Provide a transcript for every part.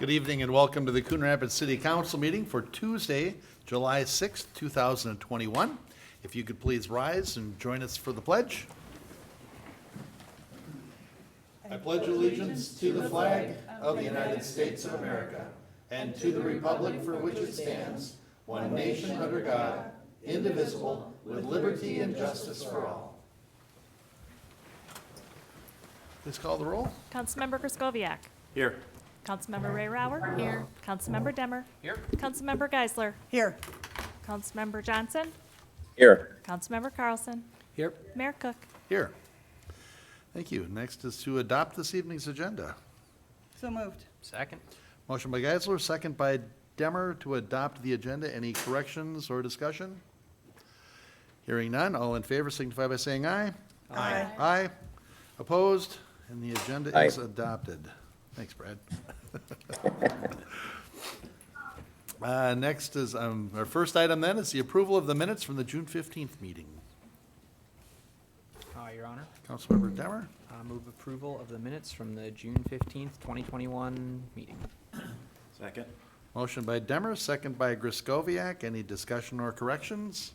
Good evening and welcome to the Coon Rapids City Council meeting for Tuesday, July 6th, 2021. If you could please rise and join us for the pledge. I pledge allegiance to the flag of the United States of America and to the republic for which it stands, one nation under God, indivisible, with liberty and justice for all. Please call the roll. Councilmember Kraskowiak. Here. Councilmember Ray Rauer. Here. Councilmember Demmer. Here. Councilmember Geisler. Here. Councilmember Johnson. Here. Councilmember Carlson. Here. Mayor Cook. Here. Thank you. Next is to adopt this evening's agenda. So moved. Second. Motion by Geisler, second by Demmer to adopt the agenda. Any corrections or discussion? Hearing none, all in favor signify by saying aye. Aye. Aye. Opposed? And the agenda Aye. is adopted. Thanks, Brad. Next is, our first item then is the approval of the minutes from the June 15th meeting. Your Honor, Councilmember Demmer, move approval of the minutes from the June 15th, 2021 meeting. Second. motion by Demmer, second by Griskoviak. Any discussion or corrections?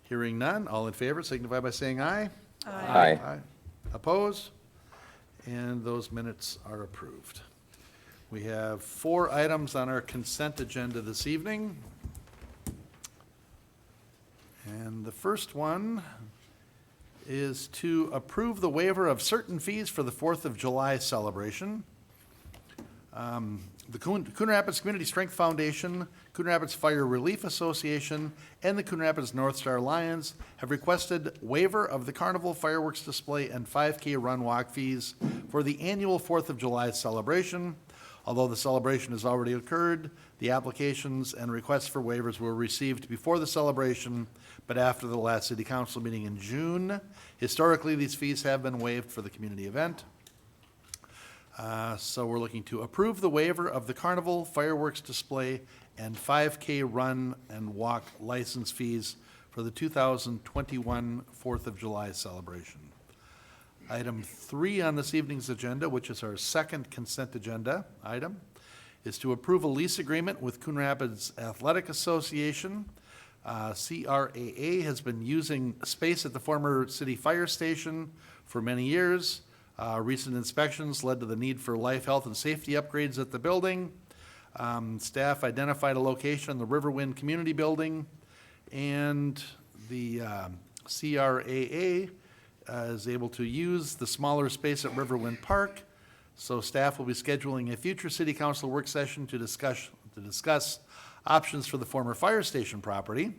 Hearing none, all in favor signify by saying aye. Aye. Opposed? And those minutes are approved. We have 4 items on our consent agenda this evening. And the first one is to approve the waiver of certain fees for the 4th of July celebration. The Coon Rapids Community Strength Foundation, Coon Rapids Fire Relief Association, and the Coon Rapids North Star Lions have requested waiver of the carnival fireworks display and 5K run walk fees for the annual 4th of July celebration. Although the celebration has already occurred, the applications and requests for waivers were received before the celebration, but after the last city council meeting in June. Historically, these fees have been waived for the community event. So we're looking to approve the waiver of the carnival, fireworks display, and 5K run and walk license fees for the 2021 4th of July celebration. Item 3 on this evening's agenda, which is our second consent agenda item, is to approve a lease agreement with Coon Rapids Athletic Association. CRAA has been using space at the former city fire station for many years. Recent inspections led to the need for life, health, and safety upgrades at the building. Staff identified a location in the Riverwind Community Building, and the CRAA is able to use the smaller space at Riverwind Park. So staff will be scheduling a future city council work session to discuss options for the former fire station property.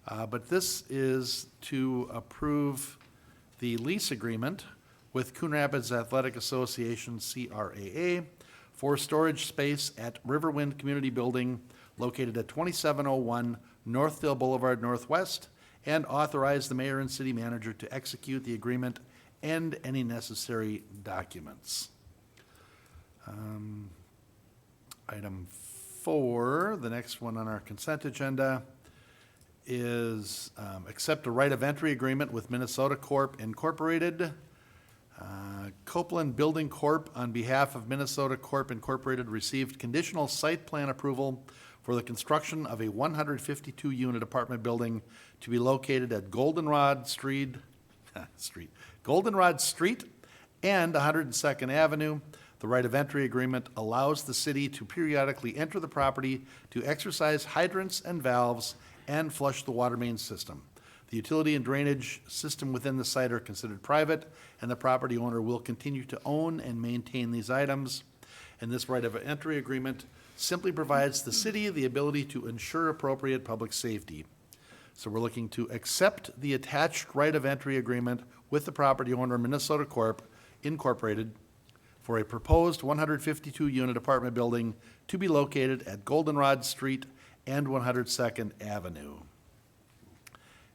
But this is to approve the lease agreement with Coon Rapids Athletic Association, CRAA, for storage space at Riverwind Community Building located at 2701 Northdale Boulevard Northwest, and authorize the mayor and city manager to execute the agreement and any necessary documents. Item 4, the next one on our consent agenda, is accept a right of entry agreement with Minnesota Corp Incorporated. Copeland Building Corp, on behalf of Minnesota Corp Incorporated, received conditional site plan approval for the construction of a 152-unit apartment building to be located at Goldenrod Street and 102nd Avenue. The right of entry agreement allows the city to periodically enter the property to exercise hydrants and valves and flush the water main system. The utility and drainage system within the site are considered private, and the property owner will continue to own and maintain these items. And this right of entry agreement simply provides the city the ability to ensure appropriate public safety. So we're looking to accept the attached right of entry agreement with the property owner, Minnesota Corp Incorporated, for a proposed 152-unit apartment building to be located at Goldenrod Street and 102nd Avenue.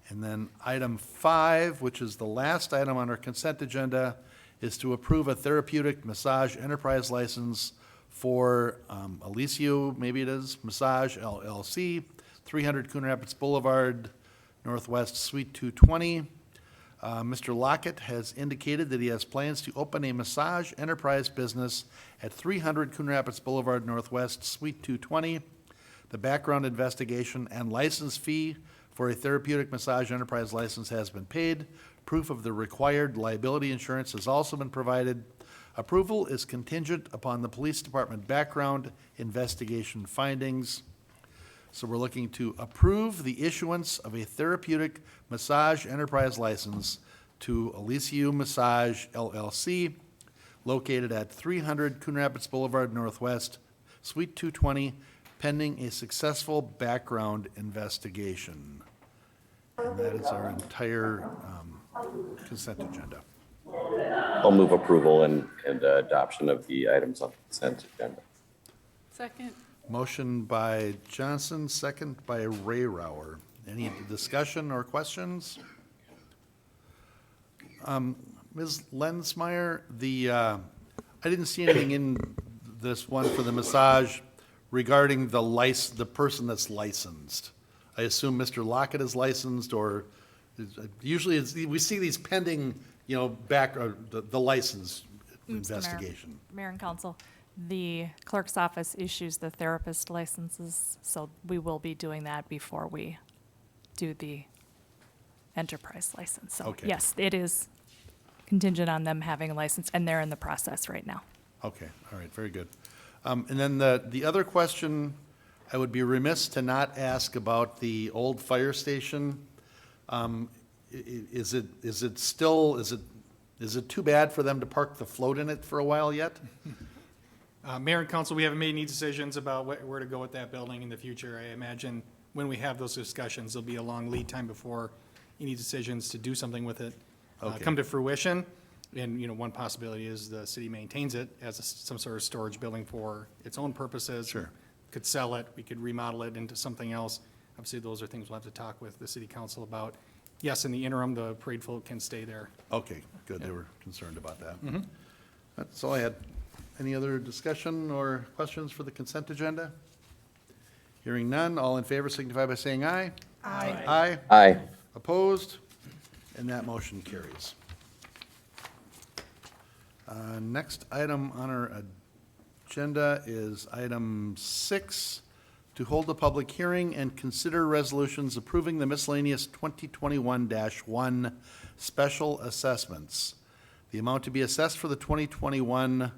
And then item 5, which is the last item on our consent agenda, is to approve a Therapeutic massage enterprise license for ElysiuMassage LLC, 300 Coon Rapids Boulevard, Northwest Suite 220. Mr. Lockett has indicated that he has plans to open a massage enterprise business at 300 Coon Rapids Boulevard Northwest, Suite 220. The background investigation and license fee for a therapeutic massage enterprise license has been paid. Proof of the required liability insurance has also been provided. Approval is contingent upon the police department background investigation findings. So we're looking to approve the issuance of a therapeutic massage enterprise license to ElysiuMassage LLC, located at 300 Coon Rapids Boulevard Northwest, Suite 220, pending a successful background investigation. And that is our entire consent agenda. I'll move approval and adoption of the items on the consent agenda. Second. Motion by Johnson, second by Rayrauer. Any discussion or questions? Ms. Lensmeyer, I didn't see anything in this one for the massage regarding the person that's licensed. I assume Mr. Lockett is licensed, or usually we see these pending, the license investigation. Mayor and Council, the clerk's office issues the therapist licenses, so we will be doing that before we do the enterprise license. So Okay. yes, it is contingent on them having a license, and they're in the process right now. Okay, all right, very good. And then the other question, I would be remiss to not ask about the old fire station. Is it too bad for them to park the float in it for a while yet? Mayor and council, we haven't made any decisions about where to go with that building in the future. I imagine when we have those discussions, there'll be a long lead time before any decisions to do something with it Okay. come to fruition. And, one possibility is the city maintains it as some sort of storage building for its own purposes. Sure. Could sell it, we could remodel it into something else. Obviously, those are things we'll have to talk with the city council about. Yes, in the interim, the parade float can stay there. Okay, good, they were concerned about that. That's all I had. Any other discussion or questions for the consent agenda? Hearing none, all in favor signify by saying aye. Aye. Aye. Aye. Opposed? And that motion carries. Next item on our agenda is item 6, to hold a public hearing and consider resolutions approving the miscellaneous 2021-1 special assessments. The amount to be assessed for the 2021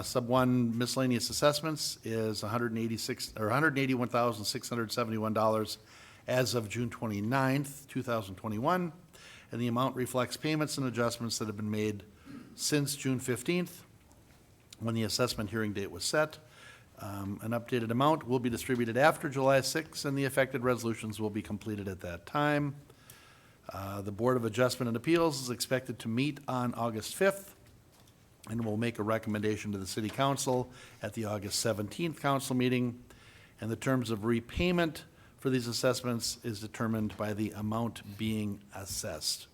sub 1 miscellaneous assessments is $181,671 as of June 29th, 2021, and the amount reflects payments and adjustments that have been made since June 15th, when the assessment hearing date was set. An updated amount will be distributed after July 6th, and the affected resolutions will be completed at that time. The Board of Adjustment and Appeals is expected to meet on August 5th, and will make a recommendation to the City Council at the August 17th council meeting. And the terms of repayment for these assessments is determined by the amount being assessed.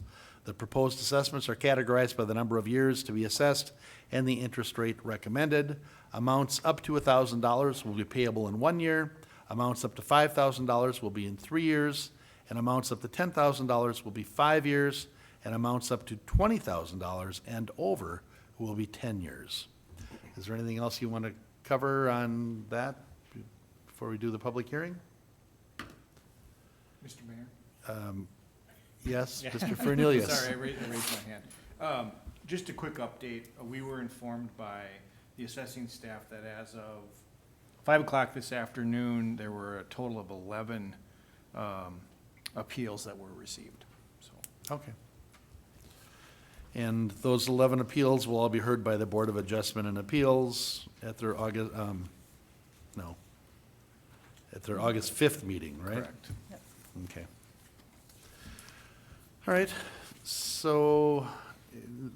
The proposed assessments are categorized by the number of years to be assessed and the interest rate recommended. Amounts up to $1,000 will be payable in 1 year. Amounts up to $5,000 will be in 3 years. And amounts up to $10,000 will be 5 years. And amounts up to $20,000 and over will be 10 years. Is there anything else you want to cover on that before we do the public hearing? Mr. Mayor? Yes, Mr. Fernelius. Sorry, I raised my hand. Just a quick update. We were informed by the assessing staff that as of 5 o'clock this afternoon, there were a total of 11 appeals that were received. So Okay. And those 11 appeals will all be heard by the Board of Adjustment and Appeals at their August 5th meeting, right? correct. Okay. All right, so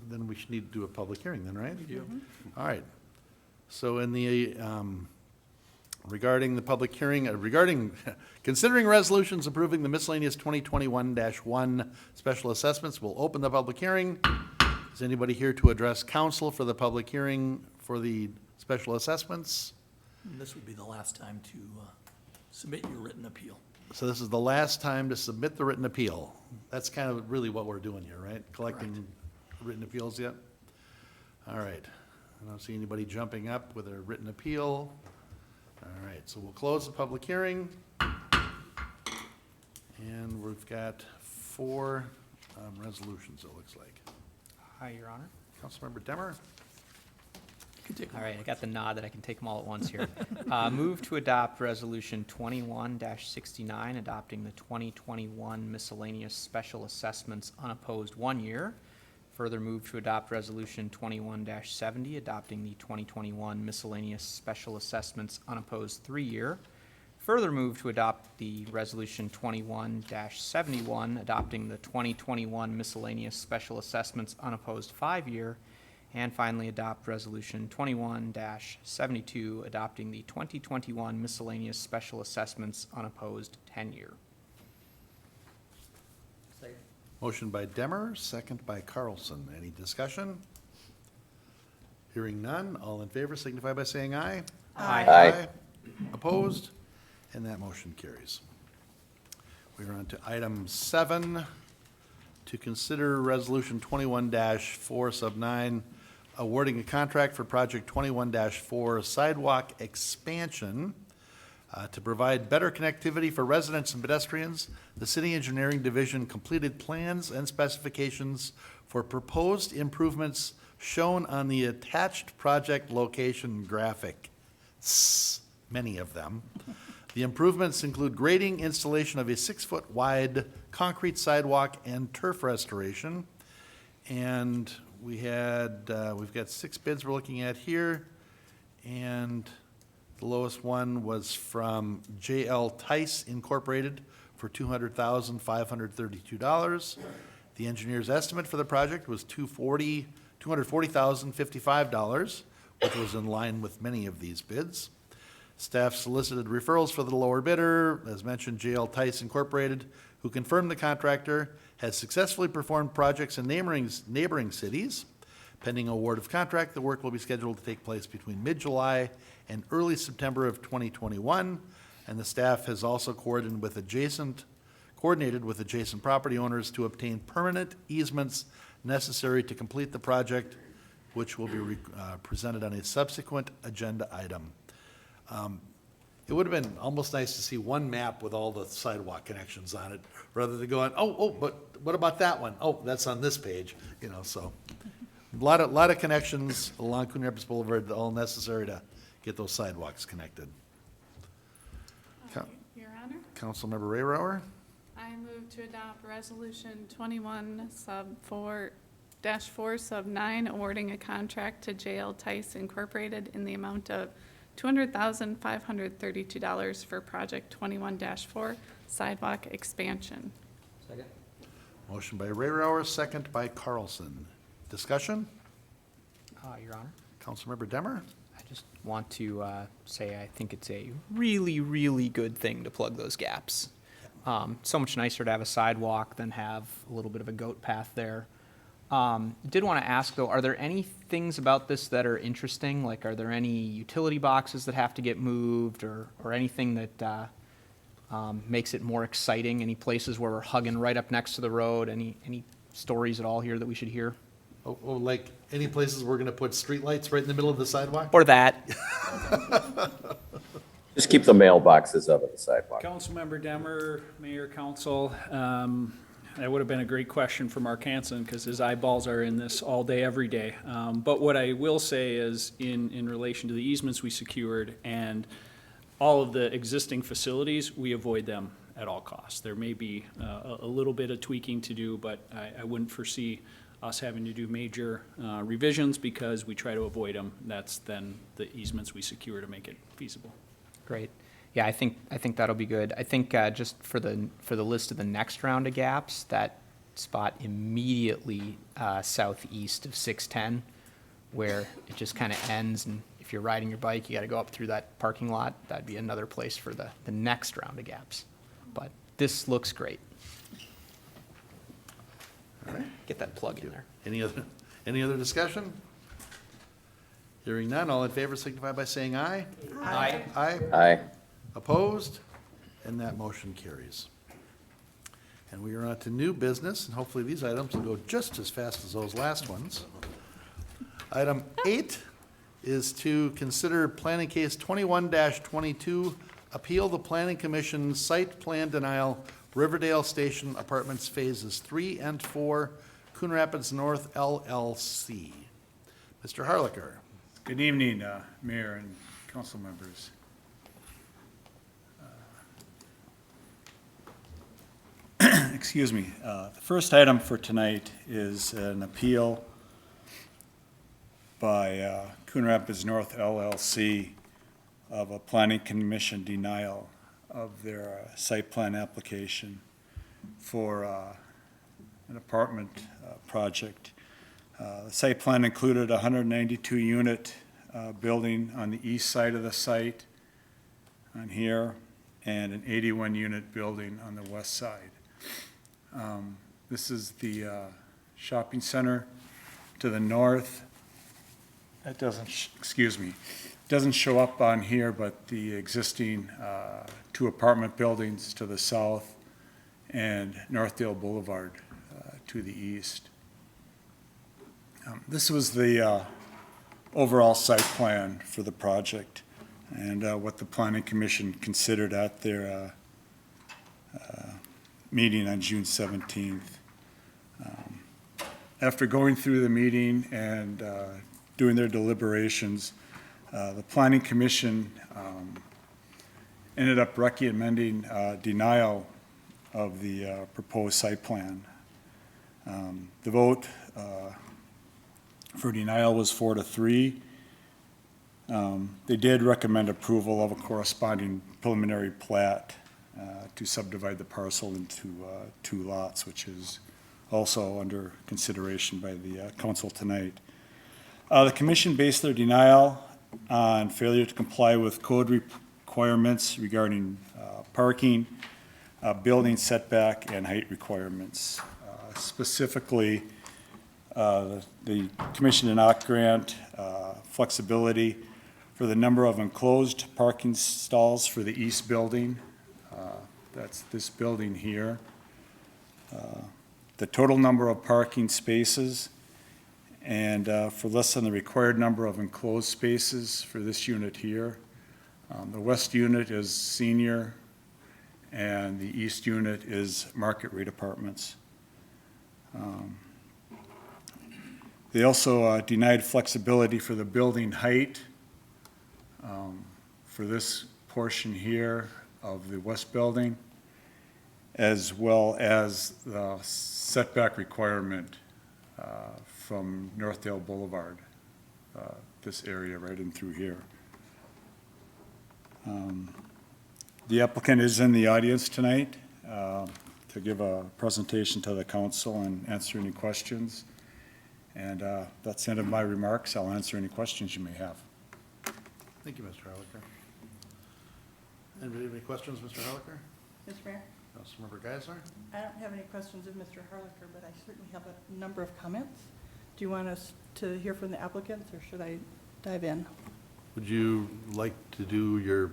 then we should need to do a public hearing then, right? All right. So in the, regarding the public hearing, regarding considering resolutions approving the miscellaneous 2021-1 special assessments, we'll open the public hearing. Is anybody here to address council for the public hearing for the special assessments? This would be the last time to Submit your written appeal. So this is the last time to submit the written appeal. That's kind of really what we're doing here, right? Collecting written appeals yet? All right. I don't see anybody jumping up with a written appeal. All right, so we'll close the public hearing. And we've got 4 resolutions, it looks like. Hi, Your Honor. Councilmember Demmer? You can take All right, I got the nod that I can take them all at once here. Move to adopt Resolution 21-69, adopting the 2021 miscellaneous special assessments unopposed 1 year. Further move to adopt Resolution 21-70, adopting the 2021 miscellaneous special assessments unopposed 3 year. Further move to adopt the Resolution 21-71, adopting the 2021 miscellaneous special assessments unopposed 5 year. And finally, adopt Resolution 21-72, adopting the 2021 miscellaneous special assessments unopposed 10 year. Motion by Demmer, second by Carlson. Any discussion? Hearing none, all in favor signify by saying aye. Aye. Opposed? And that motion carries. We are on to item 7, to consider Resolution 21-4 sub 9, awarding a contract for Project 21-4 Sidewalk Expansion to provide better connectivity for residents and pedestrians. The City Engineering Division completed plans and specifications for proposed improvements shown on the attached project location graphic. Many of them. The improvements include grading, installation of a 6-foot wide concrete sidewalk, and turf restoration. And we've got 6 bids we're looking at here, and the lowest one was from J.L. Tice Incorporated for $200,532. The engineer's estimate for the project was $240,055, which was in line with many of these bids. Staff solicited referrals for the lower bidder, as mentioned, J.L. Tice Incorporated, who confirmed the contractor has successfully performed projects in neighboring cities. Pending award of contract, the work will be scheduled to take place between mid-July and early September of 2021, and the staff has also coordinated with adjacent property owners to obtain permanent easements necessary to complete the project, which will be presented on a subsequent agenda item. It would have been almost nice to see one map with all the sidewalk connections on it, rather than going, but what about that one? Oh, that's on this page, so. A lot of connections along Coon Rapids Boulevard, all necessary to get those sidewalks connected. Your Honor, Councilmember Rayrauer, I move to adopt Resolution 21-4 sub 9, awarding a contract to J.L. Tice Incorporated in the amount of $200,532 for Project 21-4 Sidewalk Expansion. Second. motion by Rayrauer, second by Carlson. Discussion? Your Honor. Councilmember Demmer? I just want to say I think it's a really, really good thing to plug those gaps. So much nicer to have a sidewalk than have a little bit of a goat path there. Did want to ask, though, are there any things about this that are interesting? Like, are there any utility boxes that have to get moved, or anything that makes it more exciting? Any places where we're hugging right up next to the road? Any stories at all here that we should hear? Oh, like any places we're gonna put streetlights right in the middle of the sidewalk? Or that? Just keep the mailboxes up at the sidewalk. Councilmember Demmer, Mayor, Council, that would have been a great question for Mark Hansen, because his eyeballs are in this all day, every day. But what I will say is, in relation to the easements we secured and all of the existing facilities, we avoid them at all costs. There may be a little bit of tweaking to do, but I wouldn't foresee us having to do major revisions, because we try to avoid them. That's then the easements we secure to make it feasible. Great. Yeah, I think that'll be good. I think just for the list of the next round of gaps, that spot immediately southeast of 610, where it just kind of ends, and if you're riding your bike, you got to go up through that parking lot. That'd be another place for the next round of gaps. But this looks great. All right. Get that plug in there. Any other discussion? Hearing none, all in favor signify by saying aye. Aye. Aye. Aye. Opposed? And that motion carries. And we are on to new business, and hopefully these items will go just as fast as those last ones. Item 8 is to consider planning case 21-22, appeal the planning commission site plan denial, Riverdale Station Apartments Phases 3 and 4, Coon Rapids North LLC. Mr. Harlicker. Good evening, Mayor and council members. Excuse me. The first item for tonight is an appeal by Coon Rapids North LLC of a planning commission denial of their site plan application for an apartment project. The site plan included a 192-unit building on the east side of the site on here, and an 81-unit building on the west side. This is the shopping center to the north. That doesn't, doesn't show up on here, but the existing 2 apartment buildings to the south and Northdale Boulevard to the east. This was the overall site plan for the project and what the Planning Commission considered at their meeting on June 17th. After going through the meeting and doing their deliberations, the Planning Commission ended up recommending denial of the proposed site plan. The vote for denial was 4-3. They did recommend approval of a corresponding preliminary plat to subdivide the parcel into 2 lots, which is also under consideration by the council tonight. The commission based their denial on failure to comply with code requirements regarding parking, building setback, and height requirements. Specifically, the commission did not grant flexibility for the number of enclosed parking stalls for the east building. That's this building here. The total number of parking spaces, and for less than the required number of enclosed spaces for this unit here. The west unit is senior, and the east unit is market rate apartments. They also denied flexibility for the building height for this portion here of the west building, as well as the setback requirement from Northdale Boulevard, this area right in through here. The applicant is in the audience tonight to give a presentation to the council and answer any questions. And that's the end of my remarks. I'll answer any questions you may have. Thank you, Mr. Harlicker. Anybody have any questions, Mr. Harlicker? Mr. Mayor, Councilmember Geisler? I don't have any questions of Mr. Harlicker, but I certainly have a number of comments. Do you want us to hear from the applicants, or should I dive in? Would you like to do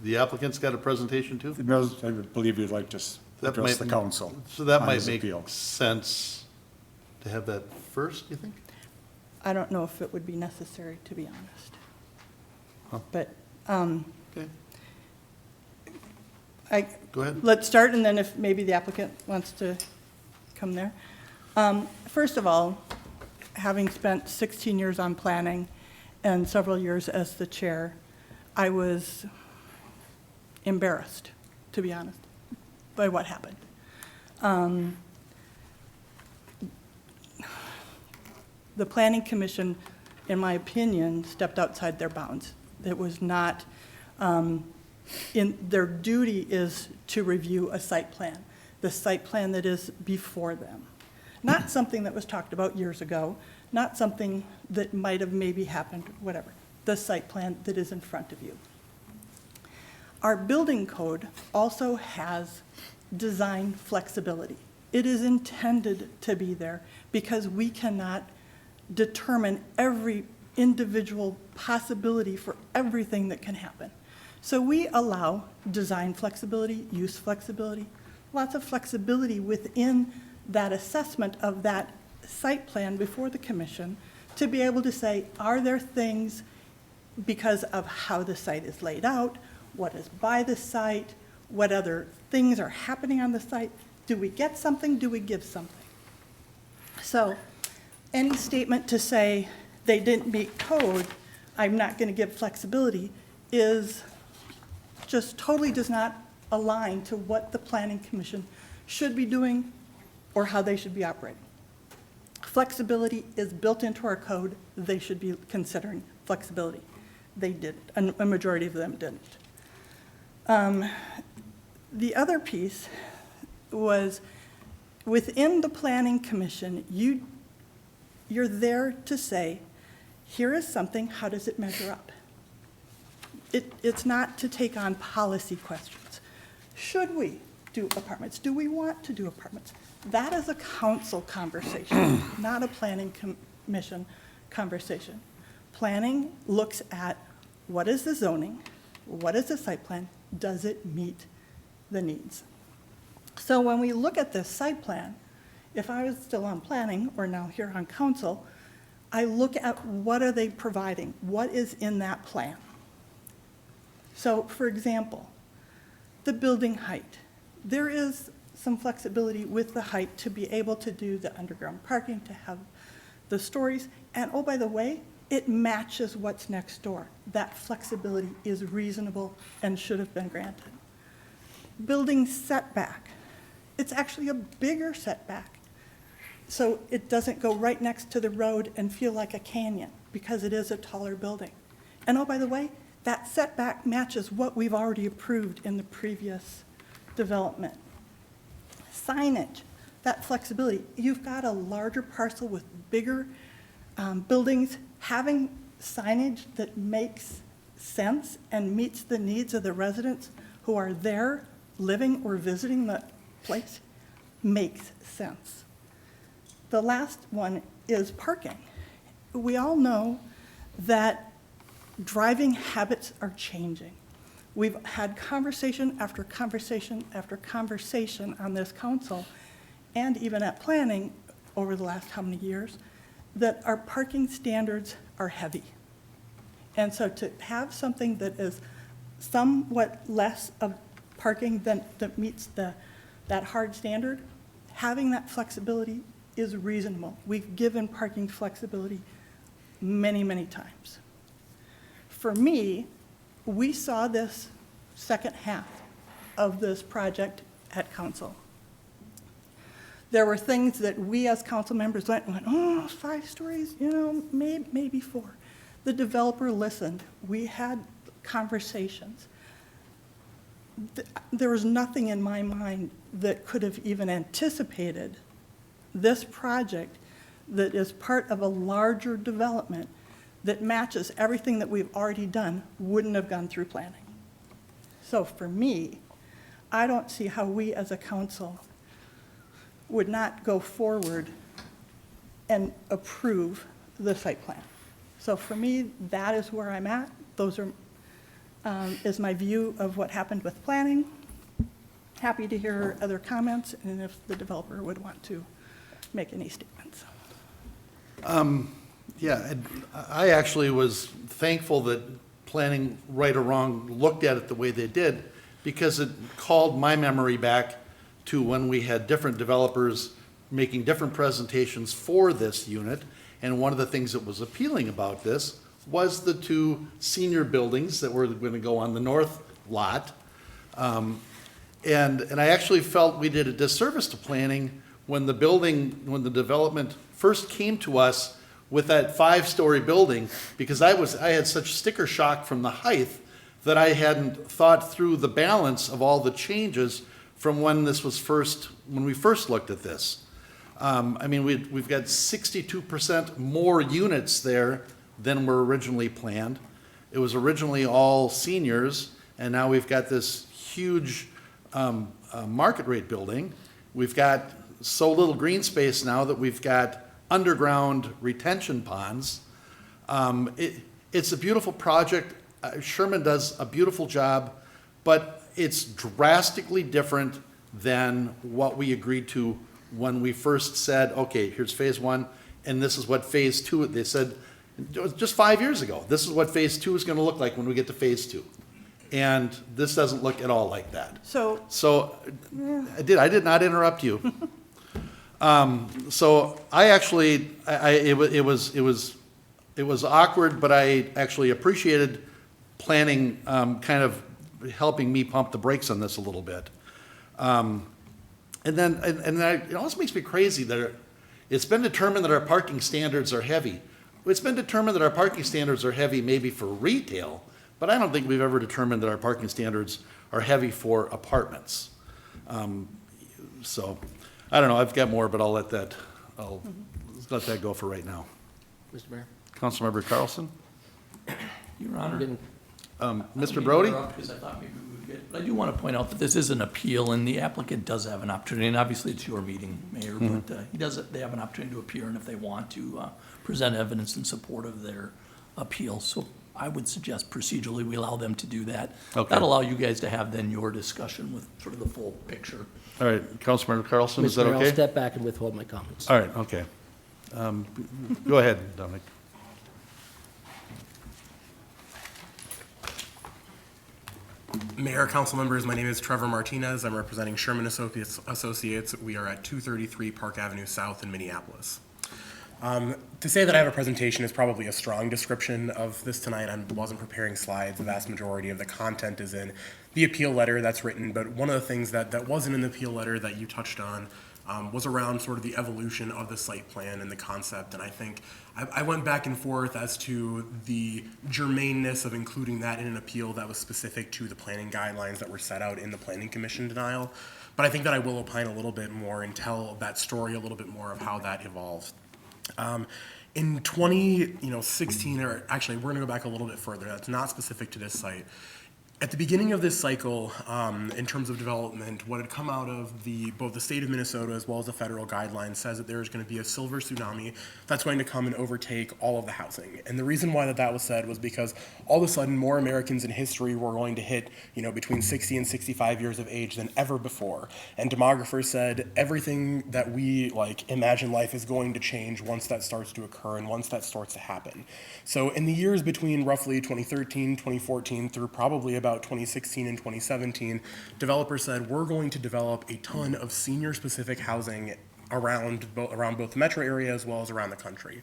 the applicant's got a presentation too? I believe you'd like to That address might- the council. So that on might his make appeal. sense to have that first, you think? I don't know if it would be necessary, to be honest. Huh. But Okay, go ahead. let's start, and then if maybe the applicant wants to come there. First of all, having spent 16 years on planning and several years as the chair, I was embarrassed, to be honest, by what happened. The Planning Commission, in my opinion, stepped outside their bounds. It was not, their duty is to review a site plan, the site plan that is before them. Not something that was talked about years ago, not something that might have maybe happened, whatever. The site plan that is in front of you. Our building code also has design flexibility. It is intended to be there because we cannot determine every individual possibility for everything that can happen. So we allow design flexibility, use flexibility, lots of flexibility within that assessment of that site plan before the commission to be able to say, are there things because of how the site is laid out, what is by the site, what other things are happening on the site? Do we get something? Do we give something? So any statement to say they didn't meet code, I'm not going to give flexibility, is just totally does not align to what the planning commission should be doing or how they should be operating. Flexibility is built into our code. They should be considering flexibility. They didn't, a majority of them didn't. The other piece was within the planning commission, you're there to say, here is something, how does it measure up? It's not to take on policy questions. Should we do apartments? Do we want to do apartments? That is a council conversation, not a planning commission conversation. Planning looks at what is the zoning, what is the site plan, does it meet the needs? So when we look at this site plan, if I was still on planning or now here on council, I look at what are they providing, what is in that plan. So for example, the building height. There is some flexibility with the height to be able to do the underground parking, to have the stories, and oh, by the way, it matches what's next door. That flexibility is reasonable and should have been granted. Building setback. It's actually a bigger setback. So it doesn't go right next to the road and feel like a canyon because it is a taller building. And oh, by the way, that setback matches what we've already approved in the previous development. Signage, that flexibility. You've got a larger parcel with bigger buildings. Having signage that makes sense and meets the needs of the residents who are there living or visiting the place makes sense. The last one is parking. We all know that driving habits are changing. We've had conversation after conversation after conversation on this council and even at planning over the last how many years that our parking standards are heavy. And so to have something that is somewhat less of parking than that meets that hard standard, having that flexibility is reasonable. We've given parking flexibility many, many times. For me, we saw this second half of this project at council. There were things that we as council members went, oh, 5 stories, maybe 4. The developer listened. We had conversations. There was nothing in my mind that could have even anticipated this project that is part of a larger development that matches everything that we've already done wouldn't have gone through planning. So for me, I don't see how we as a council would not go forward and approve the site plan. So for me, that is where I'm at. Those are, is my view of what happened with planning. Happy to hear other comments and if the developer would want to make any statements. Yeah, I actually was thankful that planning, right or wrong, looked at it the way they did, because it called my memory back to when we had different developers making different presentations for this unit. And one of the things that was appealing about this was the 2 senior buildings that were going to go on the north lot. And I actually felt we did a disservice to planning when the development first came to us with that 5-story building, because I had such sticker shock from the height that I hadn't thought through the balance of all the changes from when we first looked at this. I mean, we've got 62% more units there than were originally planned. It was originally all seniors, and now we've got this huge market rate building. We've got so little green space now that we've got underground retention ponds. It's a beautiful project. Sherman does a beautiful job, but it's drastically different than what we agreed to when we first said, okay, here's phase one, and this is what phase two, they said, it was just 5 years ago, this is what phase two is gonna look like when we get to phase two. And this doesn't look at all like that. So, So, I did not interrupt you. So I actually, it was awkward, but I actually appreciated planning, kind of helping me pump the brakes on this a little bit. It also makes me crazy that it's been determined that our parking standards are heavy. It's been determined that our parking standards are heavy maybe for retail, but I don't think we've ever determined that our parking standards are heavy for apartments. So, I don't know, I've got more, but I'll let that go for right now. Mr. Mayor? Councilmember Carlson? Your Honor. Mr. Brody? Because I thought maybe we would get, but I do want to point out that this is an appeal, and the applicant does have an opportunity, and obviously it's your meeting, Mayor, but they have an opportunity to appear, and if they want to present evidence in support of their appeal. So I would suggest procedurally we allow them to do that. Okay. That'll allow you guys to have then your discussion with sort of the full picture. All right, Councilmember Carlson, is Mr. that Mayor, I'll okay? step back and withhold my comments. All right, okay. Go ahead, Dominic. Mayor, council members, my name is Trevor Martinez. I'm representing Sherman Associates. We are at 233 Park Avenue South in Minneapolis. To say that I have a presentation is probably a strong description of this tonight. I wasn't preparing slides. The vast majority of the content is in the appeal letter that's written, but one of the things that wasn't in the appeal letter that you touched on was around sort of the evolution of the site plan and the concept, and I think I went back and forth as to the germaneness of including that in an appeal that was specific to the planning guidelines that were set out in the Planning Commission denial, but I think that I will opine a little bit more and tell that story a little bit more of how that evolved. In 2016, or actually we're gonna go back a little bit further, that's not specific to this site. At the beginning of this cycle, in terms of development, what had come out of both the state of Minnesota as well as the federal guidelines says that there's going to be a silver tsunami that's going to come and overtake all of the housing. And the reason why that was said was because all of a sudden more Americans in history were going to hit, between 60 and 65 years of age than ever before. And demographers said everything that we imagine life is going to change once that starts to occur and once that starts to happen. So in the years between roughly 2013, 2014 through probably about 2016 and 2017, developers said we're going to develop a ton of senior-specific housing around both the metro area as well as around the country.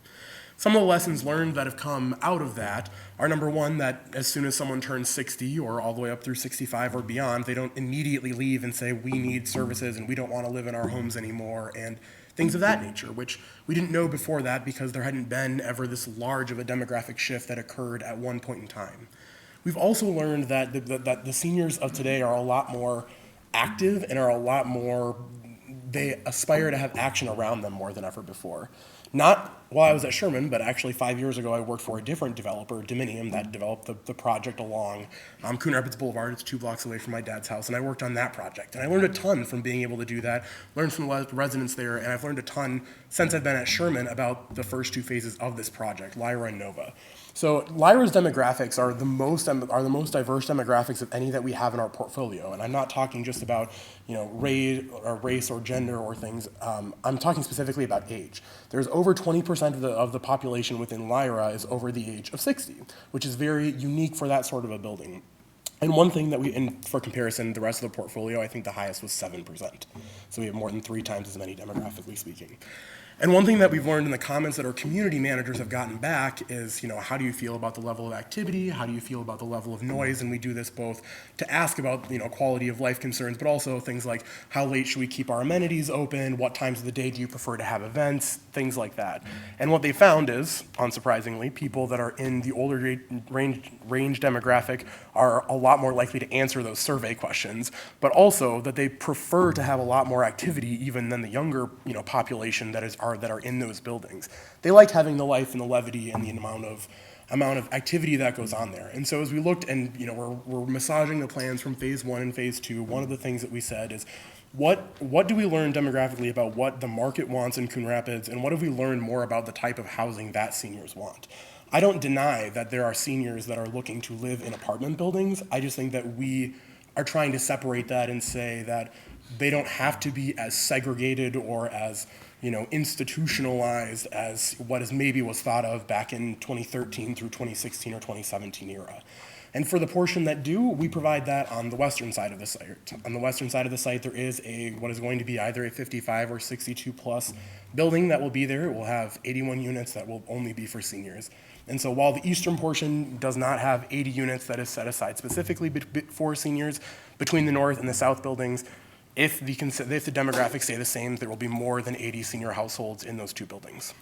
Some of the lessons learned that have come out of that are, number one, that as soon as someone turns 60 or all the way up through 65 or beyond, they don't immediately leave and say we need services and we don't want to live in our homes anymore and things of that nature, which we didn't know before that because there hadn't been ever this large of a demographic shift that occurred at one point in time. We've also learned that the seniors of today are a lot more active and are a lot more, they aspire to have action around them more than ever before. Not while I was at Sherman, but actually 5 years ago I worked for a different developer, Dominium, that developed the project along Coon Blvd. It's 2 blocks away from my dad's house, and I worked on that project. And I learned a ton from being able to do that, learned from the residents there, and I've learned a ton since I've been at Sherman about the first 2 phases of this project, Lyra and Nova. So Lyra's demographics are the most diverse demographics of any that we have in our portfolio, and I'm not talking just about race or gender or things. I'm talking specifically about age. There's over 20% of the population within Lyra is over the age of 60, which is very unique for that sort of a building. And one thing that for comparison, the rest of the portfolio, I think the highest was 7%. So we have more than 3 times as many demographically speaking. And one thing that we've learned in the comments that our community managers have gotten back is, how do you feel about the level of activity? How do you feel about the level of noise? And we do this both to ask about, quality of life concerns, but also things like how late should we keep our amenities open? What times of the day do you prefer to have events? Things like that. And what they found is, unsurprisingly, people that are in the older range demographic are a lot more likely to answer those survey questions, but also that they prefer to have a lot more activity even than the younger, population that are in those buildings. They like having the life and the levity and the amount of activity that goes on there. And so as we looked and we're massaging the plans from phase 1 and phase 2, one of the things that we said is what do we learn demographically about what the market wants in Coon Rapids, and what have we learned more about the type of housing that seniors want? I don't deny that there are seniors that are looking to live in apartment buildings. I just think that we are trying to separate that and say that they don't have to be as segregated or as, institutionalized as what is maybe was thought of back in 2013 through 2016 or 2017 era. And for the portion that do, we provide that on the western side of the site. On the western side of the site, there is what is going to be either a 55 or 62 plus building that will be there. It will have 81 units that will only be for seniors. And so while the eastern portion does not have 80 units that is set aside specifically for seniors, between the north and the south buildings, if the demographics stay the same, there will be more than 80 senior households in those two buildings.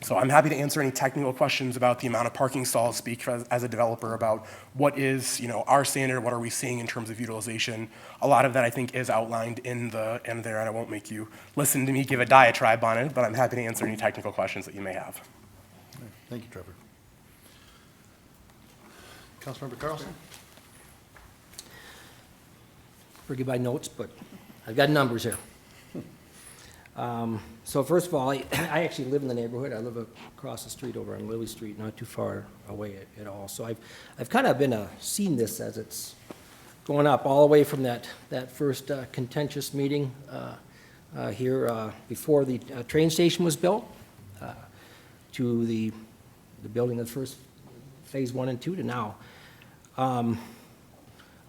So I'm happy to answer any technical questions about the amount of parking stalls, speak as a developer about what is, our standard, what are we seeing in terms of utilization. A lot of that I think is outlined in there, and I won't make you listen to me give a diatribe on it, but I'm happy to answer any technical questions that you may have. Thank you, Trevor. Councilmember Carlson? Forget my notes, but I've got numbers here. So first of all, I actually live in the neighborhood. I live across the street over on Lily Street, not too far away at all. So I've kind of been seen this as it's going up all the way from that first contentious meeting here before the train station was built to the building of the first phase 1 and 2 to now.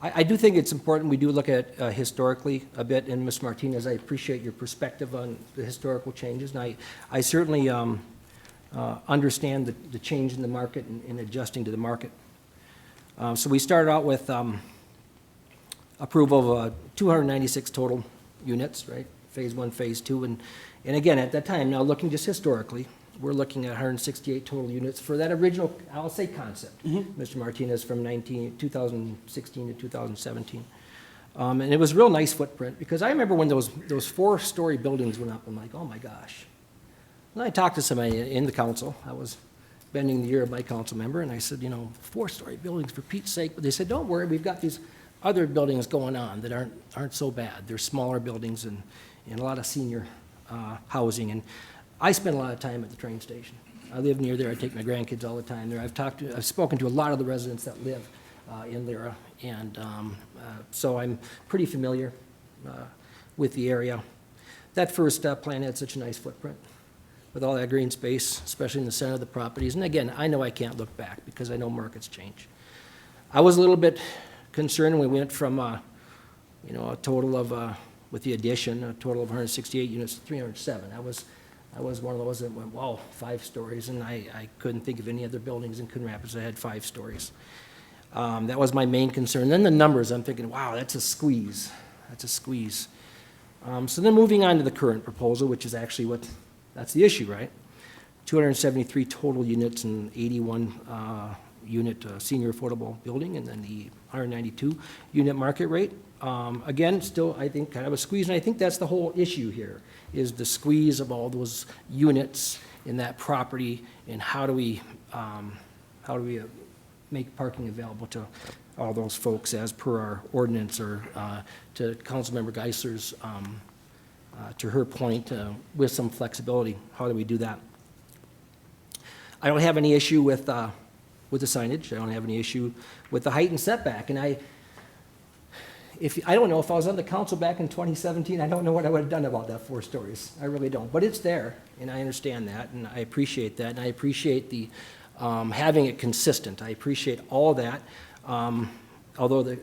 I do think it's important we do look at historically a bit, and Ms. Martinez, I appreciate your perspective on the historical changes, and I certainly understand the change in the market and adjusting to the market. So we started out with approval of 296 total units, right? Phase 1, phase 2, and again, at that time, now looking just historically, we're looking at 168 total units for that original, I'll say concept, Mr. Martinez, from 2016 to 2017. And it was a real nice footprint, because I remember when those 4-story buildings went up, I'm like, oh my gosh. And I talked to somebody in the council, I was bending the ear of my council member, and I said, 4-story buildings for Pete's sake, but they said, don't worry, we've got these other buildings going on that aren't so bad. They're smaller buildings and a lot of senior housing. And I spend a lot of time at the train station. I live near there. I take my grandkids all the time there. I've spoken to a lot of the residents that live in Lyra, and so I'm pretty familiar with the area. That first plan had such a nice footprint with all that green space, especially in the center of the properties. And again, I know I can't look back because I know markets change. I was a little bit concerned when we went from a total of, with the addition, a total of 168 units to 307. I was one of those that went, wow, 5 stories, and I couldn't think of any other buildings in Coon Rapids that had 5 stories. That was my main concern. Then the numbers, I'm thinking, wow, that's a squeeze. That's a squeeze. So then moving on to the current proposal, which is actually that's the issue, right? 273 total units and 81 unit senior affordable building, and then the 192 unit market rate. Again, still, I think, kind of a squeeze, and I think that's the whole issue here, is the squeeze of all those units in that property, and how do we make parking available to all those folks as per our ordinance, or to Councilmember Geisler's, to her point, with some flexibility. How do we do that? I don't have any issue with the signage. I don't have any issue with the height and setback, and I don't know if I was on the council back in 2017, I don't know what I would have done about that 4 stories. I really don't, but it's there, and I understand that, and I appreciate that, and I appreciate the having it consistent. I appreciate all that, although the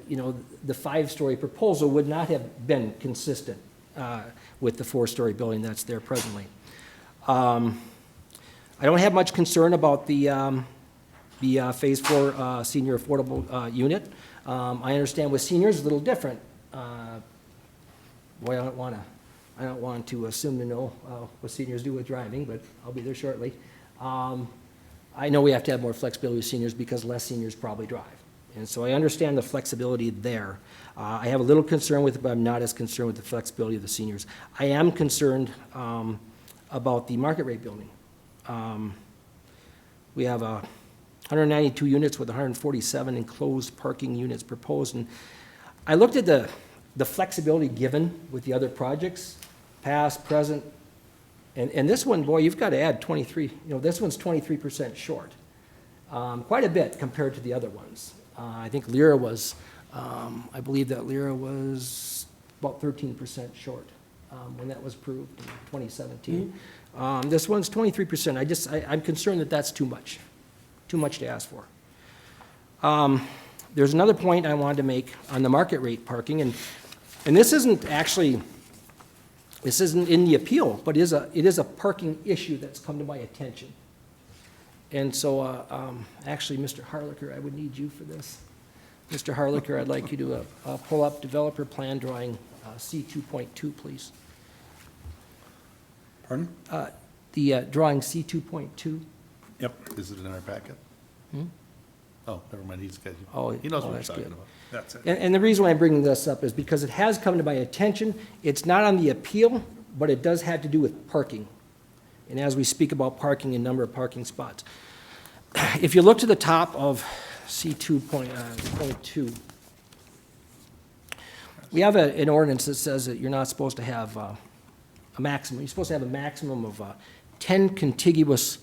5-story proposal would not have been consistent with the 4-story building that's there presently. I don't have much concern about the Phase 4 senior affordable unit. I understand with seniors, it's a little different. Boy, I don't want to assume to know what seniors do with driving, but I'll be there shortly. I know we have to have more flexibility with seniors because less seniors probably drive. And so I understand the flexibility there. I have a little concern with it, but I'm not as concerned with the flexibility of the seniors. I am concerned about the market rate building. We have 192 units with 147 enclosed parking units proposed. And I looked at the flexibility given with the other projects, past, present, And this one, boy, you've got to add 23, this one's 23% short. Quite a bit compared to the other ones. I think Lyra was, I believe that Lyra was about 13% short when that was approved in 2017. This one's 23%. I'm concerned that that's too much to ask for. There's another point I wanted to make on the market rate parking, and this isn't in the appeal, but it is a parking issue that's come to my attention. And so, actually, Mr. Harlicker, I would need you for this. Mr. Harlicker, I'd like you to pull up developer plan drawing C2.2, please. Pardon? The drawing C2.2. Yep. Is it in our packet? Oh, never mind, he knows what we're that's talking good. about. That's it. And the reason why I'm bringing this up is because it has come to my attention. It's not on the appeal, but it does have to do with parking. And as we speak about parking and number of parking spots. If you look to the top of C2.2, we have an ordinance that says that you're not supposed to have a maximum. You're supposed to have a maximum of 10 contiguous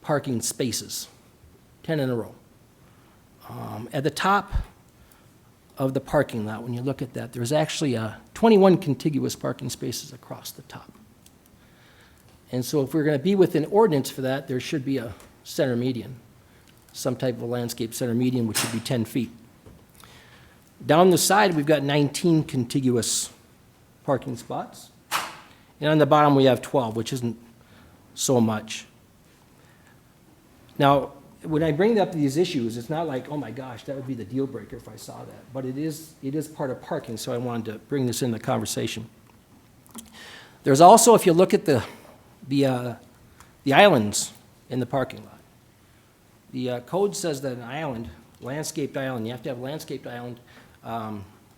parking spaces, 10 in a row. At the top of the parking lot, when you look at that, there's actually 21 contiguous parking spaces across the top. And so if we're going to be within ordinance for that, there should be a center median, some type of a landscape center median, which would be 10 feet. Down the side, we've got 19 contiguous parking spots. And on the bottom, we have 12, which isn't so much. Now, when I bring up these issues, it's not like, oh my gosh, that would be the deal breaker if I saw that. But it is part of parking, so I wanted to bring this in the conversation. There's also, if you look at the islands in the parking lot, the code says that an island, landscaped island, you have to have a landscaped island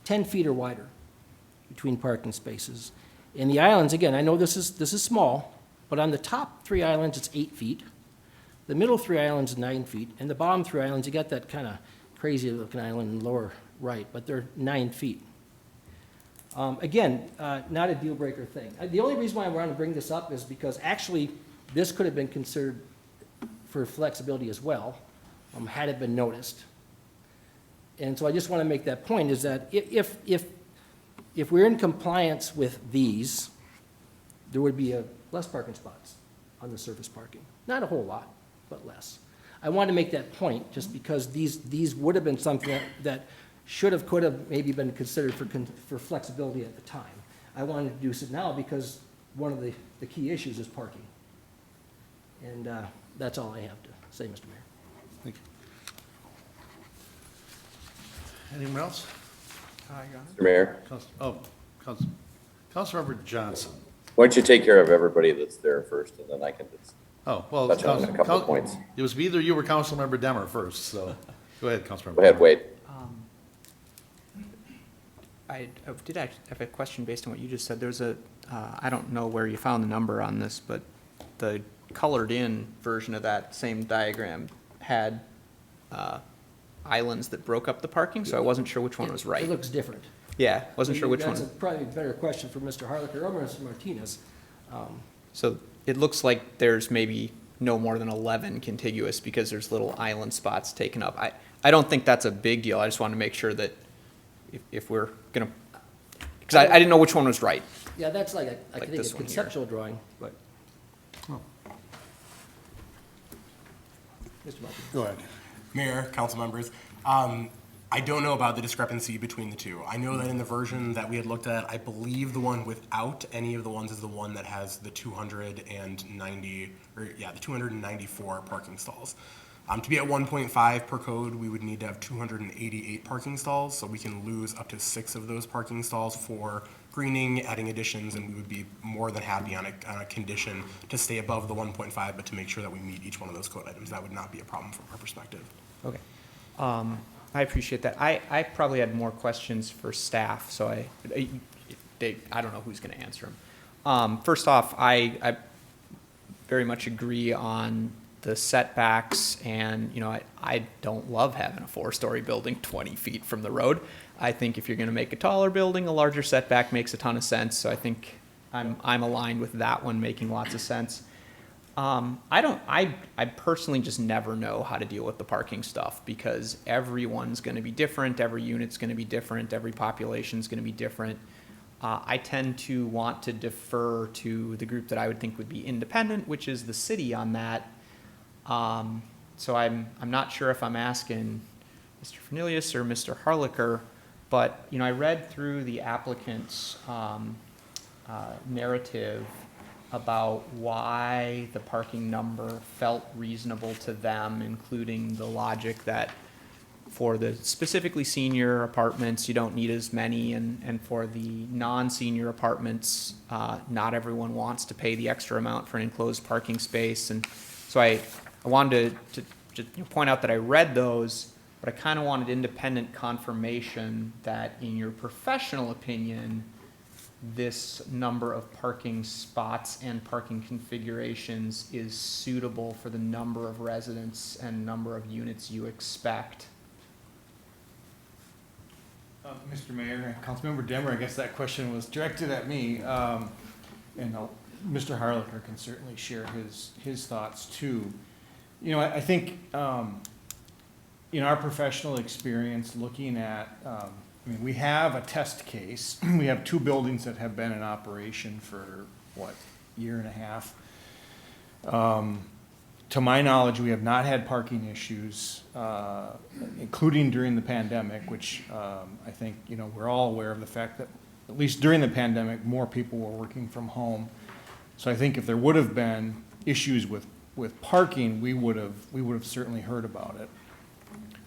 10 feet or wider between parking spaces. And the islands, again, I know this is small, but on the top 3 islands, it's 8 feet. The middle 3 islands, 9 feet, and the bottom 3 islands, you got that kind of crazy-looking island in the lower right, but they're 9 feet. Again, not a deal-breaker thing. The only reason why I want to bring this up is because actually, this could have been considered for flexibility as well, had it been noticed. And so I just want to make that point, is that if we're in compliance with these, there would be less parking spots on the surface parking. Not a whole lot, but less. I wanted to make that point just because these would have been something that should have, could have maybe been considered for flexibility at the time. I wanted to do it now because one of the key issues is parking. And that's all I have to say, Mr. Mayor. Thank you. Anyone else? Mr. Mayor, Councilmember Johnson. why don't you take care of everybody that's there first, and then I can just Oh, well, touch on a couple of points. it was either you or Councilmember Demmer first, so go ahead, Councilmember. Go ahead, Wade. I did actually have a question based on what you just said. There's I don't know where you found the number on this, but the colored-in version of that same diagram had islands that broke up the parking, so I wasn't sure which one was right. It looks different. Yeah, wasn't sure which one. That's probably a better question for Mr. Harlicker or Mr. Martinez. So it looks like there's maybe no more than 11 contiguous because there's little island spots taken up. I don't think that's a big deal. I just wanted to make sure that if we're gonna, because I didn't know which one was right. Yeah, that's like I Like think this a one here. conceptual drawing, but. Mr. Martinez. Go ahead. Mayor, council members, I don't know about the discrepancy between the two. I know that in the version that we had looked at, I believe the one without any of the ones is the one that has the 294 parking stalls. To be at 1.5 per code, we would need to have 288 parking stalls, so we can lose up to 6 of those parking stalls for greening, adding additions, and we would be more than happy on a condition to stay above the 1.5, but to make sure that we meet each one of those code items. That would not be a problem from our perspective. Okay. I appreciate that. I probably had more questions for staff, so I don't know who's going to answer them. First off, I very much agree on the setbacks, and I don't love having a 4-story building 20 feet from the road. I think if you're going to make a taller building, a larger setback makes a ton of sense. So I think I'm aligned with that one making lots of sense. I personally just never know how to deal with the parking stuff because everyone's gonna be different, every unit's gonna be different, every population's gonna be different. I tend to want to defer to the group that I would think would be independent, which is the city on that. So I'm not sure if I'm asking Mr. Fernelius or Mr. Harlicker, but, I read through the applicant's, narrative about why the parking number felt reasonable to them, including the logic that for the specifically senior apartments, you don't need as many, and for the non-senior apartments, not everyone wants to pay the extra amount for an enclosed parking space. And so I wanted to point out that I read those, but I kind of wanted independent confirmation that in your professional opinion, this number of parking spots and parking configurations is suitable for the number of residents and number of units you expect. Mr. Mayor, Councilmember Demmer, I guess that question was directed at me. And Mr. Harlicker can certainly share his thoughts too. I think, in our professional experience looking at, we have a test case. We have 2 buildings that have been in operation for, year and a half. To my knowledge, we have not had parking issues, including during the pandemic, which I think, we're all aware of the fact that, at least during the pandemic, more people were working from home. So I think if there would have been issues with parking, we would have certainly heard about it.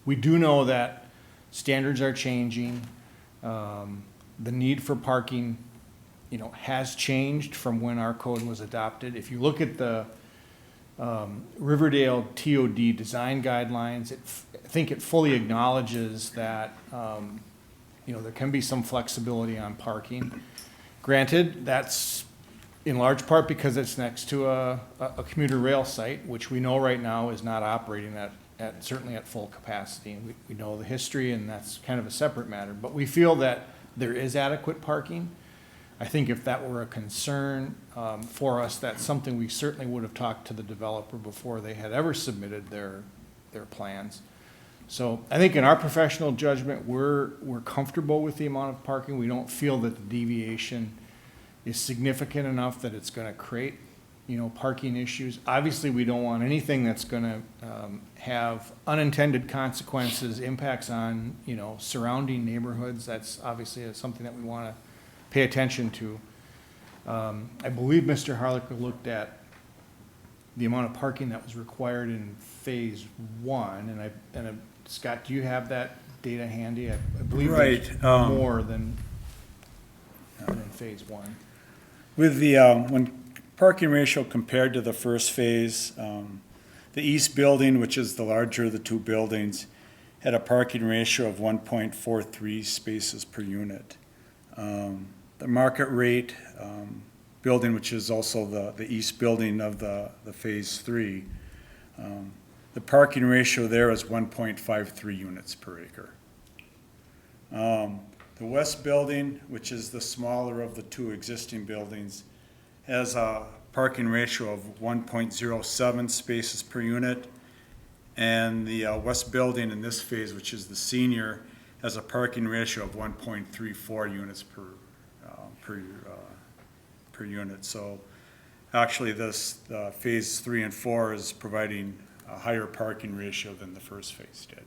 We do know that standards are changing. The need for parking, has changed from when our code was adopted. If you look at the Riverdale TOD design guidelines, I think it fully acknowledges that, there can be some flexibility on parking. Granted, that's in large part because it's next to a commuter rail site, which we know right now is not operating certainly at full capacity. And we know the history, and that's kind of a separate matter. But we feel that there is adequate parking. I think if that were a concern for us, that's something we certainly would have talked to the developer before they had ever submitted their plans. So I think in our professional judgment, we're comfortable with the amount of parking. We don't feel that the deviation is significant enough that it's going to create, parking issues. Obviously, we don't want anything that's going to have unintended consequences, impacts on, surrounding neighborhoods. That's obviously something that we want to pay attention to. I believe Mr. Harlicker looked at the amount of parking that was required in phase 1, and Scott, do you have that data handy? I believe there's more than phase 1. With the, when parking ratio compared to the first phase, the east building, which is the larger of the 2 buildings, had a parking ratio of 1.43 spaces per unit. The market rate building, which is also the east building of the phase 3, the parking ratio there is 1.53 units per acre. The west building, which is the smaller of the 2 existing buildings, has a parking ratio of 1.07 spaces per unit. And the west building in this phase, which is the senior, has a parking ratio of 1.34 units per unit. So actually this phase 3 and 4 is providing a higher parking ratio than the first phase did.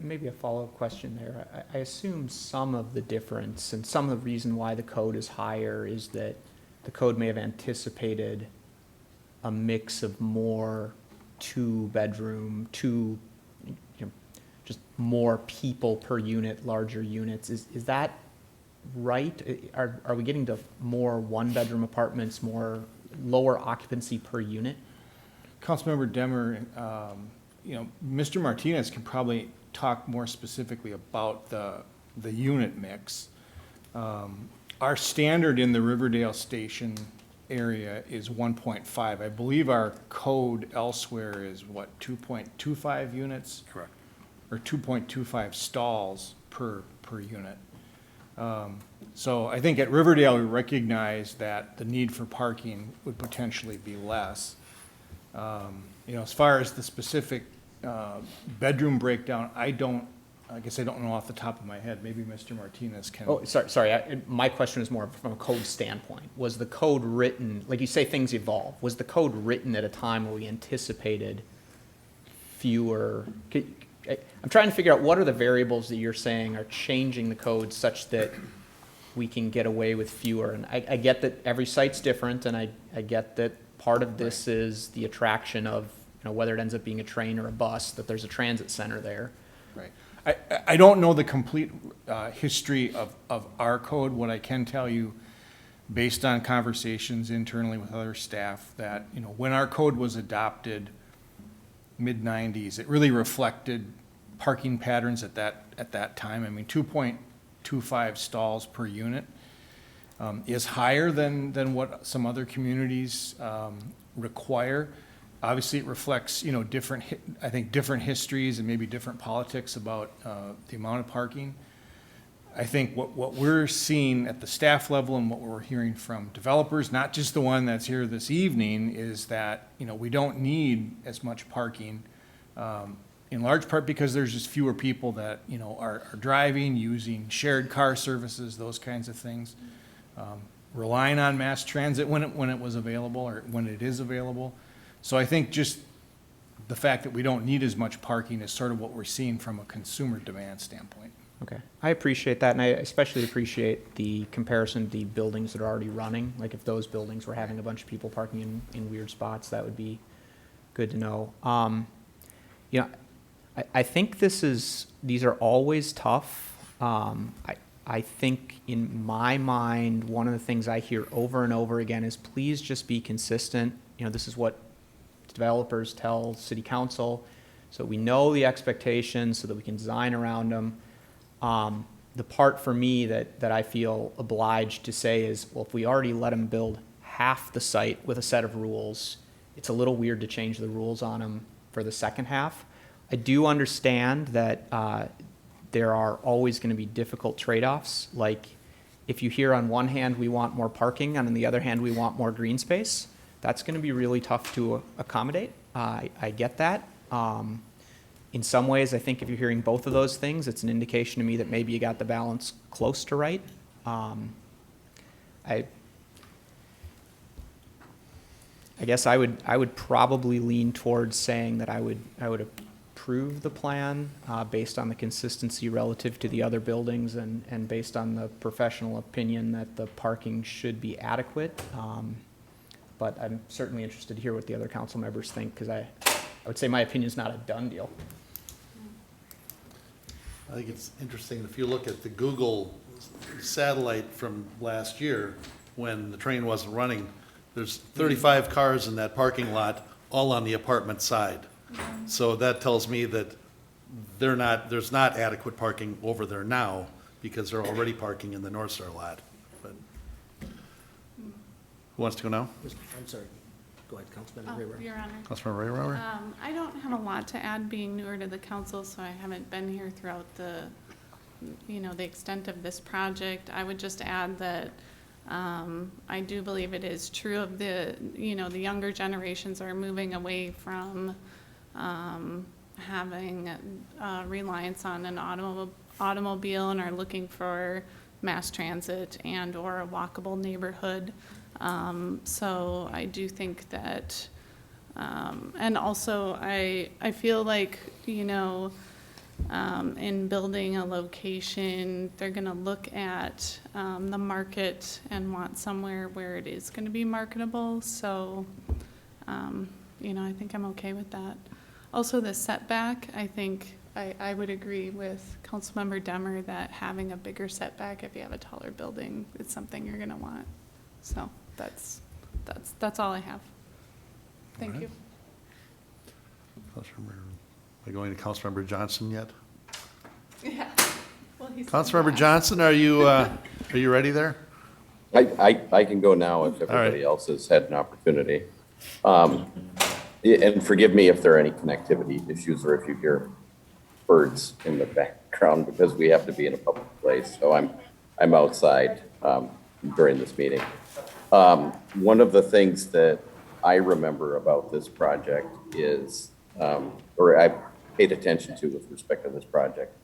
Maybe a follow-up question there. I assume some of the difference and some of the reason why the code is higher is that the code may have anticipated a mix of more 2-bedroom, just more people per unit, larger units. Is that right? Are we getting to more 1-bedroom apartments, more lower occupancy per unit? Councilmember Demmer, Mr. Martinez can probably talk more specifically about the unit mix. Our standard in the Riverdale station area is 1.5. I believe our code elsewhere is 2.25 units? Correct. Or 2.25 stalls per unit. So I think at Riverdale, we recognize that the need for parking would potentially be less. As far as the specific bedroom breakdown, I don't know off the top of my head. Maybe Mr. Martinez can. Oh, sorry, my question is more from a code standpoint. Was the code written, like you say things evolve, was the code written at a time where we anticipated fewer? I'm trying to figure out what are the variables that you're saying are changing the code such that we can get away with fewer. And I get that every site's different, and I get that part of this is the attraction of, whether it ends up being a train or a bus, that there's a transit center there. Right. I don't know the complete history of our code. What I can tell you, based on conversations internally with other staff, that, when our code was adopted mid-90s, it really reflected parking patterns at that time. I mean, 2.25 stalls per unit is higher than what some other communities require. Obviously, it reflects, different histories and maybe different politics about the amount of parking. I think what we're seeing at the staff level and what we're hearing from developers, not just the one that's here this evening, is that, we don't need as much parking, in large part because there's just fewer people that, are driving, using shared car services, those kinds of things, relying on mass transit when it was available or when it is available. So I think just the fact that we don't need as much parking is sort of what we're seeing from a consumer demand standpoint. Okay, I appreciate that, and I especially appreciate the comparison to the buildings that are already running. Like if those buildings were having a bunch of people parking in weird spots, that would be good to know. I think these are always tough. I think in my mind, one of the things I hear over and over again is please just be consistent. This is what developers tell city council, so we know the expectations so that we can design around them. The part for me that I feel obliged to say is, well, if we already let them build half the site with a set of rules, it's a little weird to change the rules on them for the second half. I do understand that there are always going to be difficult trade-offs. Like if you hear on one hand we want more parking and on the other hand we want more green space, that's going to be really tough to accommodate. I get that. In some ways, I think if you're hearing both of those things, it's an indication to me that maybe you got the balance close to right. I guess I would probably lean towards saying that I would approve the plan based on the consistency relative to the other buildings and based on the professional opinion that the parking should be adequate. But I'm certainly interested to hear what the other council members think, because I would say my opinion is not a done deal. I think it's interesting, if you look at the Google satellite from last year, when the train wasn't running, there's 35 cars in that parking lot, all on the apartment side. So that tells me that there's not adequate parking over there now, because they're already parking in the North Star lot. But who wants to go now? I'm sorry. Go ahead, Councilmember Oh, Rayburn. Your Honor. Councilmember Rayrower? I don't have a lot to add, being newer to the council, so I haven't been here throughout the extent of this project. I would just add that I do believe it is true of the younger generations are moving away from having reliance on an automobile and are looking for mass transit and or a walkable neighborhood. So I do think that, and also I feel like, in building a location, they're gonna look at the market and want somewhere where it is gonna be marketable. So, I think I'm okay with that. Also, the setback, I think I would agree with Councilmember Demmer that having a bigger setback if you have a taller building is something you're gonna want. So that's all I have. Thank you. Are we going to Councilmember Johnson yet? Yeah. Well, he's Councilmember Johnson, are you ready there? I can go now if everybody else has had an opportunity. And forgive me if there are any connectivity issues or if you hear birds in the background, because we have to be in a public place. So I'm I'm outside during this meeting. One of the things that I remember about this project is, or I paid attention to with respect to this project,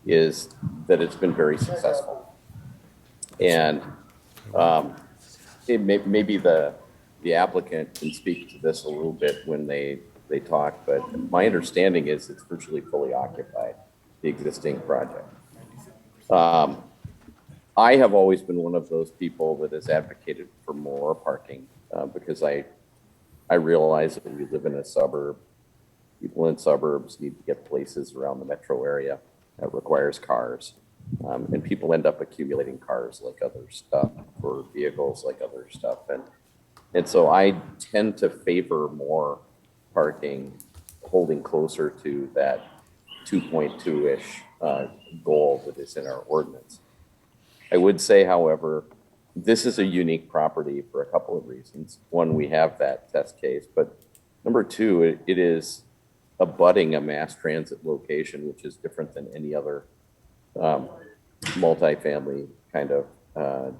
is that it's been very successful. And maybe the applicant can speak to this a little bit when they talk, but my understanding is it's virtually fully occupied, the existing project. I have always been one of those people that has advocated for more parking because I realize that we live in a suburb. People in suburbs need to get places around the metro area. That requires cars. And people end up accumulating cars like other stuff, or vehicles like other stuff. And so I tend to favor more parking, holding closer to that 2.2-ish goal that is in our ordinance. I would say, however, this is a unique property for a couple of reasons. One, we have that test case, but number two, it is abutting a mass transit location, which is different than any other multifamily kind of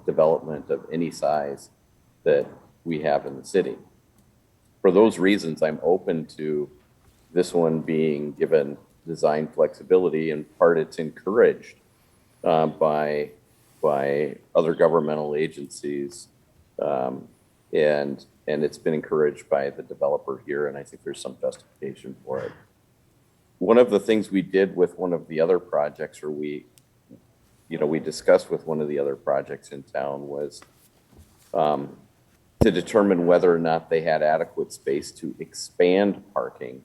development of any size that we have in the city. For those reasons, I'm open to this one being given design flexibility. In part, it's encouraged by other governmental agencies, and it's been encouraged by the developer here, and I think there's some justification for it. One of the things we did with one of the other projects, or we discussed with one of the other projects in town, was to determine whether or not they had adequate space to expand parking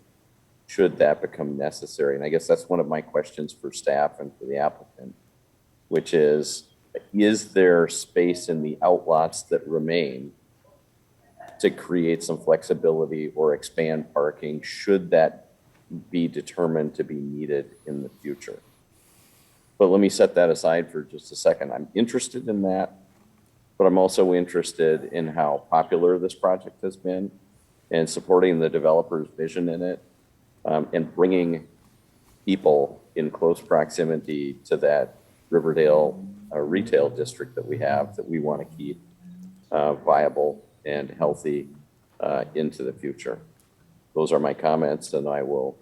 should that become necessary. And I guess that's one of my questions for staff and for the applicant, which is there space in the outlots that remain to create some flexibility or expand parking should that be determined to be needed in the future? But let me set that aside for just a second. I'm interested in that, but I'm also interested in how popular this project has been and supporting the developer's vision in it, and bringing people in close proximity to that Riverdale retail district that we have, that we want to keep viable and healthy into the future. Those are my comments, and I will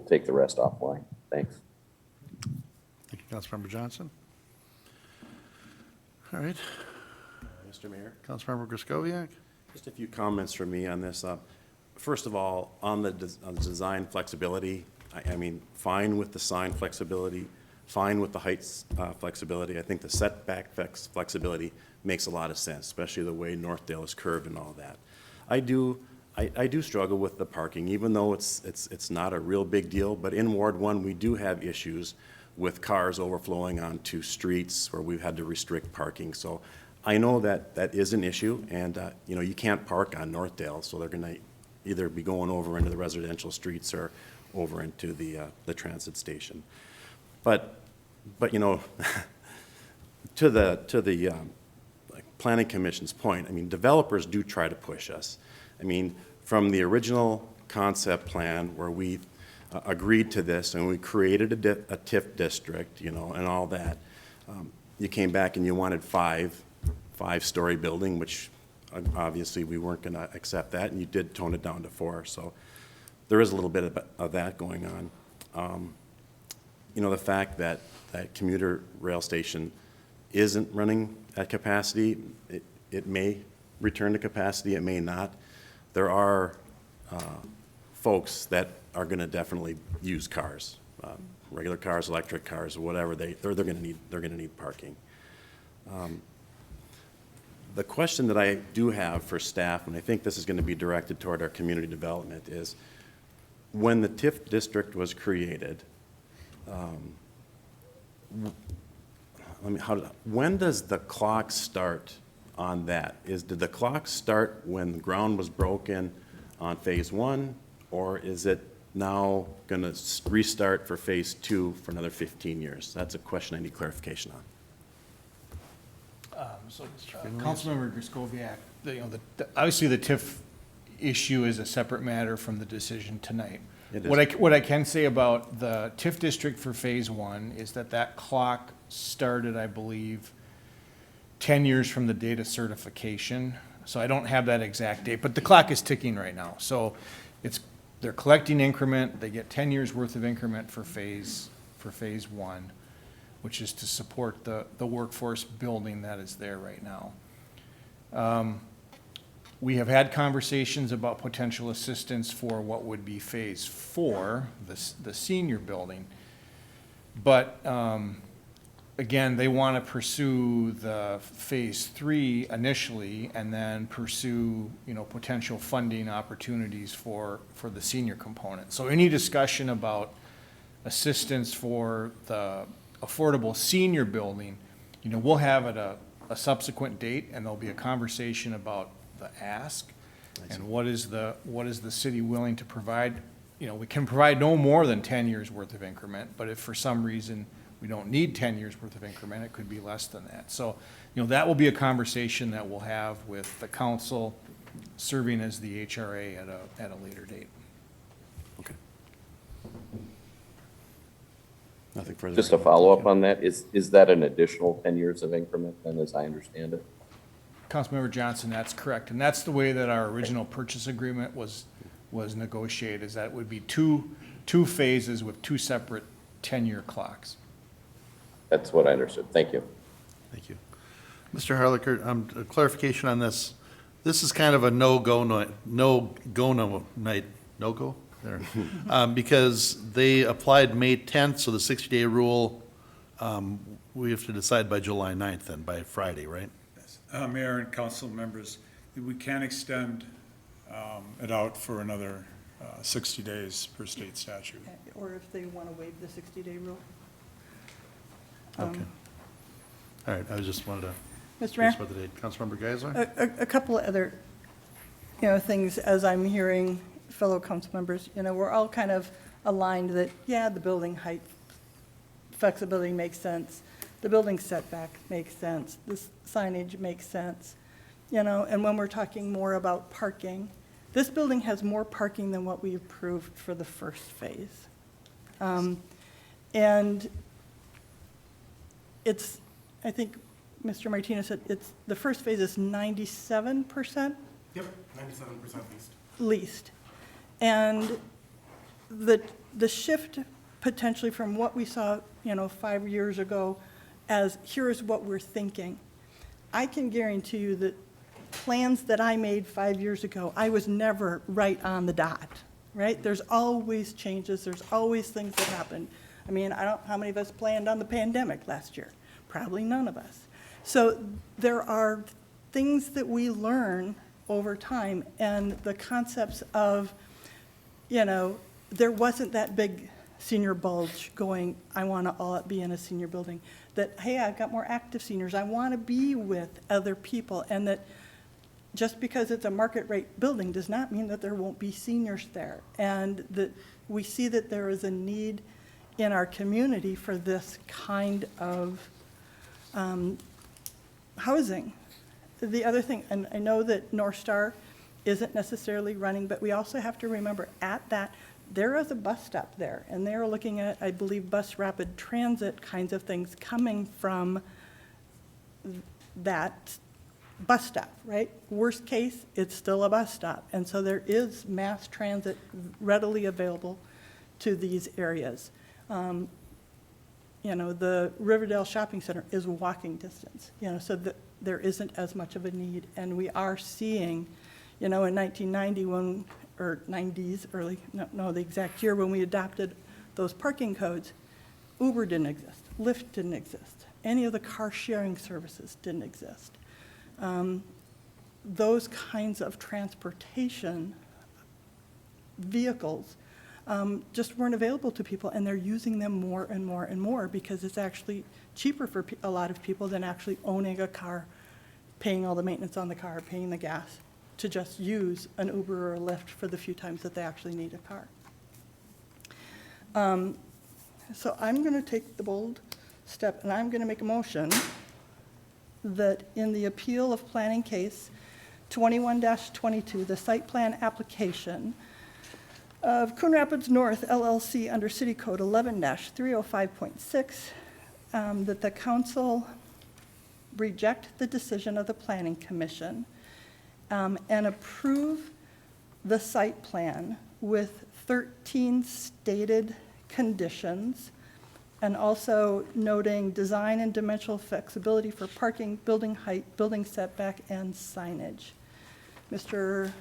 take the rest offline. Thanks. Thank you, Councilmember Johnson. All right, Mr. Mayor, Councilmember Griscoviac. just a few comments from me on this. First of all, on the design flexibility, I mean, fine with the sign flexibility, fine with the heights flexibility. I think the setback flexibility makes a lot of sense, especially the way Northdale is curved and all that. I do struggle with the parking, even though it's not a real big deal, but in Ward 1, we do have issues with cars overflowing onto streets where we've had to restrict parking. So I know that is an issue, and you can't park on Northdale, so they're gonna either be going over into the residential streets or over into the transit station. But to the Planning Commission's point, I mean, developers do try to push us. I mean, from the original concept plan where we agreed to this and we created a TIF district, and all that, you came back and you wanted five-story building, which obviously we weren't going to accept that, and you did tone it down to 4. So there is a little bit of that going on. The fact that that commuter rail station isn't running at capacity, it may return to capacity, it may not. There are folks that are going to definitely use cars, regular cars, electric cars, whatever. They're going to need parking. The question that I do have for staff, and I think this is going to be directed toward our community development, is when the TIF district was created, when does the clock start on that? Did the clock start when the ground was broken on phase 1, or is it now going to restart for phase 2 for another 15 years? That's a question I need clarification on. Councilmember Griscoviac, obviously the TIF issue is a separate matter from the decision tonight. It is. What I can say about the TIF district for phase one is that clock started, I believe, 10 years from the date of certification. So I don't have that exact date, but the clock is ticking right now. So they're collecting increment, they get 10 years worth of increment for phase one, which is to support the workforce building that is there right now. We have had conversations about potential assistance for what would be phase four, the senior building. But, again, they want to pursue the phase three initially and then pursue, potential funding opportunities for the senior component. So any discussion about assistance for the affordable senior building, we'll have at a subsequent date, and there'll be a conversation about the ask and what is the city willing to provide. We can provide no more than 10 years worth of increment, but if for some reason we don't need 10 years worth of increment, it could be less than that. So, that will be a conversation that we'll have with the council serving as the HRA at a later date. Okay. Nothing further. Just a follow-up on that, is that an additional 10 years of increment then, as I understand it? Councilmember Johnson, that's correct. And that's the way that our original purchase agreement was negotiated, is that it would be two phases with two separate 10-year clocks. That's what I understood. Thank you. Thank you. Mr. Harlicker, a clarification on this. This is kind of a no-go night, there. Because they applied May 10th, so the 60-day rule, we have to decide by July 9th then, by Friday, right? Mayor and council members, we can extend it out for another 60 days per state statute. Or if they want to waive the 60-day rule. Okay. All right, I just wanted to. Mr. Mayor? About the date. Councilmember Geisler? A couple of other, things as I'm hearing fellow council members, we're all kind of aligned that, the building height flexibility makes sense. The building setback makes sense. The signage makes sense. And when we're talking more about parking, this building has more parking than what we approved for the first phase. And it's, I think Mr. Martinez said, the first phase is 97%? Yep, 97% leased. Leased. And the shift potentially from what we saw, 5 years ago as here's what we're thinking. I can guarantee you that plans that I made 5 years ago, I was never right on the dot, right? There's always changes. There's always things that happen. I mean, how many of us planned on the pandemic last year? Probably none of us. So there are things that we learn over time, and the concepts of, there wasn't that big senior bulge going, I want to all be in a senior building. That, hey, I've got more active seniors. I want to be with other people. And that just because it's a market rate building does not mean that there won't be seniors there. And that we see that there is a need in our community for this kind of housing. The other thing, and I know that North Star isn't necessarily running, but we also have to remember at that, there is a bus stop there, and they're looking at, I believe, bus rapid transit kinds of things coming from that bus stop, right? Worst case, it's still a bus stop. And so there is mass transit readily available to these areas. The Riverdale Shopping Center is walking distance, so that there isn't as much of a need. And we are seeing, in 1990 or 90s, the exact year when we adopted those parking codes, Uber didn't exist, Lyft didn't exist, any of the car sharing services didn't exist. Those kinds of transportation vehicles just weren't available to people, and they're using them more and more and more because it's actually cheaper for a lot of people than actually owning a car, paying all the maintenance on the car, paying the gas, to just use an Uber or a Lyft for the few times that they actually need a car. So I'm going to take the bold step, and I'm going to make a motion that in the appeal of planning case 21-22, the site plan application, of Coon Rapids North LLC under City Code 11-305.6, that the council reject the decision of the Planning Commission and approve the site plan with 13 stated conditions, and also noting design and dimensional flexibility for parking, building height, building setback, and signage. Mr.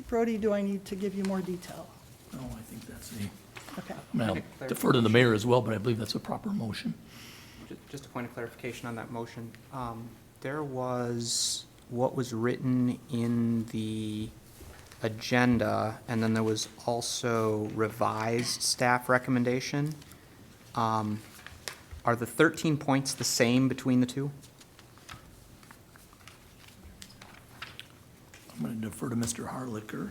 Brody, do I need to give you more detail? No, I think that's a, Okay. I mean, I'll defer to the mayor as well, but I believe that's a proper motion. Just a point of clarification on that motion. There was what was written in the agenda, and then there was also revised staff recommendation. Are the 13 points the same between the two? I'm going to defer to Mr. Harlicker.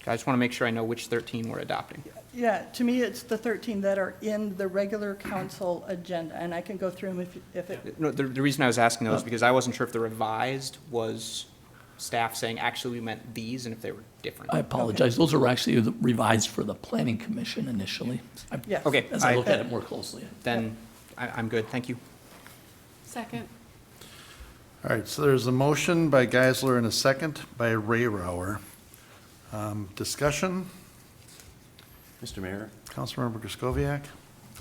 I just want to make sure I know which 13 we're adopting. Yeah, to me, it's the 13 that are in the regular council agenda, and I can go through them if it, No, the reason I was asking those is because I wasn't sure if the revised was staff saying, actually, we meant these, and if they were different. I apologize. Those are actually revised for the planning commission initially. yes. Okay. As I look at it more closely. Then I'm good, thank you. Second. All right, so there's a motion by Geisler and a second by Rayrauer. Discussion? Mr. Mayor, Councilmember Griscoviac?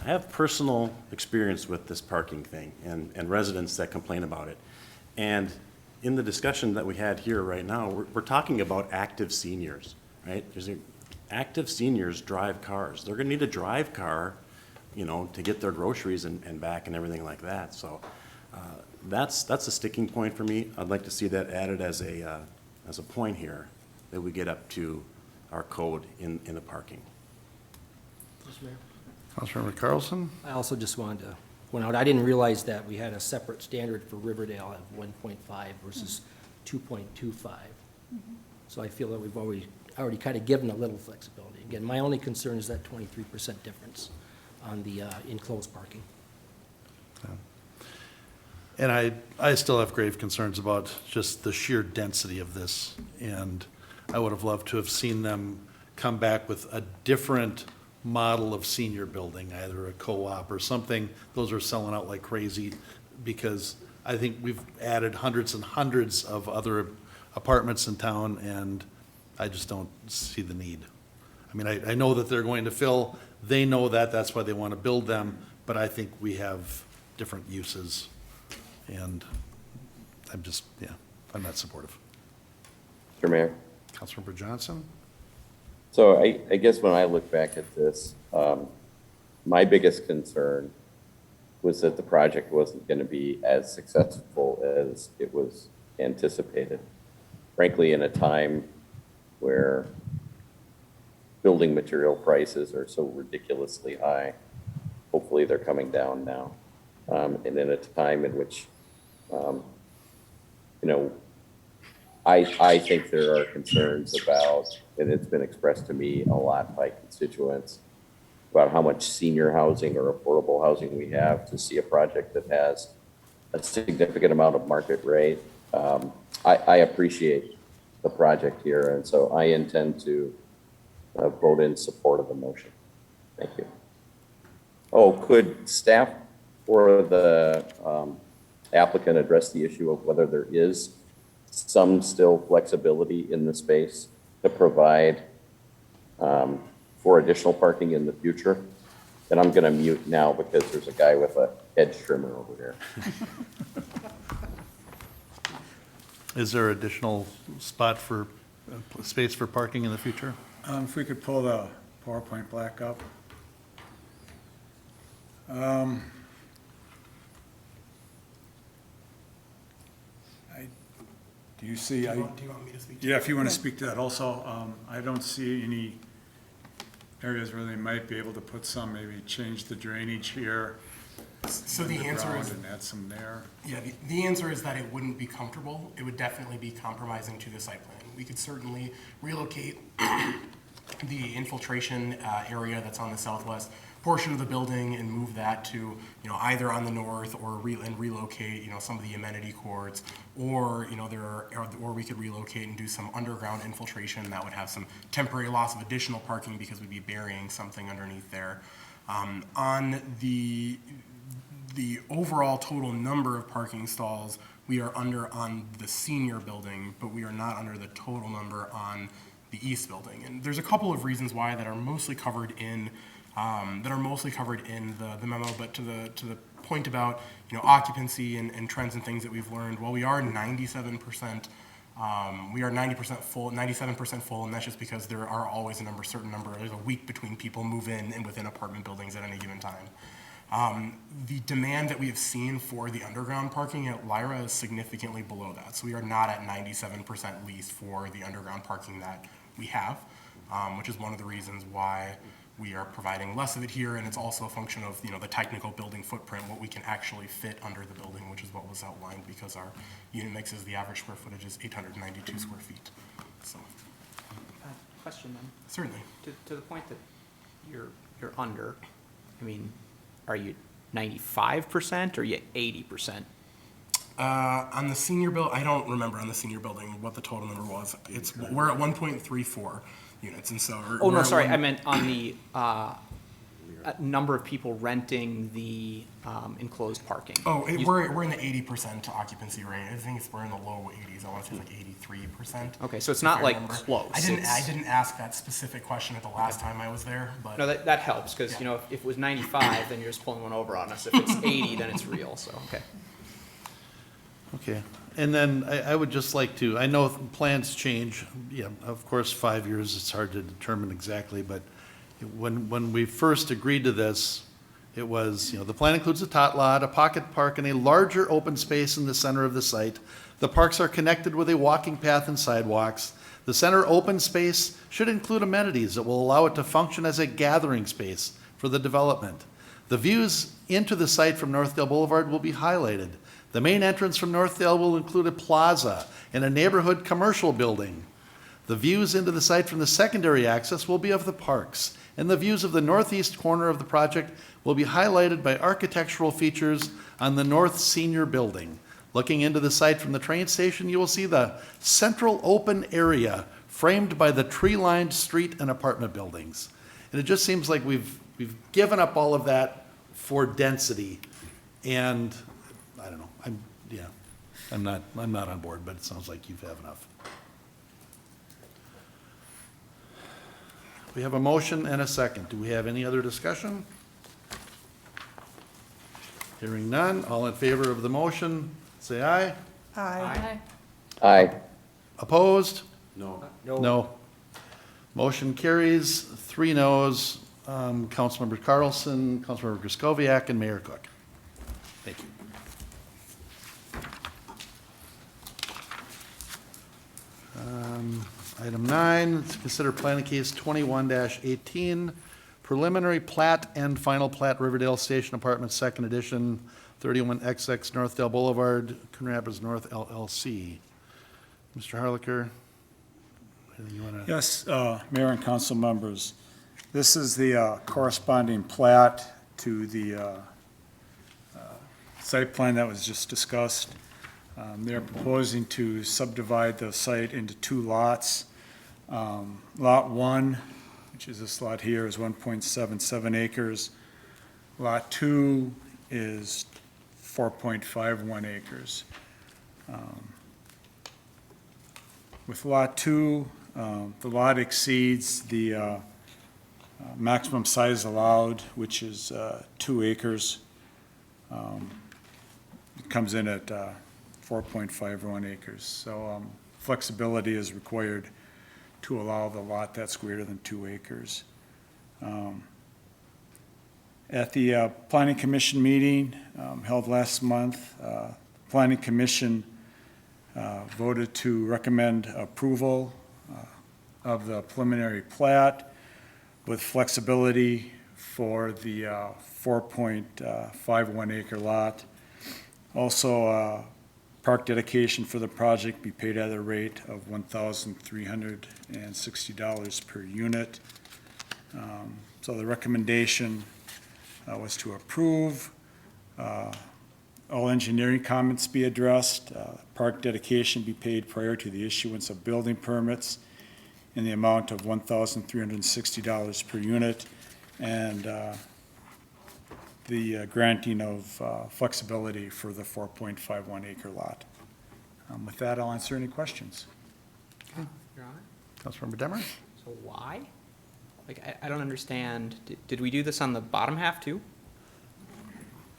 I have personal experience with this parking thing and residents that complain about it. And in the discussion that we had here right now, we're talking about active seniors, right? Active seniors drive cars. They're gonna need a drive car, you know, to get their groceries and back and everything like that. So that's a sticking point for me. I'd like to see that added as a point here, that we get up to our code in the parking. Mr. Mayor? Councilmember Carlson? I also just wanted to point out, I didn't realize that we had a separate standard for Riverdale of 1.5 versus 2.25. So I feel that we've already kind of given a little flexibility. Again, my only concern is that 23% difference on the enclosed parking. And I still have grave concerns about just the sheer density of this. And I would have loved to have seen them come back with a different model of senior building, either a co-op or something. Those are selling out like crazy, because I think we've added hundreds and hundreds of other apartments in town, and I just don't see the need. I mean, I know that they're going to fill, they know that, that's why they want to build them, but I think we have different uses. And I'm just, I'm not supportive. Mr. Mayor? Councilmember Johnson? So I guess when I look back at this, my biggest concern was that the project wasn't going to be as successful as it was anticipated. Frankly, in a time where building material prices are so ridiculously high, hopefully they're coming down now. And in a time in which, I think there are concerns about, and it's been expressed to me a lot by constituents, about how much senior housing or affordable housing we have to see a project that has a significant amount of market rate. I appreciate the project here, and so I intend to vote in support of the motion. Thank you. Oh, could staff or the applicant address the issue of whether there is some still flexibility in the space to provide for additional parking in the future? And I'm going to mute now because there's a guy with a hedge trimmer over there. Is there additional spot for, space for parking in the future? If we could pull the PowerPoint back up. Do you see? Do you want me to speak to Yeah, if you want to speak to that also. I don't see any areas where they might be able to put some, maybe change the drainage here. So the answer is, And add some there. yeah, the answer is that it wouldn't be comfortable. It would definitely be compromising to the site plan. We could certainly relocate the infiltration area that's on the southwest portion of the building and move that to, you know, either on the north or relocate, you know, some of the amenity courts, or, you know, or we could relocate and do some underground infiltration that would have some temporary loss of additional parking because we'd be burying something underneath there. On the overall total number of parking stalls, we are under on the senior building, but we are not under the total number on the east building. And there's a couple of reasons why that are mostly covered in the memo. But to the point about, you know, occupancy and trends and things that we've learned, while we are 97%. We are 90% full, 97% full, and that's just because there are always certain number. There's a week between people move in and within apartment buildings at any given time. The demand that we have seen for the underground parking at Lyra is significantly below that. So we are not at 97% leased for the underground parking that we have, which is one of the reasons why we are providing less of it here. And it's also a function of, you know, the technical building footprint, what we can actually fit under the building, which is what was outlined, because our unit mix is the average square footage is 892 square feet. So. Question then. Certainly. To the point that you're under, I mean, are you 95% or are you 80%? On the senior build, I don't remember on the senior building what the total number was. We're at 1.34 units, and so. Oh, no, sorry, I meant on the number of people renting the enclosed parking. Oh, we're in the 80% occupancy rate. I think we're in the low 80s. I want to say like 83%. Okay, so it's not like close. I didn't ask that specific question at the last time I was there, but. No, that helps, because, you know, if it was 95, then you're just pulling one over on us. If it's 80, then it's real, so, okay. Okay, and then I would just like to, I know plans change, yeah, of course, 5 years, it's hard to determine exactly, but when we first agreed to this, it was, you know, the plan includes a tot lot, a pocket park, and a larger open space in the center of the site. The parks are connected with a walking path and sidewalks. The center open space should include amenities that will allow it to function as a gathering space for the development. The views into the site from Northdale Boulevard will be highlighted. The main entrance from Northdale will include a plaza and a neighborhood commercial building. The views into the site from the secondary access will be of the parks, and the views of the northeast corner of the project will be highlighted by architectural features on the north senior building. Looking into the site from the train station, you will see the central open area framed by the tree-lined street and apartment buildings. And it just seems like we've given up all of that for density, and I don't know, I'm not on board, but it sounds like you have enough. We have a motion and a second. Do we have any other discussion? Hearing none, all in favor of the motion, say aye. Aye. Aye. Opposed? No. No. Motion carries, 3 noes, Councilmember Carlson, Councilmember Griscoviac, and Mayor Cook. Thank you. Item 9, consider planning case 21-18, preliminary plat and final plat Riverdale Station Apartments, second edition, 31XX Northdale Boulevard, Coon Rapids North LLC. Mr. Harlicker, anything you want to? Yes, Mayor and council members, this is the corresponding plat to the site plan that was just discussed. They're proposing to subdivide the site into 2 lots. Lot 1, which is this lot here, is 1.77 acres. Lot 2 is 4.51 acres. With Lot 2, the lot exceeds the maximum size allowed, which is 2 acres. It comes in at 4.51 acres. So flexibility is required to allow the lot that's greater than 2 acres. At the Planning Commission meeting held last month, Planning Commission voted to recommend approval of the preliminary plat with flexibility for the 4.51 acre lot. Also, park dedication for the project be paid at a rate of $1,360 per unit. So the recommendation was to approve, all engineering comments be addressed, park dedication be paid prior to the issuance of building permits in the amount of $1,360 per unit, and the granting of flexibility for the 4.51 acre lot. With that, I'll answer any questions. Your Honor? Councilmember Demmer? So why? Like, I don't understand. Did we do this on the bottom half too?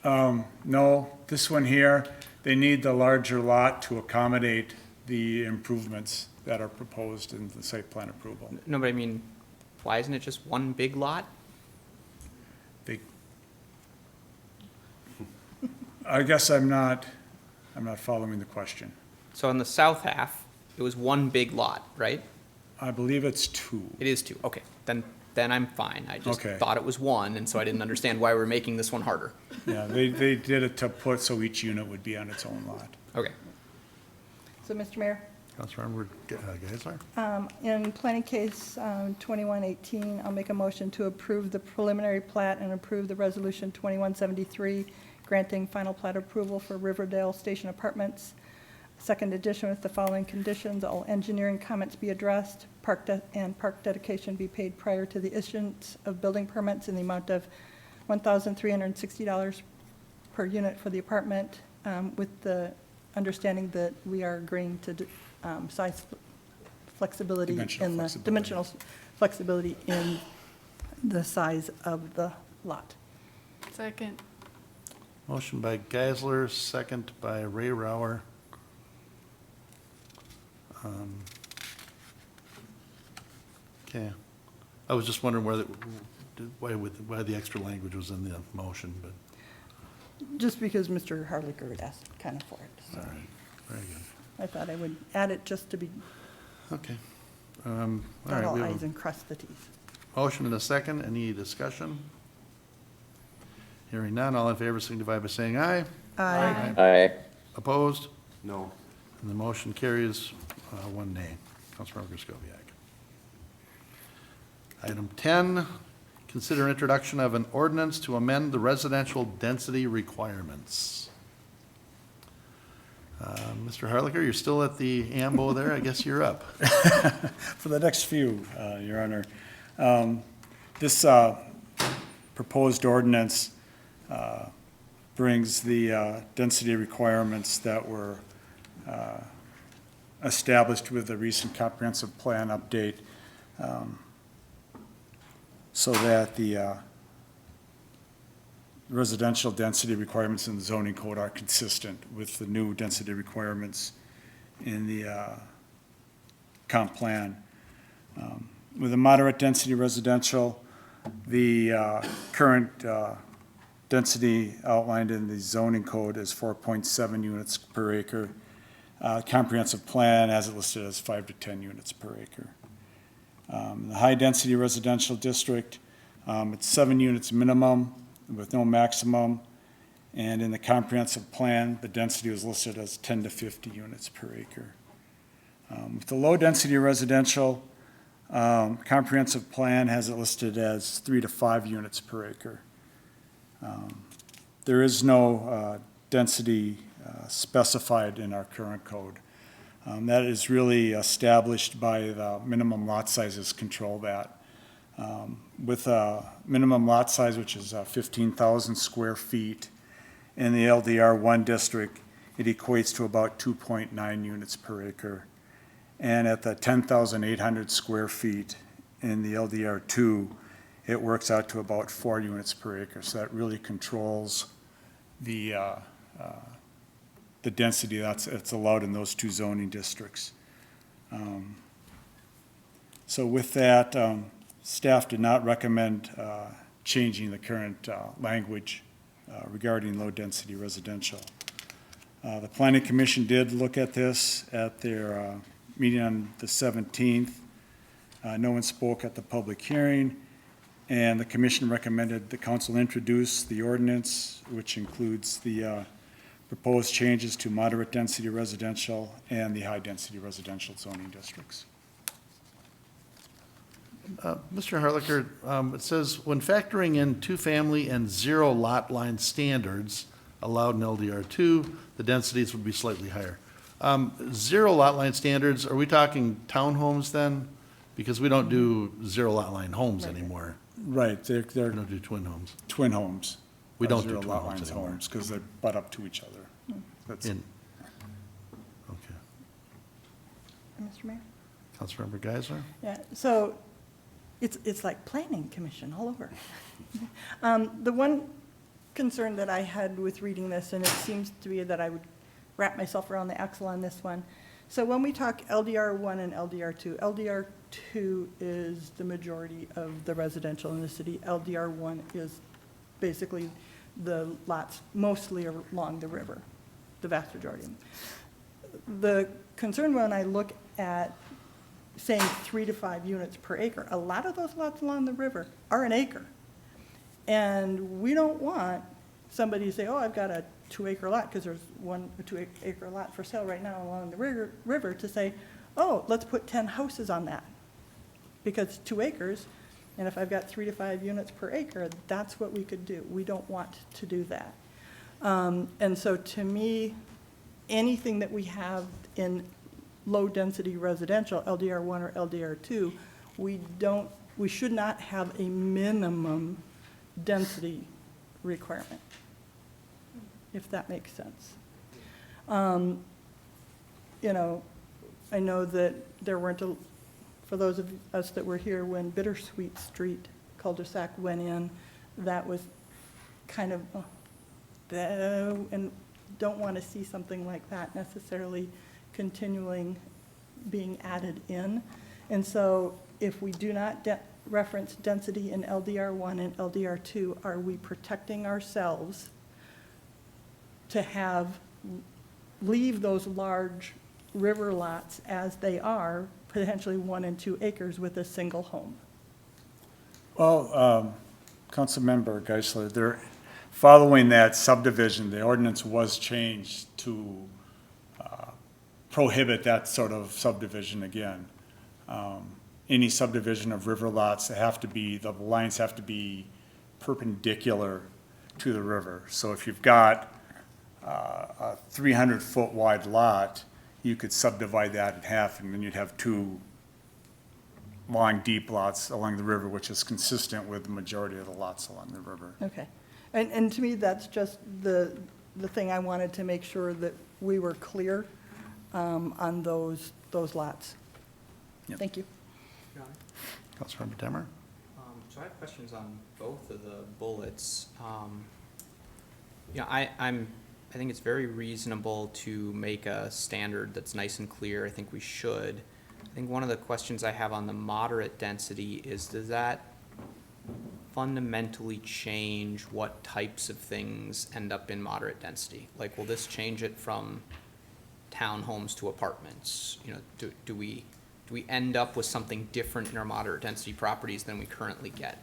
No, this one here, they need the larger lot to accommodate the improvements that are proposed in the site plan approval. No, but I mean, why isn't it just one big lot? They, I guess I'm not following the question. So on the south half, it was one big lot, right? I believe it's two. It is two. Okay, then I'm fine. I just Okay. thought it was one, and so I didn't understand why we're making this one harder. Yeah, they did it to put so each unit would be on its own lot. Okay. So, Mr. Mayor, Councilmember Geisler? in planning case 2118, I'll make a motion to approve the preliminary plat and approve the resolution 2173, granting final plat approval for Riverdale Station Apartments. Second edition with the following conditions: all engineering comments be addressed, park dedication be paid prior to the issuance of building permits in the amount of $1,360 per unit for the apartment, with the understanding that we are agreeing to size flexibility in the dimensional flexibility in the size of the lot. Second. Motion by Geisler, second by Ray Rauer. Okay. I was just wondering why the extra language was in the motion, but, Just because Mr. Harlicker had asked kind of for it. So all right, very good. I thought I would add it just to be, Okay. All dot right, all we have i's a and cross the t's. motion and a second. Any discussion? Hearing none, all in favor signify by saying aye. Aye. Aye. Opposed? No. And the motion carries, one nay. Councilmember Griscoviac. Item 10, consider introduction of an ordinance to amend the residential density requirements. Mr. Harlicker, you're still at the AMBO there. I guess you're up. For the next few, Your Honor. This proposed ordinance brings the density requirements that were established with the recent comprehensive plan update, so that the residential density requirements in the zoning code are consistent with the new density requirements in the comp plan. With a moderate density residential, the current density outlined in the zoning code is 4.7 units per acre. Comprehensive plan has it listed as 5 to 10 units per acre. The high-density residential district, it's 7 units minimum with no maximum, and in the comprehensive plan, the density was listed as 10 to 50 units per acre. With the low-density residential, comprehensive plan has it listed as 3 to 5 units per acre. There is no density specified in our current code. That is really established by the minimum lot sizes control that. With a minimum lot size, which is 15,000 square feet, in the LDR1 district, it equates to about 2.9 units per acre. And at the 10,800 square feet in the LDR2, it works out to about 4 units per acre. So that really controls the density that's allowed in those two zoning districts. So with that, staff did not recommend changing the current language regarding low-density residential. The Planning Commission did look at this at their meeting on the 17th. No one spoke at the public hearing, and the commission recommended the council introduce the ordinance, which includes the proposed changes to moderate density residential and the high density residential zoning districts. Mr. Harlicker, it says, when factoring in two-family and zero lot line standards allowed in LDR2, the densities would be slightly higher. Zero lot line standards, are we talking townhomes then? Because we don't do zero lot line homes anymore. Right, they're We don't do twin homes. twin homes. We don't do Zero twin lot homes lines anymore. homes, because they butt up to each other. That's, In, okay. Mr. Mayor? Councilmember Geisler? Yeah, so it's like planning commission all over. The one concern that I had with reading this, and it seems to be that I would wrap myself around the axle on this one. So when we talk LDR1 and LDR2, LDR2 is the majority of the residential in the city. LDR1 is basically the lots mostly along the river, the vast majority of them. The concern when I look at saying 3 to 5 units per acre, a lot of those lots along the river are an acre. And we don't want somebody to say, oh, I've got a 2-acre lot, because there's a 2-acre lot for sale right now along the river, to say, oh, let's put 10 houses on that. Because it's 2 acres, and if I've got 3 to 5 units per acre, that's what we could do. We don't want to do that. And so to me, anything that we have in low-density residential, LDR1 or LDR2, we should not have a minimum density requirement, if that makes sense. You know, I know that there weren't, for those of us that were here when Bittersweet Street cul-de-sac went in, that was kind of, and don't want to see something like that necessarily continuing being added in. And so if we do not reference density in LDR1 and LDR2, are we protecting ourselves to leave those large river lots as they are, potentially 1 and 2 acres with a single home? well, Councilmember Geisler, they're following that subdivision, the ordinance was changed to prohibit that sort of subdivision again. Any subdivision of river lots, the lines have to be perpendicular to the river. So if you've got a 300-foot wide lot, you could subdivide that in half, and then you'd have 2 long, deep lots along the river, which is consistent with the majority of the lots along the river. Okay. And to me, that's just the thing I wanted to make sure that we were clear on those lots. Yep. Thank you. Councilmember Demmer? So I have questions on both of the bullets. I think it's very reasonable to make a standard that's nice and clear. I think we should. I think one of the questions I have on the moderate density is, does that fundamentally change what types of things end up in moderate density? Like, will this change it from townhomes to apartments? You know, do we end up with something different in our moderate density properties than we currently get?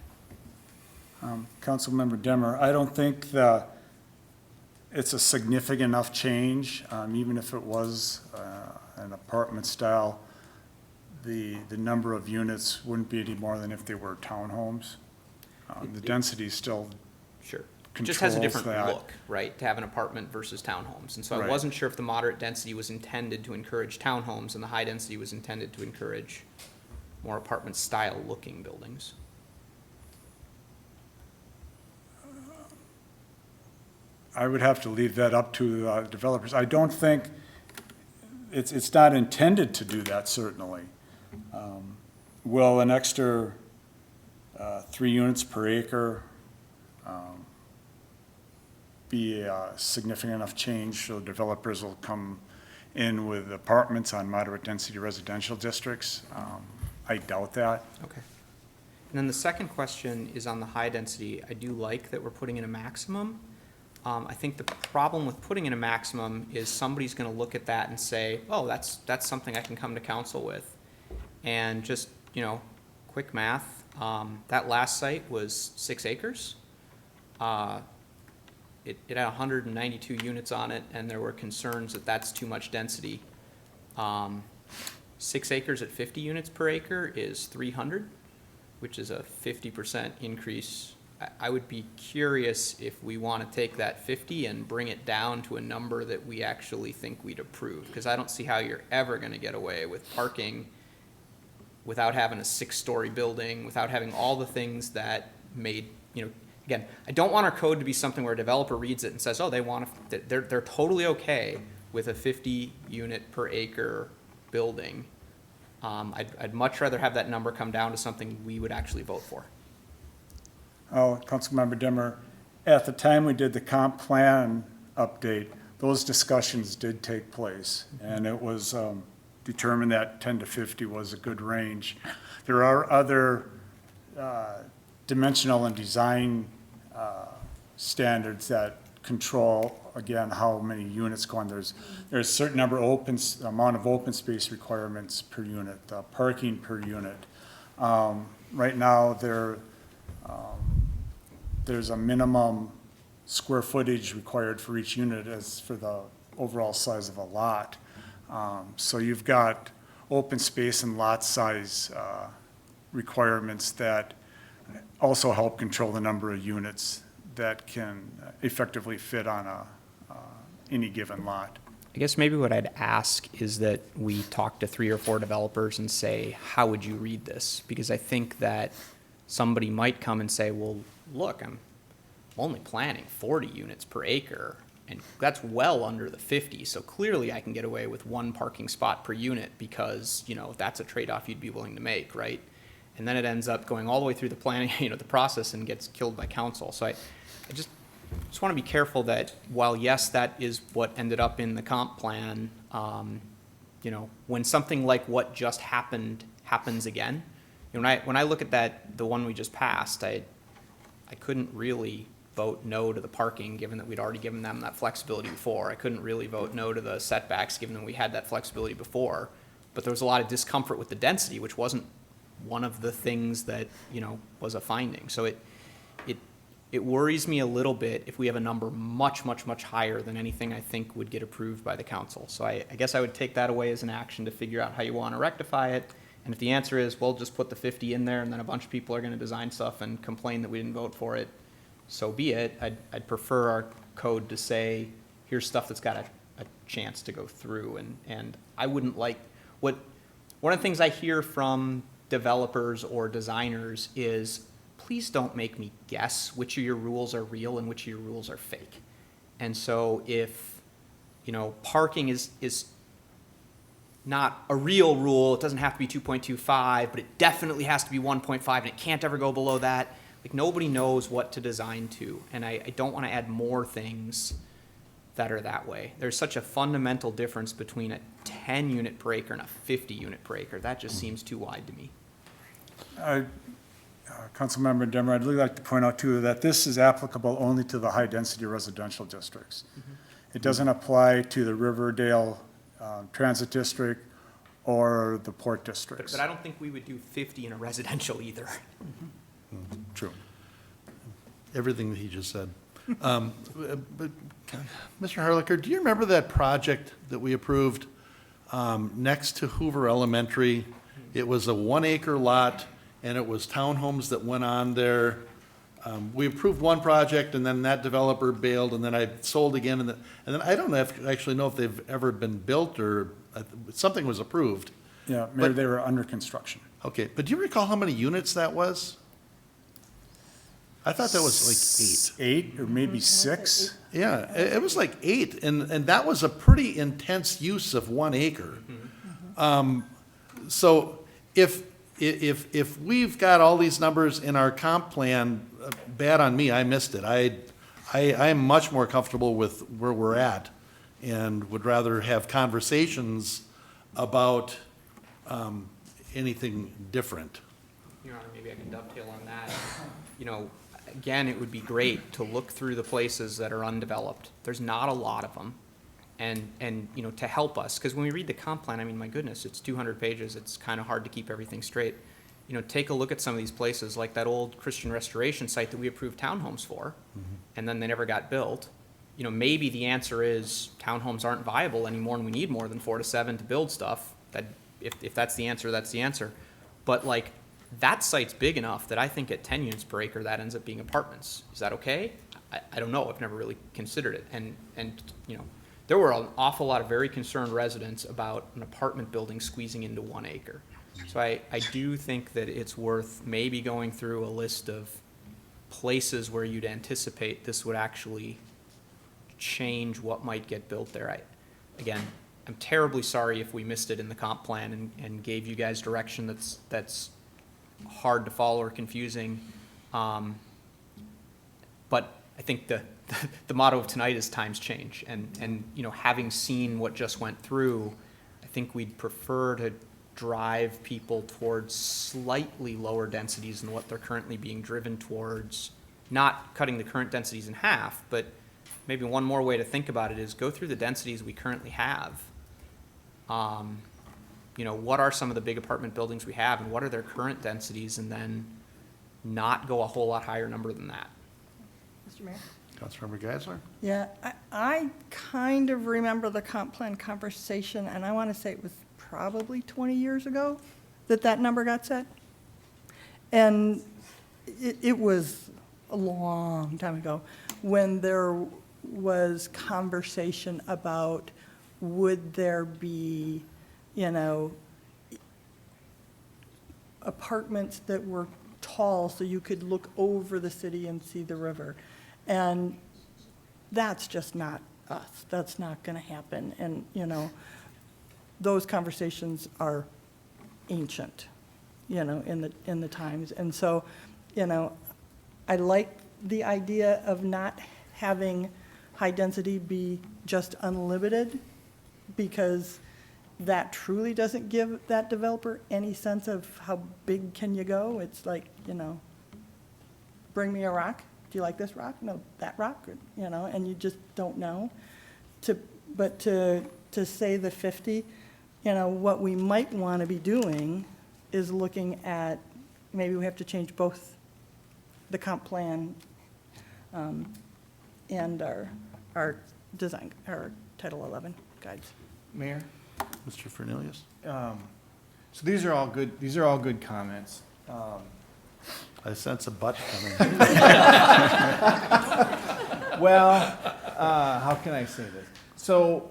Councilmember Demmer, I don't think it's a significant enough change, even if it was an apartment style. The number of units wouldn't be any more than if they were townhomes. The density still Sure. It just has a controls different that. look, right, to have an apartment versus townhomes. And so I Right. wasn't sure if the moderate density was intended to encourage townhomes and the high density was intended to encourage more apartment-style looking buildings. I would have to leave that up to developers. I don't think, it's not intended to do that, certainly. Will an extra 3 units per acre be a significant enough change so developers will come in with apartments on moderate density residential districts? I doubt that. Okay. And then the second question is on the high density. I do like that we're putting in a maximum. I think the problem with putting in a maximum is somebody's gonna look at that and say, oh, that's something I can come to council with. And just, quick math, that last site was 6 acres. It had 192 units on it, and there were concerns that that's too much density. 6 acres at 50 units per acre is 300. which is a 50% increase. I would be curious if we want to take that 50 and bring it down to a number that we actually think we'd approve, because I don't see how you're ever going to get away with parking without having a 6-story building, without having all the things that made, again, I don't want our code to be something where a developer reads it and says, oh, they're totally okay with a 50 unit per acre building. I'd much rather have that number come down to something we would actually vote for. Oh, Councilmember Dimmer, at the time we did the comp plan update, those discussions did take place, and it was determined that 10 to 50 was a good range. There are other dimensional and design standards that control, again, how many units go on. There's a certain number of amount of open space requirements per unit, parking per unit. Right now, there's a minimum square footage required for each unit as for the overall size of a lot. So you've got open space and lot size requirements that also help control the number of units that can effectively fit on any given lot. I guess maybe what I'd ask is that we talk to 3 or 4 developers and say, how would you read this? Because I think that somebody might come and say, well, look, I'm only planning 40 units per acre, and that's well under the 50, so clearly I can get away with 1 parking spot per unit because, that's a trade-off you'd be willing to make, right? And then it ends up going all the way through the planning, the process, and gets killed by council. So I just want to be careful that while, yes, that is what ended up in the comp plan, when something like what just happened happens again, when I look at that, the one we just passed, I couldn't really vote no to the parking, given that we'd already given them that flexibility before. I couldn't really vote no to the setbacks, given that we had that flexibility before. But there was a lot of discomfort with the density, which wasn't one of the things that, was a finding. So it worries me a little bit if we have a number much, much, much higher than anything I think would get approved by the council. So I guess I would take that away as an action to figure out how you want to rectify it. And if the answer is, well, just put the 50 in there and then a bunch of people are going to design stuff and complain that we didn't vote for it, so be it. I'd prefer our code to say, here's stuff that's got a chance to go through. And I wouldn't like, one of the things I hear from developers or designers is, please don't make me guess which of your rules are real and which of your rules are fake. And so if, parking is not a real rule, it doesn't have to be 2.25, but it definitely has to be 1.5, and it can't ever go below that. Like, nobody knows what to design to, and I don't want to add more things that are that way. There's such a fundamental difference between a 10 unit per acre and a 50 unit per acre. That just seems too wide to me. Councilmember Demmer, I'd really like to point out too that this is applicable only to the high-density residential districts. It doesn't apply to the Riverdale Transit District or the Port Districts. But I don't think we would do 50 in a residential either. True. Everything that he just said. But, Mr. Harlicker, do you remember that project that we approved next to Hoover Elementary? It was a 1-acre lot, and it was townhomes that went on there. We approved one project, and then that developer bailed, and then I sold again, and then I don't actually know if they've ever been built or something was approved. Yeah, maybe they were under construction. Okay, but do you recall how many units that was? I thought that was like 8. 8 or maybe 6. Yeah, it was like 8, and that was a pretty intense use of 1 acre. So if we've got all these numbers in our comp plan, bad on me, I missed it. I'm much more comfortable with where we're at and would rather have conversations about anything different. Your Honor, maybe I can dovetail on that. Again, it would be great to look through the places that are undeveloped. There's not a lot of them. And to help us, because when we read the comp plan, I mean, my goodness, it's 200 pages. It's kind of hard to keep everything straight. Take a look at some of these places, like that old Christian Restoration site that we approved townhomes for, and then they never got built. Maybe the answer is townhomes aren't viable anymore and we need more than 4 to 7 to build stuff. That if that's the answer, that's the answer. But that site's big enough that I think at 10 units per acre, that ends up being apartments. Is that okay? I don't know. I've never really considered it. And, you know, there were an awful lot of very concerned residents about an apartment building squeezing into 1 acre. So I do think that it's worth maybe going through a list of places where you'd anticipate this would actually change what might get built there. Again, I'm terribly sorry if we missed it in the comp plan and gave you guys direction that's hard to follow or confusing. But I think the motto of tonight is times change. And, you know, having seen what just went through, I think we'd prefer to drive people towards slightly lower densities than what they're currently being driven towards. Not cutting the current densities in half, but maybe one more way to think about it is go through the densities we currently have. You know, what are some of the big apartment buildings we have and what are their current densities, and then not go a whole lot higher number than that. Mr. Mayor? Councilmember Geisler? Yeah, I kind of remember the comp plan conversation, and I want to say it was probably 20 years ago that number got set. And it was a long time ago when there was conversation about would there be, you know, apartments that were tall so you could look over the city and see the river. And that's just not us. That's not going to happen. And, you know, those conversations are ancient, you know, in the times. And so, you know, I like the idea of not having high density be just unlimited, because that truly doesn't give that developer any sense of how big can you go. It's like, you know, bring me a rock. Do you like this rock? No, that rock, you know, and you just don't know. But to say the 50, you know, what we might want to be doing is looking at, maybe we have to change both the comp plan and our design, our Title 11 guides. Mayor? Mr. Fernelius? So these are all good comments. I sense a butt coming. Well, how can I say this? So,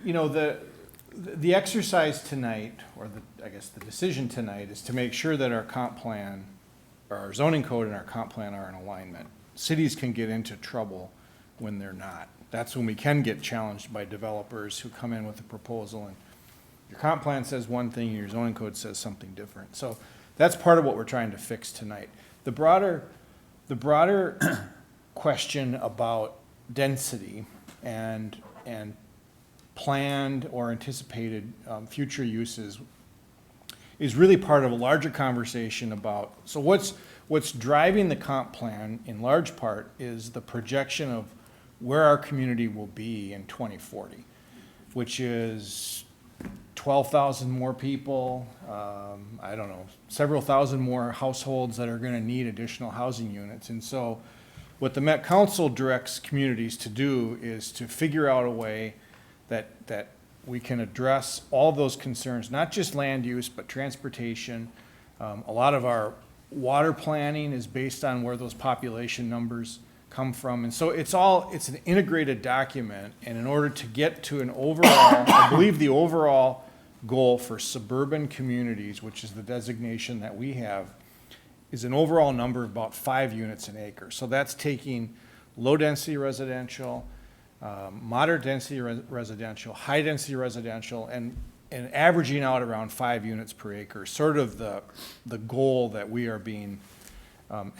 you know, the exercise tonight, or I guess the decision tonight, is to make sure that our comp plan, or our zoning code and our comp plan are in alignment. Cities can get into trouble when they're not. That's when we can get challenged by developers who come in with a proposal and your comp plan says one thing and your zoning code says something different. So that's part of what we're trying to fix tonight. The broader question about density and planned or anticipated future uses is really part of a larger conversation about, so what's driving the comp plan in large part is the projection of where our community will be in 2040, which is 12,000 more people, I don't know, several thousand more households that are gonna need additional housing units. And so what the Met Council directs communities to do is to figure out a way that we can address all those concerns, not just land use, but transportation. A lot of our water planning is based on where those population numbers come from. And so it's an integrated document, and in order to get to an overall, I believe the overall goal for suburban communities, which is the designation that we have, is an overall number of about 5 units an acre. So that's taking low-density residential, moderate-density residential, high-density residential, and averaging out around 5 units per acre, sort of the goal that we are being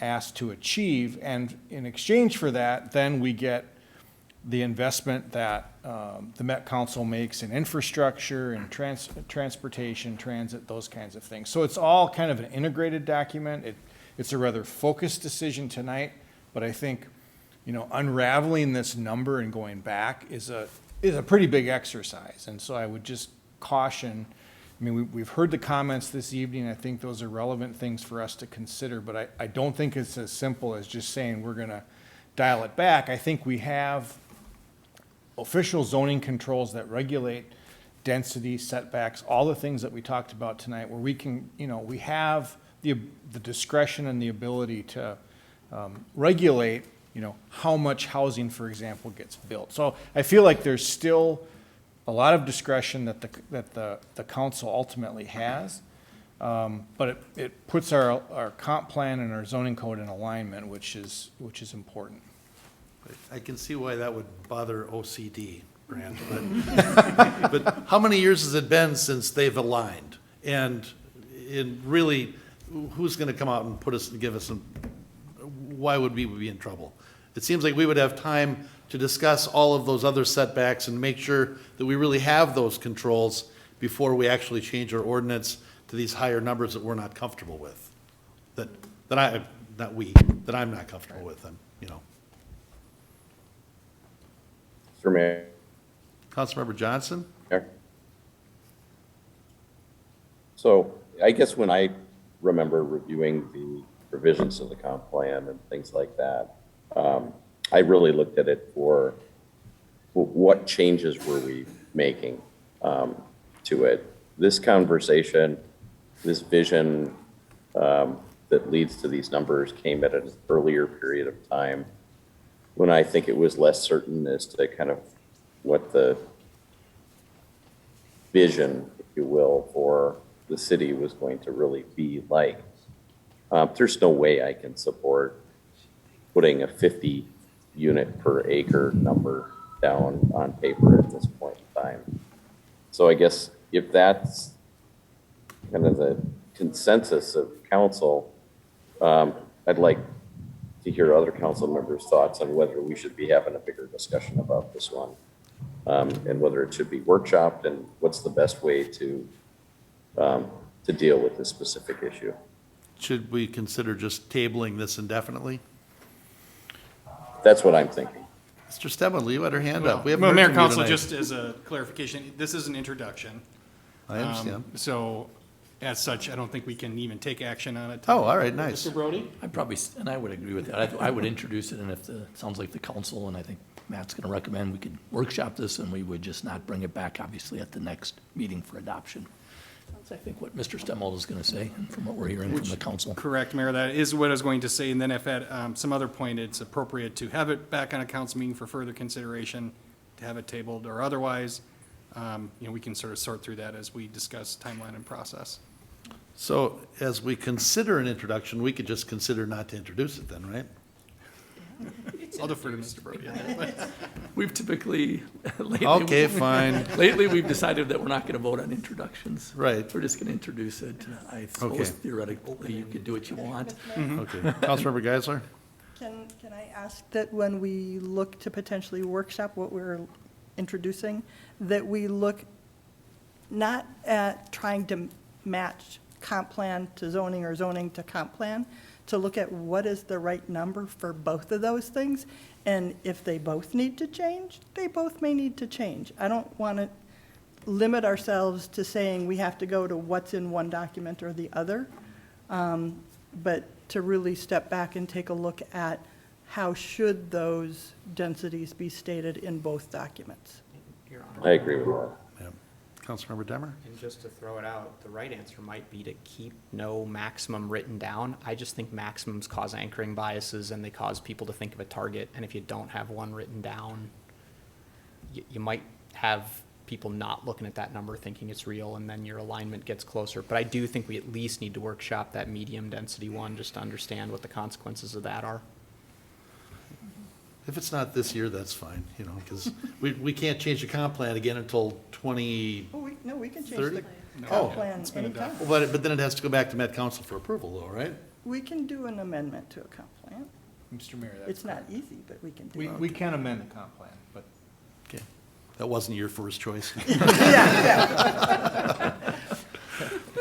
asked to achieve. And in exchange for that, then we get the investment that the Met Council makes in infrastructure and transportation, transit, those kinds of things. So it's all kind of an integrated document. It's a rather focused decision tonight, but I think, you know, unraveling this number and going back is a pretty big exercise. And so I would just caution, I mean, we've heard the comments this evening. I think those are relevant things for us to consider, but I don't think it's as simple as just saying we're gonna dial it back. I think we have official zoning controls that regulate density, setbacks, all the things that we talked about tonight, where we can, you know, we have the discretion and the ability to regulate, how much housing, for example, gets built. So I feel like there's still a lot of discretion that the council ultimately has. But it puts our comp plan and our zoning code in alignment, which is important. I can see why that would bother OCD, Brand, but how many years has it been since they've aligned? And really, who's gonna come out and give us some, why would we be in trouble? It seems like we would have time to discuss all of those other setbacks and make sure that we really have those controls before we actually change our ordinance to these higher numbers that we're not comfortable with. That I'm not comfortable with them, Mr. Mayor. Councilmember Johnson? So I guess when I remember reviewing the provisions of the comp plan and things like that, I really looked at it for what changes were we making to it. This conversation, this vision that leads to these numbers came at an earlier period of time when I think it was less certain as to kind of what the vision, if you will, for the city was going to really be like. There's no way I can support putting a 50 unit per acre number down on paper at this point in time. So I guess if that's kind of the consensus of council, I'd like to hear other council members' thoughts on whether we should be having a bigger discussion about this one, and whether it should be workshopped and what's the best way to deal with this specific issue. Should we consider just tabling this indefinitely? That's what I'm thinking. Mr. Stemmerly, you had her hand up. We haven't Well, heard Mayor from you Council, tonight. just as a clarification, this is an introduction. I understand. So as such, I don't think we can even take action on it. Oh, all right, nice. Mr. Brody? And I would agree with that. I would introduce it, and if it sounds like the council, and I think Matt's gonna recommend, we could workshop this, and we would just not bring it back, obviously, at the next meeting for adoption. That's, I think, what Mr. Stemmel is gonna say, and from what we're hearing from the council. Correct, Mayor, that is what I was going to say, and then if at some other point it's appropriate to have it back on a council meeting for further consideration, to have it tabled or otherwise, we can sort of sort through that as we discuss timeline and process. So as we consider an introduction, we could just consider not to introduce it then, right? I'll defer to Mr. Brody. We've typically, lately. Okay, fine. Lately, we've decided that we're not gonna vote on introductions. Right. We're just gonna introduce it. I suppose theoretically, you could do what you want. Okay. Councilmember Geisler? Can I ask that when we look to potentially workshop what we're introducing, that we look not at trying to match comp plan to zoning or zoning to comp plan, to look at what is the right number for both of those things, and if they both need to change, they both may need to change. I don't want to limit ourselves to saying we have to go to what's in one document or the other, but to really step back and take a look at how should those densities be stated in both documents. Your Honor. I agree with that. Councilmember Demmer? And just to throw it out, the right answer might be to keep no maximum written down. I just think maximums cause anchoring biases and they cause people to think of a target. And if you don't have one written down, you might have people not looking at that number thinking it's real, and then your alignment gets closer. But I do think we at least need to workshop that medium density one just to understand what the consequences of that are. If it's not this year, that's fine, because we can't change the comp plan again until 20, Oh, we can change 30? the Oh. comp plan anytime. but then it has to go back to Met Council for approval though, right? We can do an amendment to a comp plan. Mr. Mayor, that's It's not easy, but we can do it. We can amend the comp plan, but Okay. That wasn't your first choice.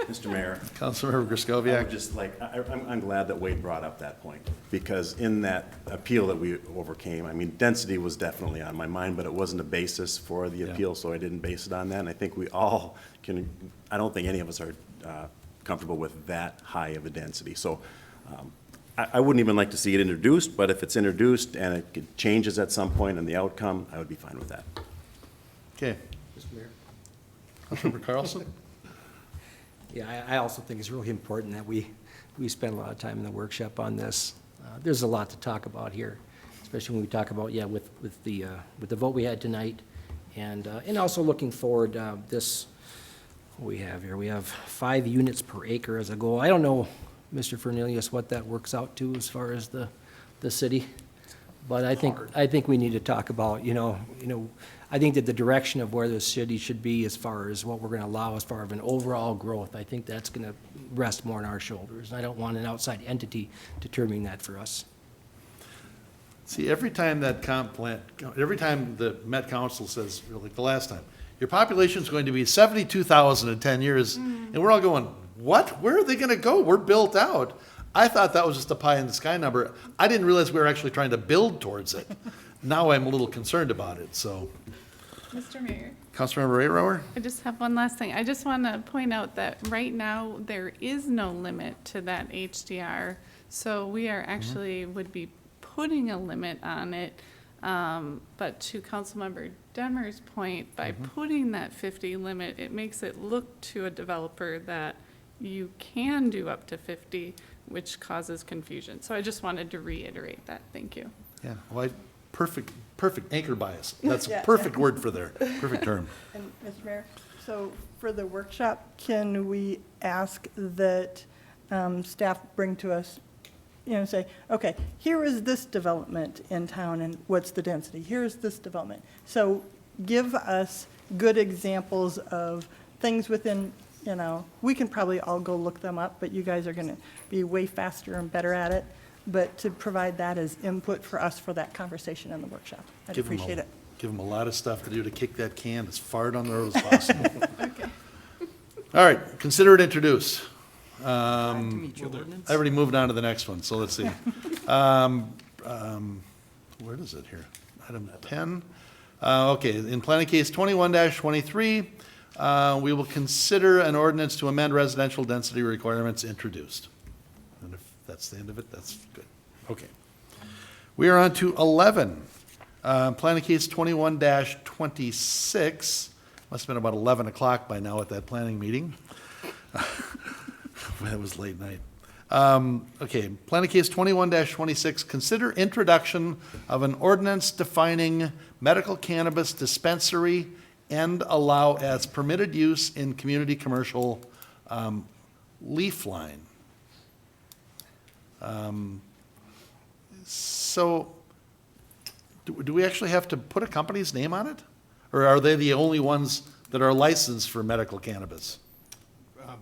Mr. Mayor. Councilmember I would Griscoviac? just I'm glad that Wade brought up that point, because in that appeal that we overcame, density was definitely on my mind, but it wasn't a basis for the appeal, so I didn't base it on that. And I think we all can, I don't think any of us are comfortable with that high of a density. So I wouldn't even like to see it introduced, but if it's introduced and it changes at some point in the outcome, I would be fine with that. Okay. Mr. Mayor? Councilmember Carlson? Yeah, I also think it's really important that we spend a lot of time in the workshop on this. There's a lot to talk about here, especially when we talk about, with the vote we had tonight, and also looking forward, this, what we have here, we have 5 units per acre as a goal. I don't know, Mr. Fernelius, what that works out to as far as the city, but I think we need to talk about, I think that the direction of where the city should be as far as what we're gonna allow as far as an overall growth, I think that's gonna rest more on our shoulders. And I don't want an outside entity determining that for us. See, every time that every time the Met Council says, like the last time, your population's going to be 72,000 in 10 years, and we're all going, what? Where are they gonna go? We're built out. I thought that was just a pie in the sky number. I didn't realize we were actually trying to build towards it. Now I'm a little concerned about it, so. Mr. Mayor, Councilmember Rayrower? I just have one last thing. I just want to point out that right now, there is no limit to that HDR. So we are actually, would be putting a limit on it. But to Councilmember Demmer's point, by putting that 50 limit, it makes it look to a developer that you can do up to 50, which causes confusion. So I just wanted to reiterate that. Thank you. Yeah, well, perfect anchor bias. That's a Yeah. perfect word for there, perfect term. And, Mr. Mayor, so for the workshop, can we ask that staff bring to us, say, okay, here is this development in town and what's the density? Here's this development. So give us good examples of things within, we can probably all go look them up, but you guys are going to be way faster and better at it. But to provide that as input for us for that conversation in the workshop. I'd appreciate it. Give them a lot of stuff to do to kick that can as far down the road as possible. All right, consider it introduced. I already moved on to the next one, so let's see. Where is it here? Item 10. Okay, in planning case 21-23, we will consider an ordinance to amend residential density requirements introduced. And if that's the end of it, that's good. Okay. We are on to 11. Planning case 21-26. Must have been about 11 o'clock by now at that planning meeting. That was late night. Okay, planning case 21-26, consider introduction of an ordinance defining medical cannabis dispensary and allow as permitted use in community commercial Leafline. So, do we actually have to put a company's name on it? Or are they the only ones that are licensed for medical cannabis?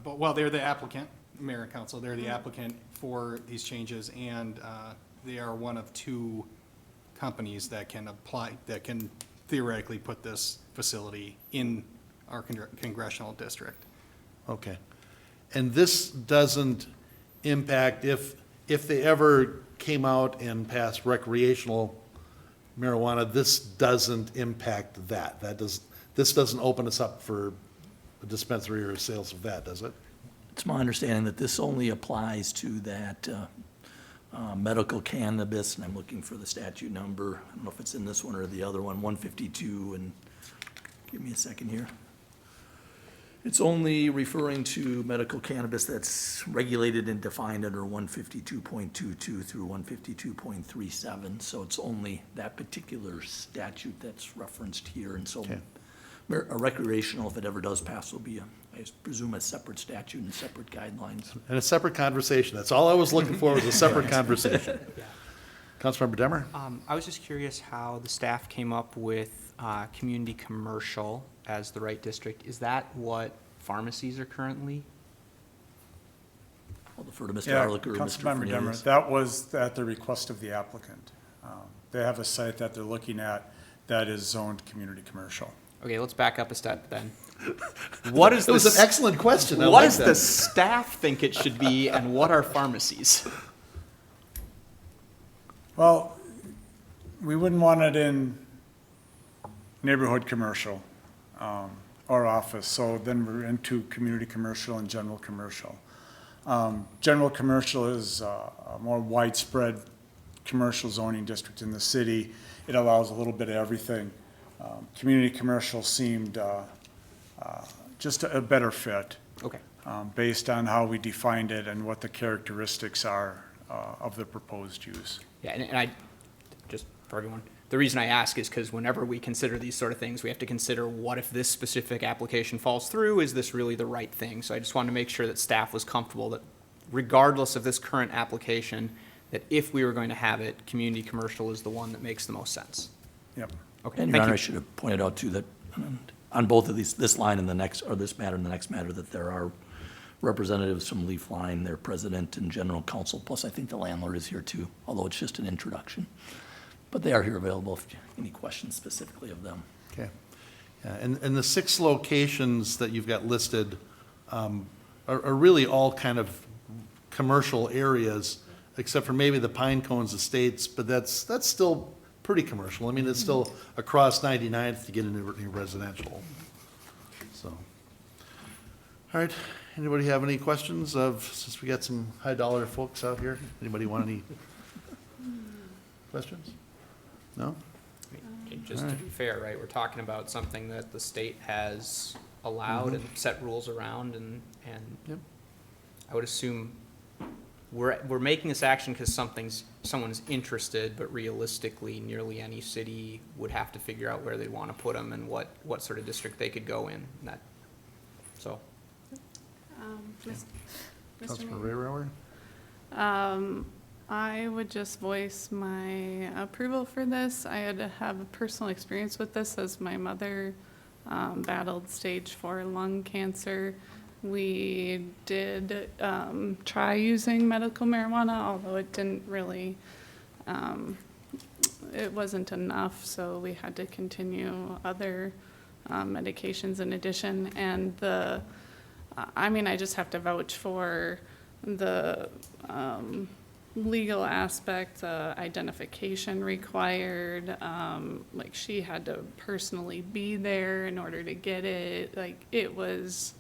Well, they're the applicant, Mayor and Council, they're the applicant for these changes, and they are one of 2 companies that can apply, that can theoretically put this facility in our congressional district. Okay. And this doesn't impact, if they ever came out and passed recreational marijuana, this doesn't impact that. This doesn't open us up for a dispensary or sales of that, does it? It's my understanding that this only applies to that medical cannabis, and I'm looking for the statute number. I don't know if it's in this one or the other one, 152, and give me a second here. It's only referring to medical cannabis that's regulated and defined under 152.22 through 152.37, so it's only that particular statute that's referenced here, and so Okay. a recreational, if it ever does pass, will be, I presume, a separate statute and separate guidelines. And a separate conversation. That's all I was looking for, was a separate conversation. Councilmember Demmer? I was just curious how the staff came up with community commercial as the right district. Is that what pharmacies are currently? I'll defer to Mr. Yeah, Arlicker or Mr. Councilmember Demmer, Fernandez. that was at the request of the applicant. They have a site that they're looking at that is zoned community commercial. Okay, let's back up a step then. What is It was this? an excellent question. I What like does that. the staff think it should be, and what are pharmacies? Well, we wouldn't want it in neighborhood commercial or office, so then we're into community commercial and general commercial. General commercial is a more widespread commercial zoning district in the city. It allows a little bit of everything. Community commercial seemed just a better fit. Okay. based on how we defined it and what the characteristics are of the proposed use. Yeah, and I, just for everyone, the reason I ask is because whenever we consider these sort of things, we have to consider what if this specific application falls through? Is this really the right thing? So I just wanted to make sure that staff was comfortable that regardless of this current application, that if we were going to have it, community commercial is the one that makes the most sense. Yep. Okay, And thank Your Honor, you. I should have pointed out too that on both of these, this line and the next, or this matter and the next matter, that there are representatives from Leafline, their president and general counsel, plus I think the landlord is here too, although it's just an introduction. But they are here available if you have any questions specifically of them. Okay. Yeah, and the 6 locations that you've got listed are really all kind of commercial areas, except for maybe the Pine Cones Estates, but that's still pretty commercial. I mean, it's still across 99th to get into residential. So, all right, anybody have any questions since we got some high dollar folks out here? Anybody want any questions? No? Just to be fair, right, we're talking about something that the state has allowed and set rules around, and Yep. I would assume we're making this action because someone's interested, but realistically, nearly any city would have to figure out where they want to put them and what sort of district they could go in, and that, so. Mr. Councilor Mayor? Rayrower? I would just voice my approval for this. I had to have a personal experience with this as my mother battled stage 4 lung cancer. We did try using medical marijuana, although it didn't really, it wasn't enough, so we had to continue other medications in addition. And I just have to vouch for the legal aspect, identification required, like she had to personally be there in order to get it. Like it was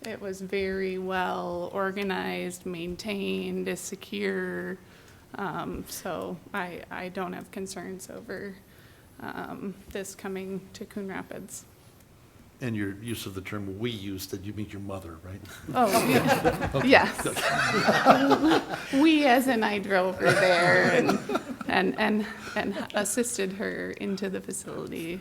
very well organized, maintained, is secure. So I don't have concerns over this coming to Coon Rapids. And your use of the term "we" used, did you mean your mother, right? Oh, yeah. Yes. We, as in I drove her there and assisted her into the facility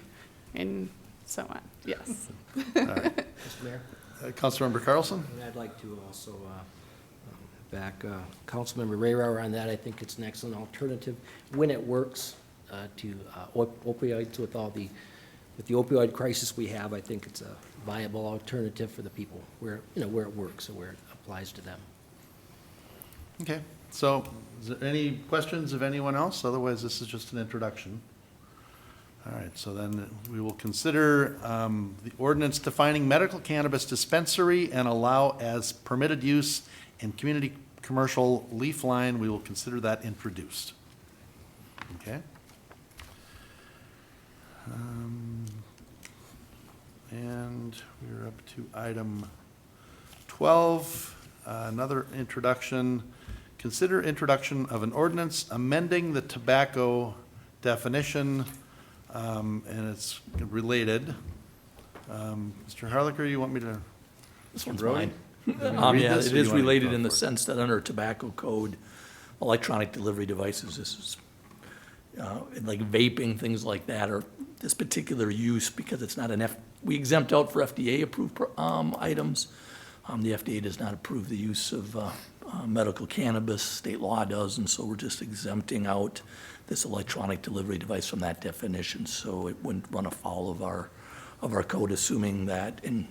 and so on, yes. Mr. Mayor? Councilmember Carlson? And I'd like to also back Councilmember Rayrower on that. I think it's an excellent alternative when it works to opioids with the opioid crisis we have. I think it's a viable alternative for the people where it works and where it applies to them. Okay, so is there any questions of anyone else? Otherwise, this is just an introduction. All right, so then we will consider the ordinance defining medical cannabis dispensary and allow as permitted use in community commercial Leafline. We will consider that introduced. Okay. And we're up to item 12, another introduction. Consider introduction of an ordinance amending the tobacco definition, and it's related. Mr. Harlicker, you want me to? This one's Brody? mine. You want me to read Yeah, this, it or you is want me to related go in the for it? sense that under tobacco code, electronic delivery devices, this is, like vaping, things like that, or this particular use, because it's not we exempt out for FDA-approved items. The FDA does not approve the use of medical cannabis, state law does, and so we're just exempting out this electronic delivery device from that definition, so it wouldn't run afoul of our code, assuming that, and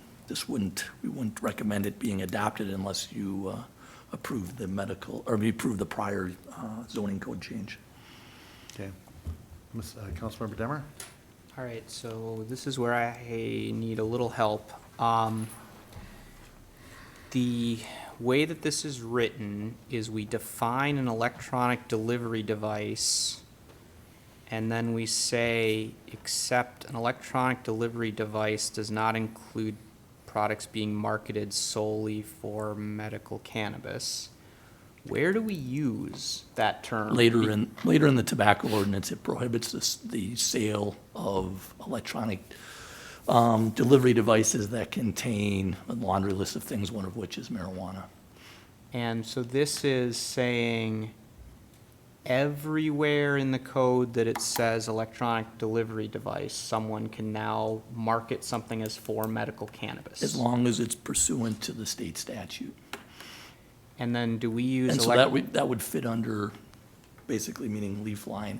we wouldn't recommend it being adopted unless you approve the approve the prior zoning code change. Okay. Councilmember Demmer? All right, so this is where I need a little help. The way that this is written is we define an electronic delivery device, and then we say, except an electronic delivery device does not include products being marketed solely for medical cannabis. Where do we use that term? Later in the tobacco ordinance, it prohibits the sale of electronic delivery devices that contain a laundry list of things, one of which is marijuana. And so this is saying everywhere in the code that it says electronic delivery device, someone can now market something as for medical cannabis. As long as it's pursuant to the state statute. And then do we use? And so that would fit under, basically meaning Leafline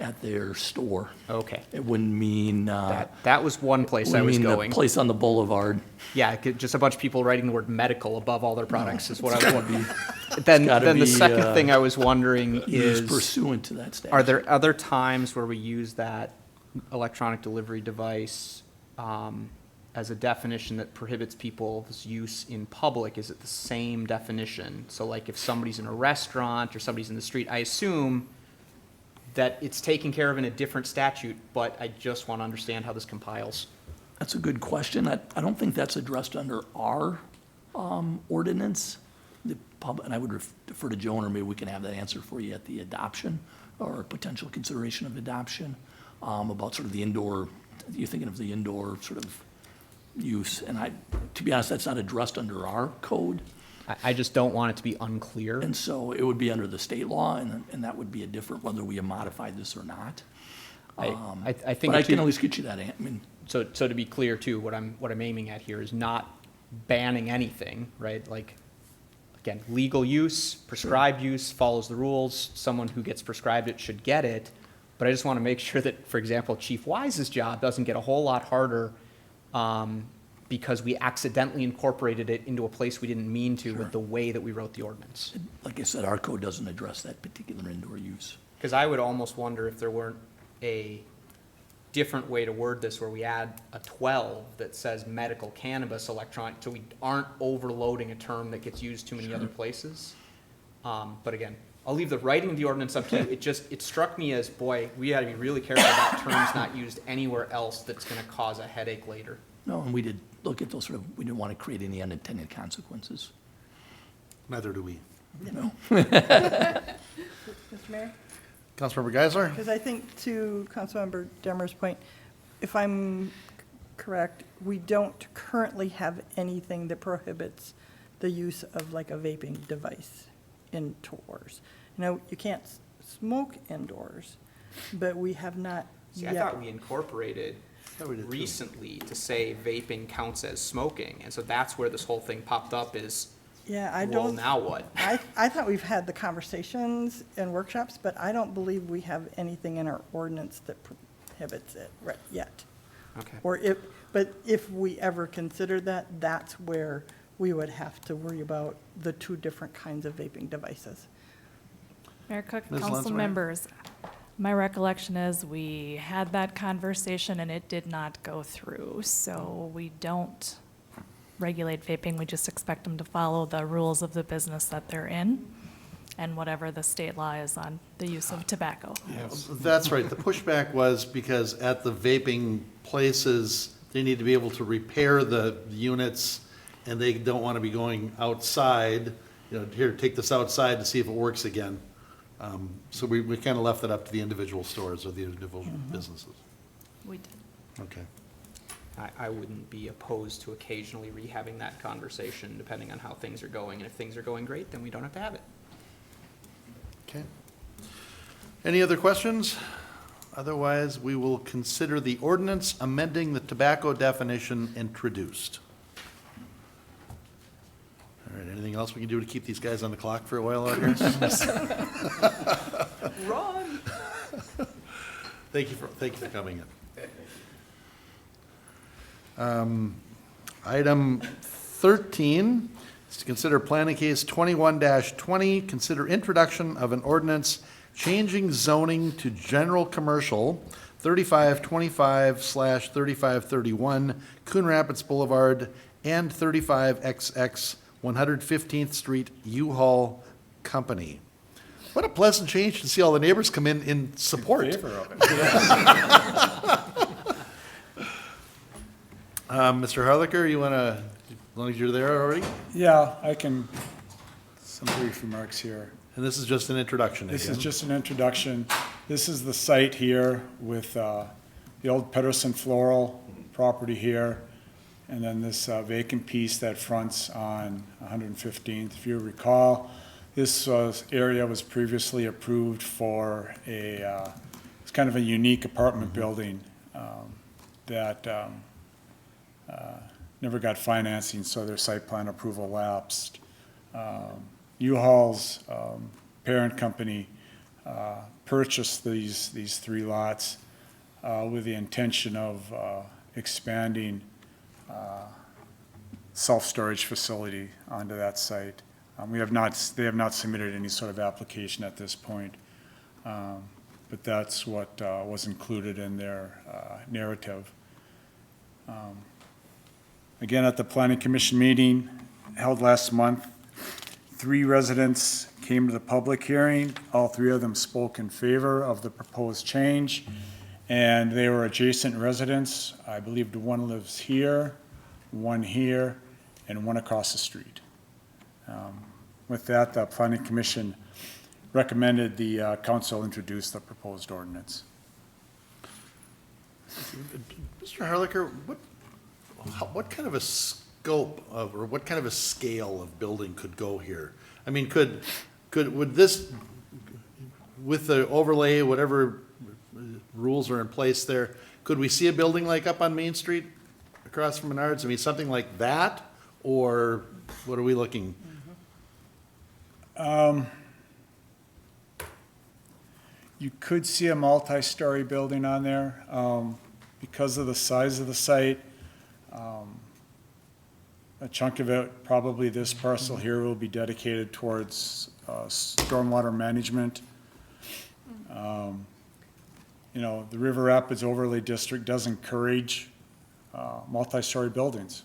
at their store. Okay. It wouldn't mean, That was one place I wouldn't was mean the going. place on the boulevard. Yeah, just a bunch of people writing the word medical above all their products is what I was wondering. gotta Then the be, second thing I was wondering Is is, pursuant to that statute. are there other times where we use that electronic delivery device as a definition that prohibits people's use in public? Is it the same definition? So like if somebody's in a restaurant or somebody's in the street, I assume that it's taken care of in a different statute, but I just want to understand how this compiles. That's a good question. I don't think that's addressed under our ordinance. And I would defer to Joan, or maybe we can have that answer for you at the adoption or potential consideration of adoption, about sort of the indoor, you're thinking of the indoor sort of use. And to be honest, that's not addressed under our code. I just don't want it to be unclear. And so it would be under the state law, and that would be a different, whether we have modified this or not. I think. But I can at least get you that, I mean, So to be clear too, what I'm aiming at here is not banning anything, right? Like, again, legal use, prescribed use follows the rules. Someone who gets prescribed it should get it. But I just want to make sure that, for example, Chief Wise's job doesn't get a whole lot harder because we accidentally incorporated it into a place we didn't mean to with the way that we wrote the ordinance. like I said, our code doesn't address that particular indoor use. Because I would almost wonder if there weren't a different way to word this where we add a 12 that says medical cannabis electronic, so we aren't overloading a term that gets used too many other places. But again, I'll leave the writing of the ordinance up to you. It struck me as, boy, we gotta be really careful that term's not used anywhere else that's gonna cause a headache later. No, and we did look at those sort of, we didn't want to create any unintended consequences, Neither do we. you know? Mr. Mayor? Councilmember Geisler? Because I think to Councilmember Demmer's point, if I'm correct, we don't currently have anything that prohibits the use of like a vaping device indoors. You know, you can't smoke indoors, but we have not See, yet. I thought we incorporated we did too. recently to say vaping counts as smoking, and so that's where this whole thing popped up is, Yeah, I well, don't. now what? I thought we've had the conversations and workshops, but I don't believe we have anything in our ordinance that prohibits it right yet. Okay. But if we ever consider that, that's where we would have to worry about the two different kinds of vaping devices. Mayor Cook, Ms. council Lenswehr? members, my recollection is we had that conversation and it did not go through. So we don't regulate vaping, we just expect them to follow the rules of the business that they're in and whatever the state law is on the use of tobacco. That's right. The pushback was because at the vaping places, they need to be able to repair the units, and they don't want to be going outside, you know, here, take this outside to see if it works again. So we kind of left it up to the individual stores or the individual businesses. We did. Okay. I wouldn't be opposed to occasionally rehabbing that conversation, depending on how things are going. And if things are going great, then we don't have to have it. Okay. Any other questions? Otherwise, we will consider the ordinance amending the tobacco definition introduced. All right, anything else we can do to keep these guys on the clock for a while out here? Run! Thank you for coming in. Item 13 is to consider planning case 21-20, consider introduction of an ordinance changing zoning to general commercial 3525/3531 Coon Rapids Boulevard and 35XX 115th Street U-Haul Company. What a pleasant change to see all the neighbors come in support. Mr. Harlicker, you want to, as long as you're there already? Yeah, I can, some brief remarks here. And this is just an introduction again? This is just an introduction. This is the site here with the old Pedersen Floral property here, and then this vacant piece that fronts on 115th. If you recall, this area was previously approved for it's kind of a unique apartment building that never got financing, so their site plan approval lapsed. U-Haul's parent company purchased these 3 lots with the intention of expanding self-storage facility onto that site. They have not submitted any sort of application at this point, but that's what was included in their narrative. Again, at the Planning Commission meeting held last month, 3 residents came to the public hearing. All 3 of them spoke in favor of the proposed change, and they were adjacent residents. I believe one lives here, one here, and one across the street. With that, the Planning Commission recommended the council introduce the proposed ordinance. Mr. Harlicker, what kind of a scope of, or what kind of a scale of building could go here? I mean, would this, with the overlay, whatever rules are in place there, could we see a building like up on Main Street across from Menards? I mean, something like that, or what are we looking? You could see a multi-story building on there. Because of the size of the site, a chunk of it, probably this parcel here, will be dedicated towards stormwater management. You know, the River Rapids Overlay District does encourage multi-story buildings.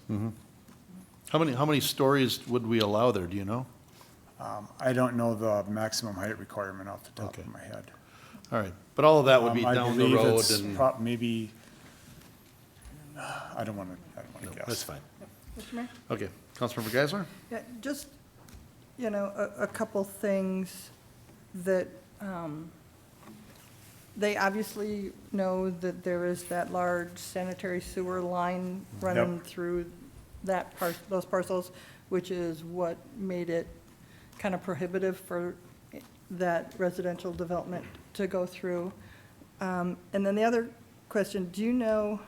How many stories would we allow there, do you know? I don't know the maximum height requirement off the top Okay. of my head. All right, but all of that would be I down the believe road it's and. maybe, I don't want to No, guess. that's fine. Mr. Mayor? Okay, Councilmember Geisler? Yeah, just, you know, a couple things that, they obviously know that there is that large sanitary sewer line running through those parcels, which is what made it kind of prohibitive for that residential development to go through. And then the other question, do you know,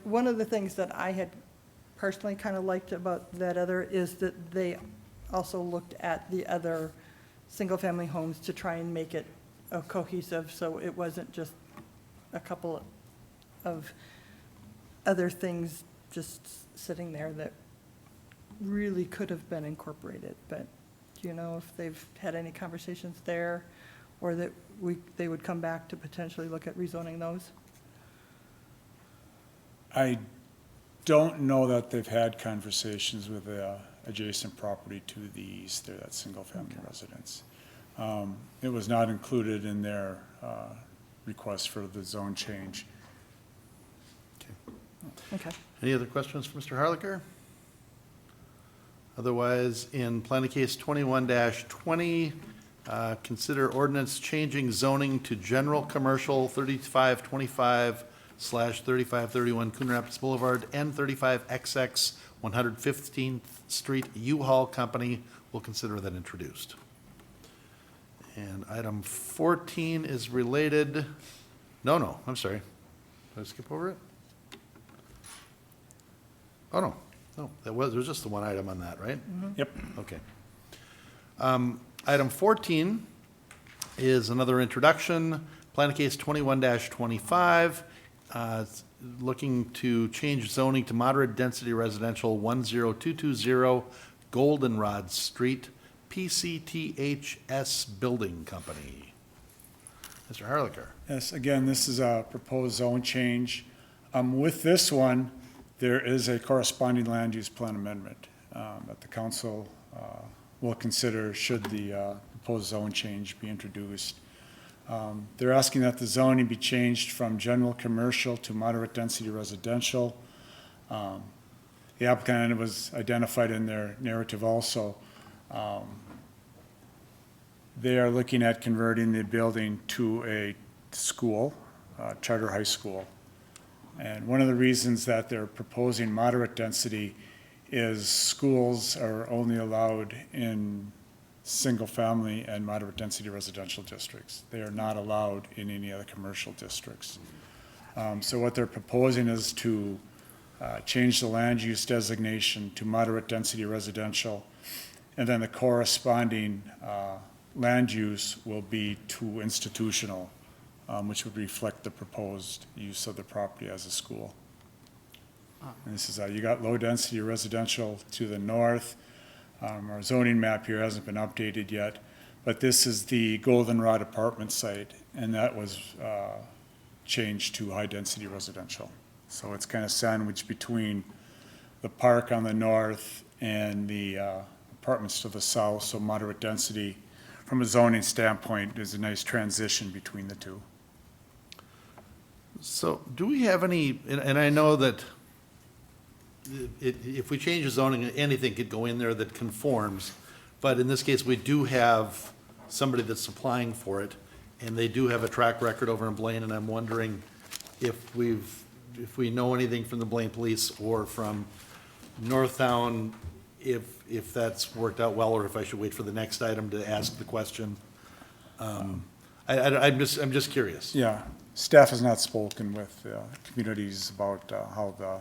one of the things that I had personally kind of liked about that other is that they also looked at the other single-family homes to try and make it cohesive, so it wasn't just a couple of other things just sitting there that really could have been incorporated. But do you know if they've had any conversations there, or that they would come back to potentially look at rezoning those? I don't know that they've had conversations with the adjacent property to the east, there, that single-family residence. It was not included in their request for the zone change. Okay. Any other questions for Mr. Harlicker? Otherwise, in planning case 21-20, consider ordinance changing zoning to general commercial 3525/3531 Coon Rapids Boulevard and 35XX 115th Street U-Haul Company. We'll consider that introduced. And item 14 is related, no, I'm sorry. Did I skip over it? Oh, no, there was just the one item on that, right? Yep. Okay. Item 14 is another introduction, plan case 21-25, looking to change zoning to moderate density residential 10220 Goldenrod Street, PCTHS Building Company. Mr. Harlicker. Yes, again, this is a proposed zone change. With this one, there is a corresponding land use plan amendment that the council will consider should the proposed zone change be introduced. They're asking that the zoning be changed from general commercial to moderate density residential. The applicant was identified in their narrative also. They are looking at converting the building to a school, charter high school. And one of the reasons that they're proposing moderate density is schools are only allowed in single-family and moderate-density residential districts. They are not allowed in any other commercial districts. So what they're proposing is to change the land use designation to moderate-density residential, and then the corresponding land use will be to institutional, which would reflect the proposed use of the property as a school. And this is, you got low-density residential to the north. Our zoning map here hasn't been updated yet, but this is the Goldenrod apartment site, and that was changed to high-density residential. So it's kind of sandwiched between the park on the north and the apartments to the south, so moderate density, from a zoning standpoint, is a nice transition between the two. So do we have any, and I know that if we change the zoning, anything could go in there that conforms, but in this case, we do have somebody that's applying for it, and they do have a track record over in Blaine, and I'm wondering if we know anything from the Blaine Police or from Northtown, if that's worked out well, or if I should wait for the next item to ask the question. I'm just curious. Yeah, staff has not spoken with communities about how the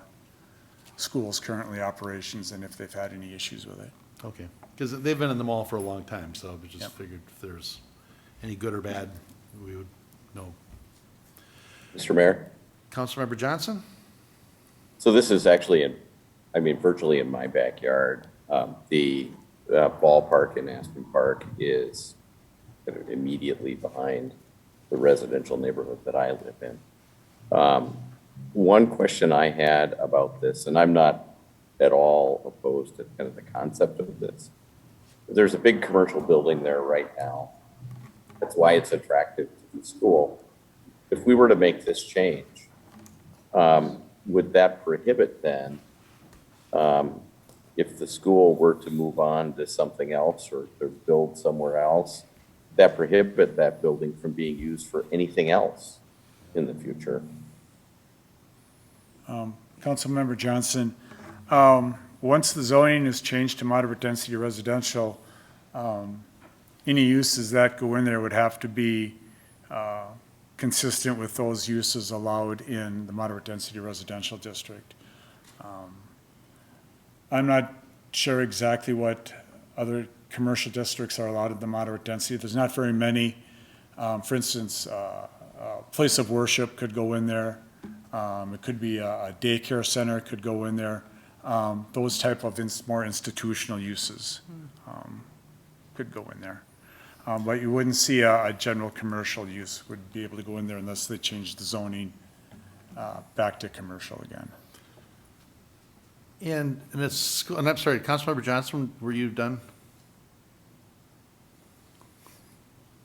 school's currently operations and if they've had any issues with it. Okay, because they've been in the mall for a long time, so we just figured if there's any good or bad, we would know. Mr. Mayor? Councilmember Johnson? So this is actually virtually in my backyard. The ballpark in Aspen Park is kind of immediately behind the residential neighborhood that I live in. One question I had about this, and I'm not at all opposed to kind of the concept of this. There's a big commercial building there right now. That's why it's attractive to the school. If we were to make this change, would that prohibit then, if the school were to move on to something else or to build somewhere else, that prohibit that building from being used for anything else in the future? Councilmember Johnson, once the zoning is changed to moderate density residential, any uses that go in there would have to be consistent with those uses allowed in the moderate density residential district. I'm not sure exactly what other commercial districts are allowed in the moderate density. There's not very many. For instance, a place of worship could go in there. It could be a daycare center could go in there. Those type of more institutional uses could go in there. But you wouldn't see a general commercial use would be able to go in there unless they changed the zoning back to commercial again. And I'm sorry, Councilmember Johnson, were you done?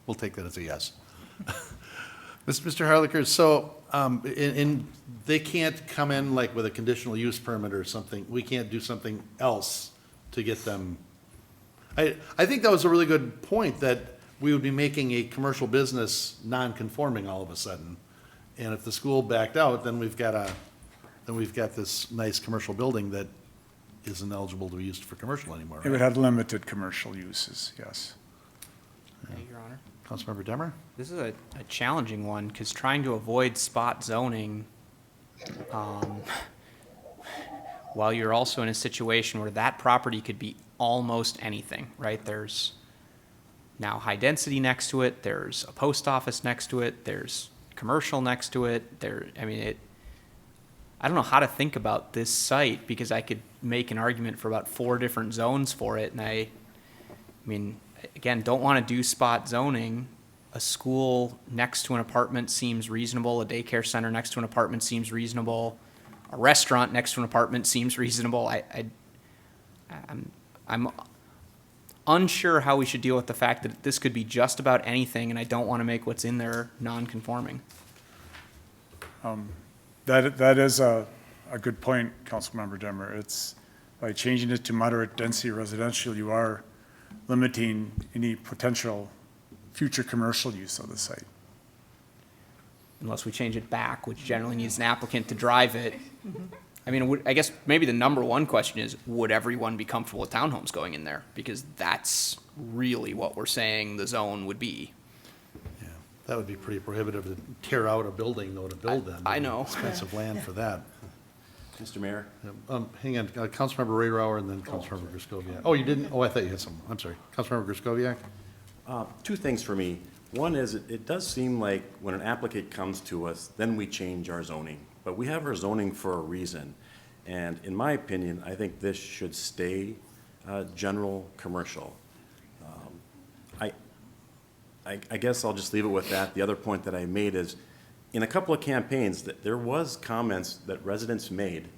We'll take that as a yes. Mr. Harlicker, so, they can't come in like with a conditional use permit or something, we can't do something else to get them. I think that was a really good point, that we would be making a commercial business non-conforming all of a sudden. And if the school backed out, then we've got this nice commercial building that isn't eligible to be used for commercial anymore, It would right? have limited commercial uses, yes. Your Honor. Councilmember Demmer? This is a challenging one, because trying to avoid spot zoning, while you're also in a situation where that property could be almost anything, right? There's now high density next to it, there's a post office next to it, there's commercial next to it, I don't know how to think about this site, because I could make an argument for about 4 different zones for it, and I mean, again, don't want to do spot zoning. A school next to an apartment seems reasonable, a daycare center next to an apartment seems reasonable, a restaurant next to an apartment seems reasonable. I'm unsure how we should deal with the fact that this could be just about anything, and I don't want to make what's in there non-conforming. That is a good point, Councilmember Demmer. It's, by changing it to moderate density residential, you are limiting any potential future commercial use of the site. unless we change it back, which generally needs an applicant to drive it. I mean, I guess maybe the number one question is, would everyone be comfortable with townhomes going in there? Because that's really what we're saying the zone would be. Yeah, that would be pretty prohibitive to tear out a building, though, to build them. I know. Expensive land for that. Mr. Mayor? Hang on, Councilmember Rayrauer and then Councilmember Griscoviac. Oh, you didn't? Oh, I thought you had some. I'm sorry. Councilmember Griscoviac? Two things for me. One is, it does seem like when an applicant comes to us, then we change our zoning. But we have our zoning for a reason. And in my opinion, I think this should stay general commercial. I guess I'll just leave it with that. The other point that I made is, in a couple of campaigns, that there was comments that residents made,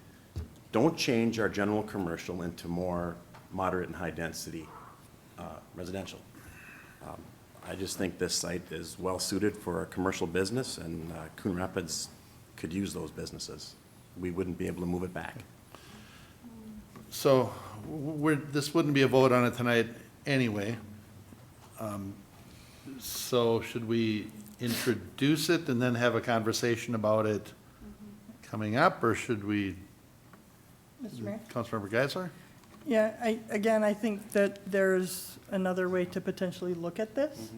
don't change our general commercial into more moderate and high-density residential. I just think this site is well-suited for a commercial business, and Coon Rapids could use those businesses. We wouldn't be able to move it back. So this wouldn't be a vote on it tonight anyway. So should we introduce it and then have a conversation about it coming up, or should we? Mr. Mayor? Councilmember Geisler? Yeah, I think that there's another way to potentially look at this.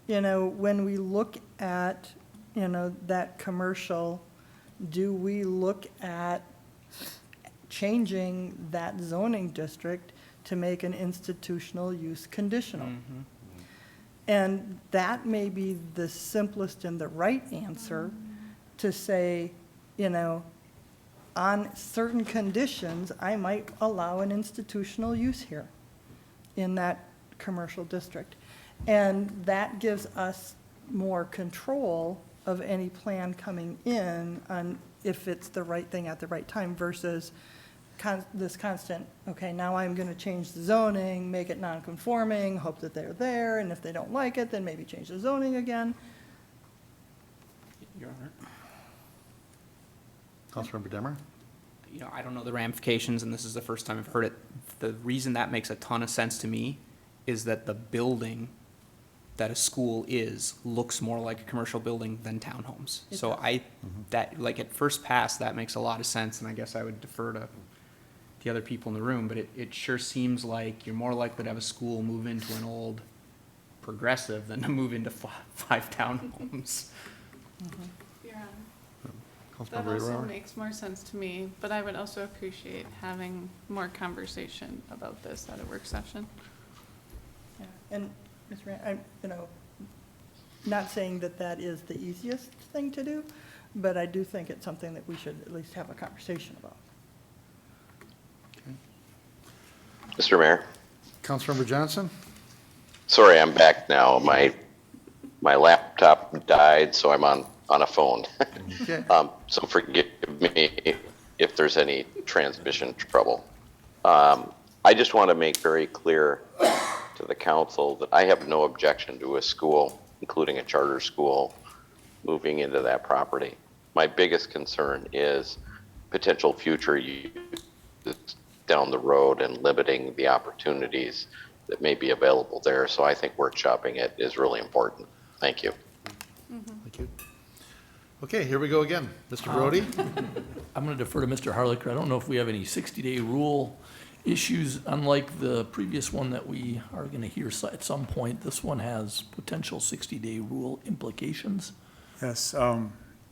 You know, when we look at, you know, that commercial, do we look at changing that zoning district to make an institutional use conditional? And that may be the simplest and the right answer, to say, you know, on certain conditions, I might allow an institutional use here in that commercial district. And that gives us more control of any plan coming in on if it's the right thing at the right time versus this constant, okay, now I'm going to change the zoning, make it non-conforming, hope that they're there, and if they don't like it, then maybe change the zoning again. Your Honor? Councilmember Demmer? You know, I don't know the ramifications, and this is the first time I've heard it. The reason that makes a ton of sense to me is that the building that a school looks more like a commercial building than townhomes. So that, like, at first pass, that makes a lot of sense, and I guess I would defer to the other people in the room, but it sure seems like you're more likely to have a school move into an old progressive than to move into five townhomes. Your Honor. Councilmember That also Rayrauer? makes more sense to me, but I would also appreciate having more conversation about this at a work session. Yeah, and Mr. Rand, I'm, you know, not saying that that is the easiest thing to do, but I do think it's something that we should at least have a conversation about. Mr. Mayor, Councilmember Johnson? sorry, I'm back now. My laptop died, so I'm on a phone. Okay. So forgive me if there's any transmission trouble. I just want to make very clear to the council that I have no objection to a school, including a charter school, moving into that property. My biggest concern is potential future use down the road and limiting the opportunities that may be available there. So I think workshopping it is really important. Thank you. Thank you. Okay, here we go again. Mr. Brody? I'm going to defer to Mr. Harlicker. I don't know if we have any 60-day rule issues, unlike the previous one that we are going to hear at some point. This one has potential 60-day rule implications. Yes,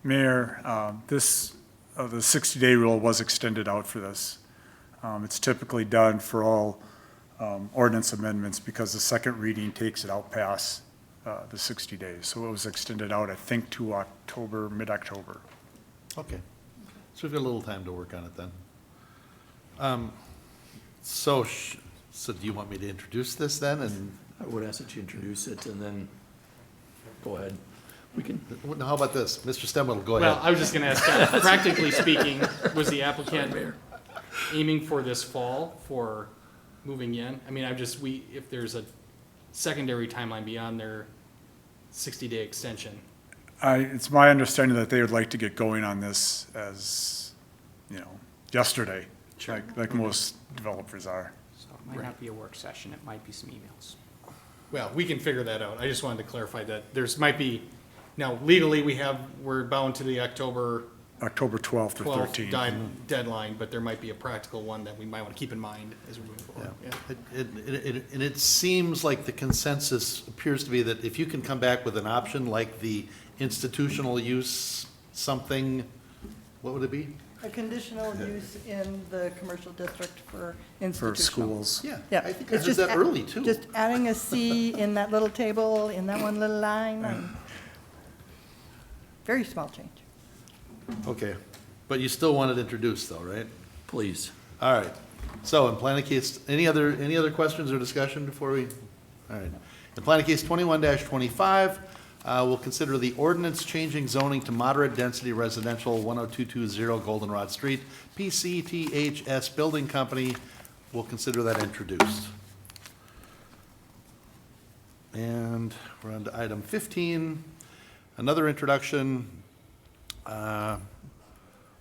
Mayor, the 60-day rule was extended out for this. It's typically done for all ordinance amendments because the second reading takes it out past the 60 days. So it was extended out, I think, to October, mid-October. Okay. So we've got a little time to work on it then. So do you want me to introduce this then? And I would ask that you introduce it and then go ahead. We can. how about this? Mr. Stemwell, go Well, ahead. I was just gonna ask, practically speaking, was the applicant aiming for this fall for moving in? I mean, if there's a secondary timeline beyond their 60-day extension. It's my understanding that they would like to get going on this as, you know, yesterday, like most developers are. So it might not be a work session, it might be some emails. Well, we can figure that out. I just wanted to clarify that might be Now legally, we're bound to the October October 12th or 12th 13th. deadline, but there might be a practical one that we might want to keep in mind as we move forward. Yeah. And it seems like the consensus appears to be that if you can come back with an option like the institutional use something, what would it be? A conditional use in the commercial district for For institutional. schools. Yeah, Yeah. I think I it's heard just that a- early too. Just adding a C in that little table, in that one little line. Very small change. Okay, but you still want it introduced though, right? Please. All right, so in planning case, any other questions or discussion before we, all right. In planning case 21-25, we'll consider the ordinance changing zoning to moderate density residential 10220 Goldenrod Street, PCTHS Building Company. We'll consider that introduced. And we're on to item 15, another introduction.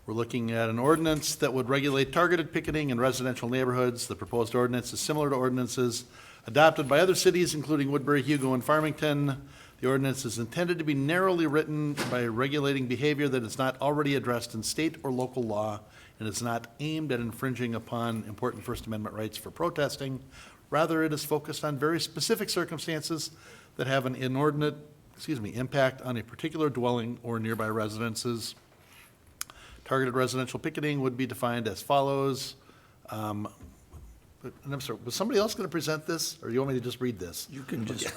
We're looking at an ordinance that would regulate targeted picketing in residential neighborhoods. The proposed ordinance is similar to ordinances adopted by other cities, including Woodbury, Hugo, and Farmington. The ordinance is intended to be narrowly written by regulating behavior that is not already addressed in state or local law and is not aimed at infringing upon important First Amendment rights for protesting. Rather, it is focused on very specific circumstances that have an inordinate impact on a particular dwelling or nearby residences. Targeted residential picketing would be defined as follows. And I'm sorry, was somebody else going to present this, or you want me to just read this? You can just,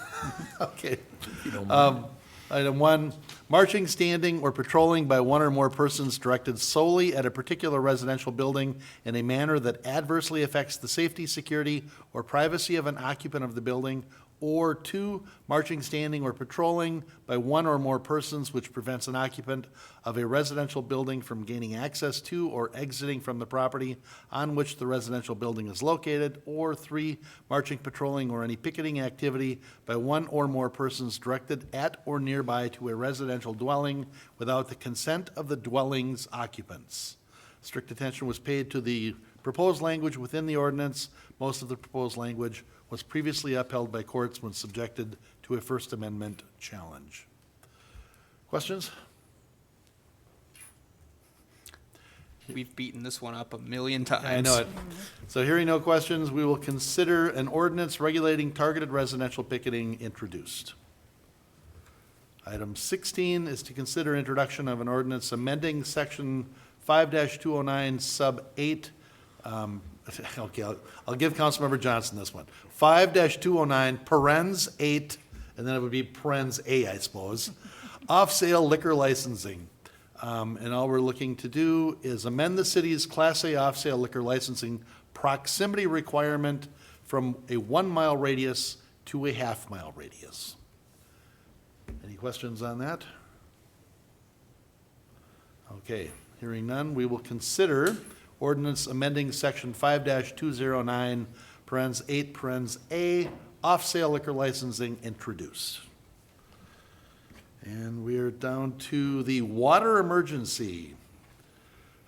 Okay. if you don't mind. Item 1, marching, standing, or patrolling by one or more persons directed solely at a particular residential building in a manner that adversely affects the safety, security, or privacy of an occupant of the building. Or 2, marching, standing, or patrolling by one or more persons which prevents an occupant of a residential building from gaining access to or exiting from the property on which the residential building is located. Or 3, marching, patrolling, or any picketing activity by one or more persons directed at or nearby to a residential dwelling without the consent of the dwelling's occupants. Strict attention was paid to the proposed language within the ordinance. Most of the proposed language was previously upheld by courts when subjected to a First Amendment challenge. Questions? We've beaten this one up a million times. I know it. So hearing no questions, we will consider an ordinance regulating targeted residential picketing introduced. Item 16 is to consider introduction of an ordinance amending section 5-209 sub 8. Okay, I'll give Councilmember Johnson this one. 5-209 parens 8, and then it would be parens A, I suppose. Off-sale liquor licensing. And all we're looking to do is amend the city's Class A off-sale liquor licensing proximity requirement from a 1-mile radius to a half-mile radius. Any questions on that? Okay, hearing none, we will consider ordinance amending section 5-209, parens 8, parens A, off-sale liquor licensing introduced. And we are down to the water emergency.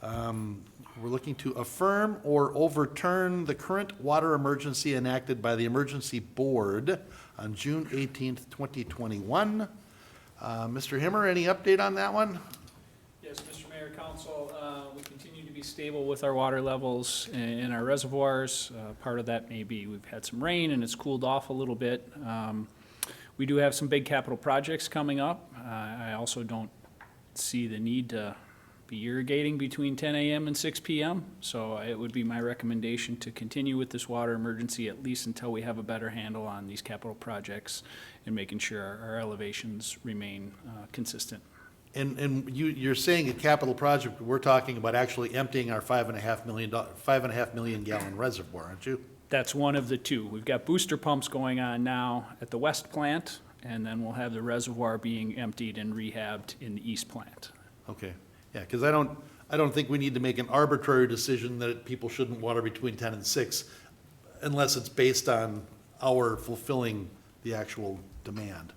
We're looking to affirm or overturn the current water emergency enacted by the Emergency Board on June 18th, 2021. Mr. Himmer, any update on that one? Yes, Mr. Mayor, Council, we continue to be stable with our water levels in our reservoirs. Part of that may be we've had some rain and it's cooled off a little bit. We do have some big capital projects coming up. I also don't see the need to be irrigating between 10 a.m. and 6 p.m. So it would be my recommendation to continue with this water emergency at least until we have a better handle on these capital projects and making sure our elevations remain consistent. And you're saying a capital project, but we're talking about actually emptying our 5.5 million gallon reservoir, aren't you? That's one of the two. We've got booster pumps going on now at the west plant, and then we'll have the reservoir being emptied and rehabbed in the east plant. Okay, yeah, because I don't think we need to make an arbitrary decision that people shouldn't water between 10 and 6 unless it's based on our fulfilling the actual demand.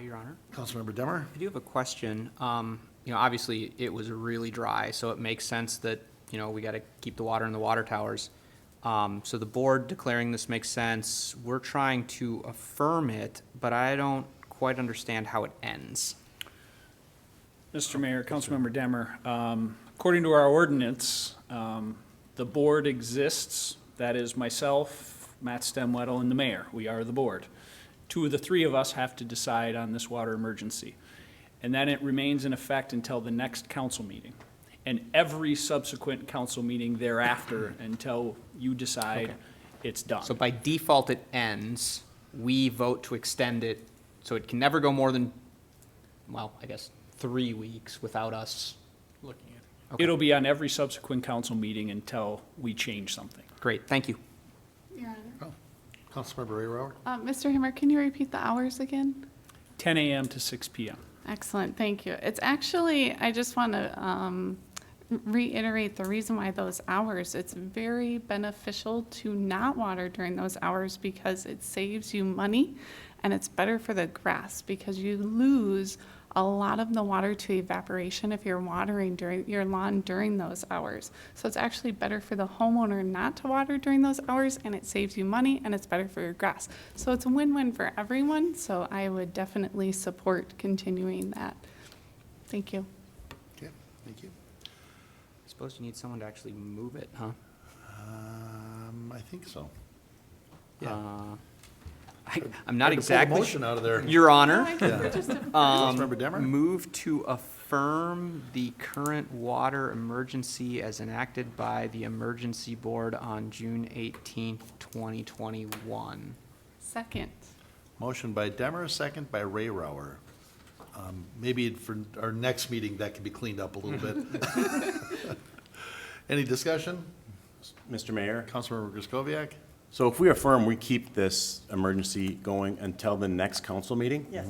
Your Honor. Councilmember Demmer? I do have a question. Obviously, it was really dry, so it makes sense that, we got to keep the water in the water towers. So the board declaring this makes sense. We're trying to affirm it, but I don't quite understand how it ends. Mr. Mayor, Councilmember Demmer, according to our ordinance, the board exists, that is myself, Matt Stemwettle, and the mayor. We are the board. Two of the three of us have to decide on this water emergency. And then it remains in effect until the next council meeting. And every subsequent council meeting thereafter until you decide Okay. it's done. So by default, it ends. We vote to extend it, so it can never go more than, well, I guess, 3 weeks without us looking at it. Okay. It'll be on every subsequent council meeting until we change something. Great, thank you. Your Honor. Councilmember Ray Rower? Mr. Himmer, can you repeat the hours again? 10 a.m. to 6 p.m. Excellent, thank you. It's actually, I just want to reiterate the reason why those hours, it's very beneficial to not water during those hours because it saves you money and it's better for the grass because you lose a lot of the water to evaporation if you're watering during your lawn during those hours. So it's actually better for the homeowner not to water during those hours and it saves you money and it's better for your grass. So it's a win-win for everyone. So I would definitely support continuing that. Thank you. Okay, thank you. I suppose you need someone to actually move it, huh? I think so. I'm not Hard to pull a exactly. motion out of there. Your Honor. Councilmember Demmer? Move to affirm the current water emergency as enacted by the Emergency Board on June 18th, 2021. Second. Motion by Demmer, second by Ray Rower. Maybe for our next meeting, that could be cleaned up a little bit. Any discussion? Mr. Mayor? Councilmember Griscoviac? So if we affirm, we keep this emergency going until the next council meeting? Yes.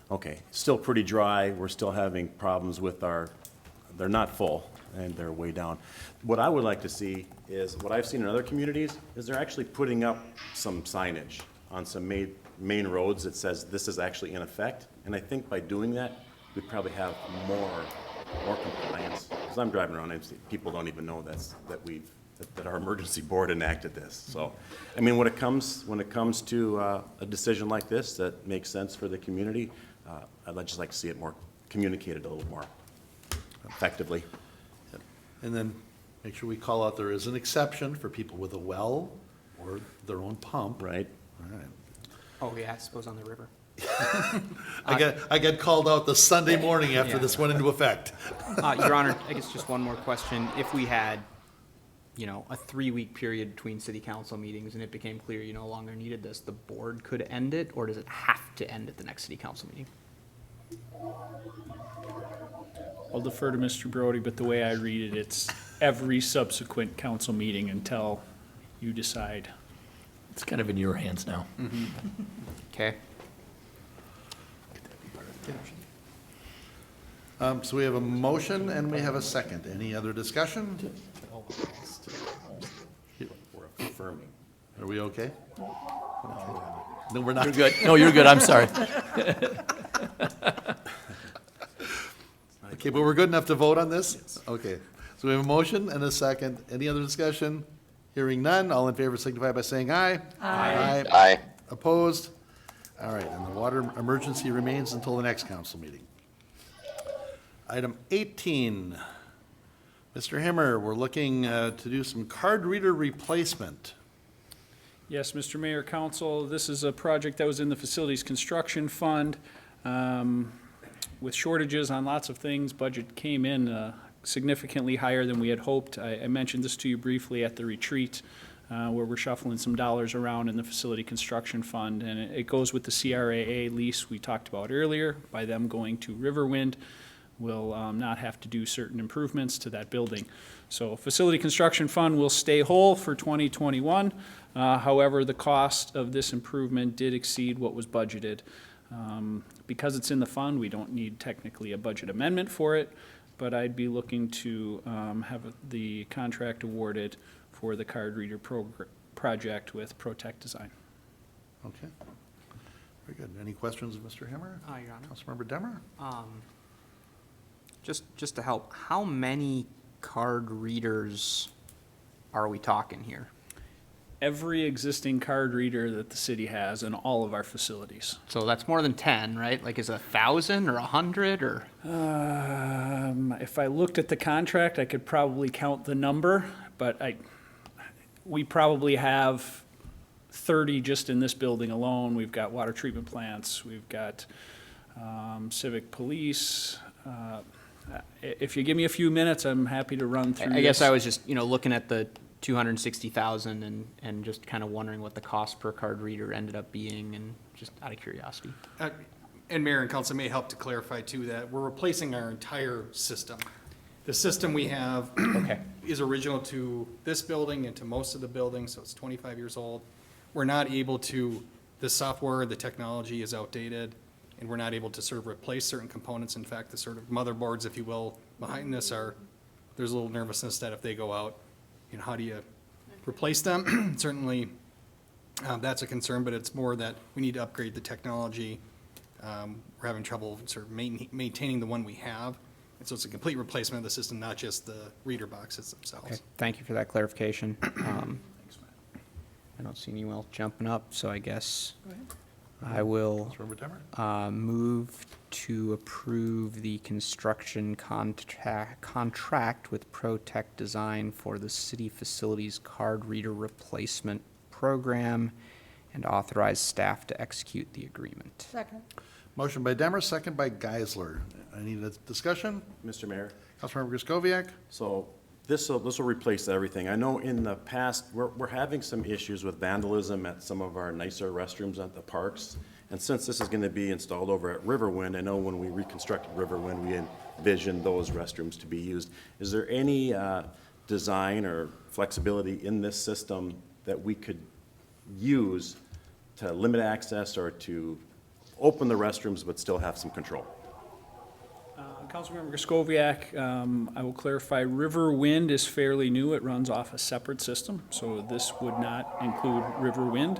Okay, still pretty dry, we're still having problems with they're not full, and they're way down. What I would like to see is, what I've seen in other communities, is they're actually putting up some signage on some main roads that says this is actually in effect, and I think by doing that, we probably have more compliance. Because I'm driving around, and people don't even know that our emergency board enacted this. So, I mean, when it comes to a decision like this that makes sense for the community, I'd just like to see it more communicated a little more effectively. And then make sure we call out there is an exception for people with a well or their own pump. Right. All right. Oh, yeah, I suppose on the river. I got called out the Sunday morning after this went into effect. Your Honor, I guess just one more question. If we had, a 3-week period between city council meetings and it became clear you no longer needed this, the board could end it, or does it have to end at the next city council meeting? I'll defer to Mr. Brody, but the way I read it, it's every subsequent council meeting until you decide. It's kind of in your hands now. Okay. So we have a motion and we have a second. Any other discussion? We're affirming. Are we okay? No, we're not. You're good. No, you're good, I'm sorry. Okay, but we're good enough to vote on this? Yes. Okay. So we have a motion and a second. Any other discussion? Hearing none, all in favor signify by saying aye. Aye. Aye. Opposed? All right, and the water emergency remains until the next council meeting. Item 18. Mr. Himmer, we're looking to do some card reader replacement. Yes, Mr. Mayor, Council, this is a project that was in the Facilities Construction Fund. With shortages on lots of things, budget came in significantly higher than we had hoped. I mentioned this to you briefly at the retreat, where we're shuffling some dollars around in the Facility Construction Fund, and it goes with the CRAA lease we talked about earlier. By them going to Riverwind, we'll not have to do certain improvements to that building. So Facility Construction Fund will stay whole for 2021. However, the cost of this improvement did exceed what was budgeted. Because it's in the fund, we don't need technically a budget amendment for it, but I'd be looking to have the contract awarded for the card reader project with Protect Design. Okay. Very good. Any questions of Mr. Himmer? Your Honor. Councilmember Demmer? Just to help, how many card readers are we talking here? every existing card reader that the city has in all of our facilities. So that's more than 10, right? Like, is it 1,000 or 100 or? If I looked at the contract, I could probably count the number, but we probably have 30 just in this building alone. We've got water treatment plants, we've got civic police. If you give me a few minutes, I'm happy to run through I guess this. I was just, looking at the 260,000 and just kind of wondering what the cost per card reader ended up being, and just out of curiosity. And Mayor and Council may help to clarify too that we're replacing our entire system. The system we have Okay. is original to this building and to most of the buildings, so it's 25 years old. We're not able to, the software, the technology is outdated, and we're not able to sort of replace certain components. In fact, the sort of motherboards, if you will, behind this there's a little nervousness that if they go out, how do you replace them? Certainly, that's a concern, but it's more that we need to upgrade the technology. We're having trouble sort of maintaining the one we have. And so it's a complete replacement of the system, not just the reader boxes themselves. Okay, thank you for that clarification. I don't see anyone else jumping up, so I guess I will Councilmember Demmer? move to approve the construction contract with ProTech Design for the city facilities card reader replacement program and authorize staff to execute the agreement. Second. Motion by Demmer, second by Geisler. Any discussion? Mr. Mayor? Councilmember Griscoviac? So this will replace everything. I know in the past, we're having some issues with vandalism at some of our nicer restrooms at the parks. And since this is going to be installed over at Riverwind, I know when we reconstructed Riverwind, we envisioned those restrooms to be used. Is there any design or flexibility in this system that we could use to limit access or to open the restrooms but still have some control? Councilmember Griscoviac, I will clarify, Riverwind is fairly new. It runs off a separate system, so this would not include Riverwind.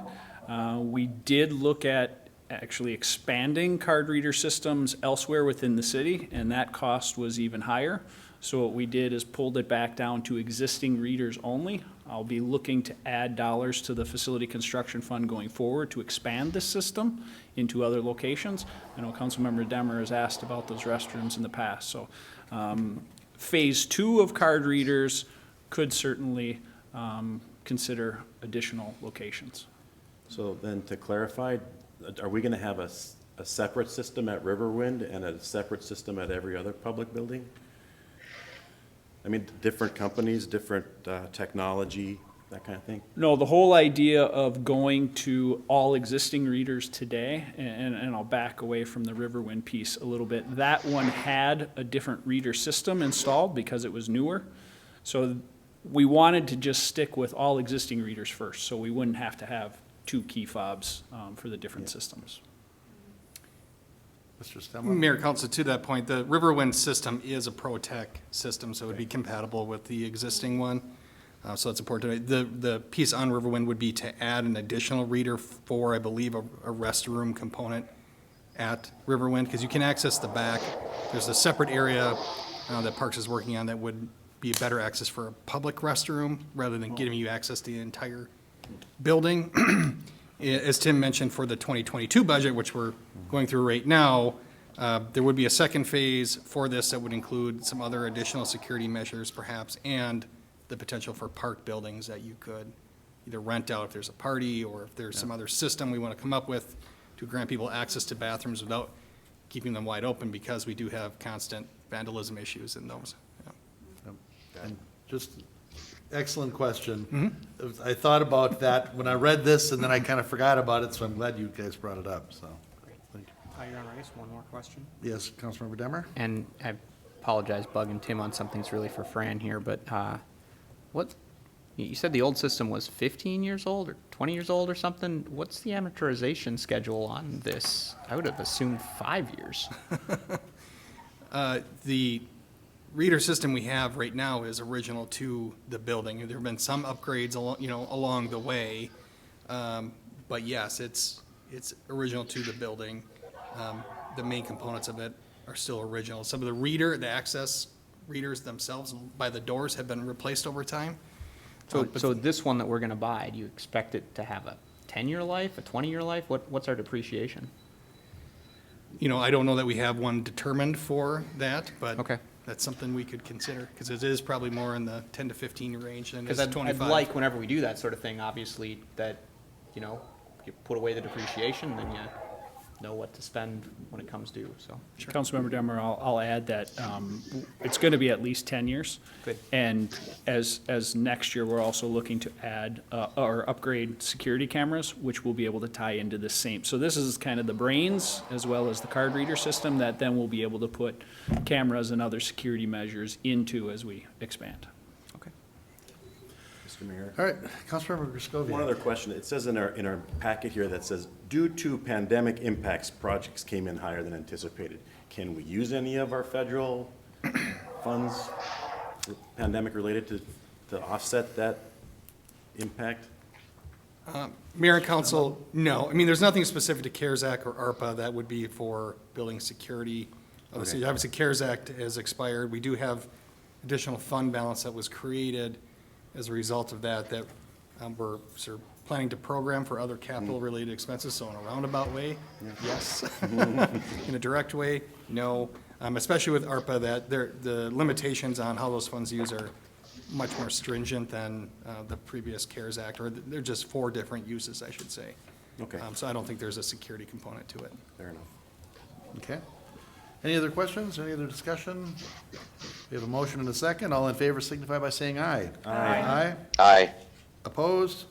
We did look at actually expanding card reader systems elsewhere within the city, and that cost was even higher. So what we did is pulled it back down to existing readers only. I'll be looking to add dollars to the facility construction fund going forward to expand this system into other locations. I know Councilmember Demmer has asked about those restrooms in the past. So phase 2 of card readers could certainly consider additional locations. So then to clarify, are we going to have a separate system at Riverwind and a separate system at every other public building? I mean, different companies, different technology, that kind of thing? No, the whole idea of going to all existing readers today, and I'll back away from the Riverwind piece a little bit, that one had a different reader system installed because it was newer. So we wanted to just stick with all existing readers first, so we wouldn't have to have 2 key fobs for the different systems. Mr. Stemler? Mayor, Council, to that point, the Riverwind system is a ProTech system, so it would be compatible with the existing one. So that's important. The piece on Riverwind would be to add an additional reader for, I believe, a restroom component at Riverwind, because you can access the back. There's a separate area that Parks is working on that would be a better access for a public restroom rather than giving you access to the entire building. As Tim mentioned, for the 2022 budget, which we're going through right now, there would be a second phase for this that would include some other additional security measures perhaps, and the potential for park buildings that you could either rent out if there's a party or if there's some other system we want to come up with to grant people access to bathrooms without keeping them wide open, because we do have constant vandalism issues in those. Yeah. And just excellent question. I thought about that when I read this, and then I kind of forgot about it, so I'm glad you guys brought it up, so. Thank you. Your Honor, I guess one more question. Yes, Councilmember Demmer? And I apologize bugging Tim on something's really for Fran here, but what, you said the old system was 15 years old or 20 years old or something? What's the amortization schedule on this? I would have assumed 5 years. The reader system we have right now is original to the building. There have been some upgrades along the way, but yes, it's original to the building. The main components of it are still original. Some of the access readers themselves by the doors have been replaced over time. So this one that we're gonna buy, do you expect it to have a 10-year life, a 20-year life? What's our depreciation? You know, I don't know that we have one determined for that, but Okay. that's something we could consider, because it is probably more in the 10 to 15 range than it Because is I'd 25. like, whenever we do that sort of thing, obviously, that, you know, you put away the depreciation, then you know what to spend when it comes due, so. Councilmember Demmer, I'll add that it's going to be at least 10 years. Good. And as next year, we're also looking to add or upgrade security cameras, which will be able to tie into the same. So this is kind of the brains as well as the card reader system that then we'll be able to put cameras and other security measures into as we expand. Okay. Mr. Mayor? All right, Councilmember Griscovian. One other question. It says in our packet here that says, due to pandemic impacts, projects came in higher than anticipated. Can we use any of our federal funds, pandemic related, to offset that impact? Mayor and council, no. I mean, there's nothing specific to CARES Act or ARPA that would be for building security. Okay. Obviously, CARES Act has expired. We do have additional fund balance that was created as a result of that, we're sort of planning to program for other capital-related expenses. So in a roundabout way, yes. In a direct way, no. Especially with ARPA, the limitations on how those funds used are much more stringent than the previous CARES Act, or they're just 4 different uses, I should say. Okay. So I don't think there's a security component to it. Fair enough. Okay. Any other questions, any other discussion? We have a motion and a second. All in favor signify by saying aye. Aye. Aye. Opposed?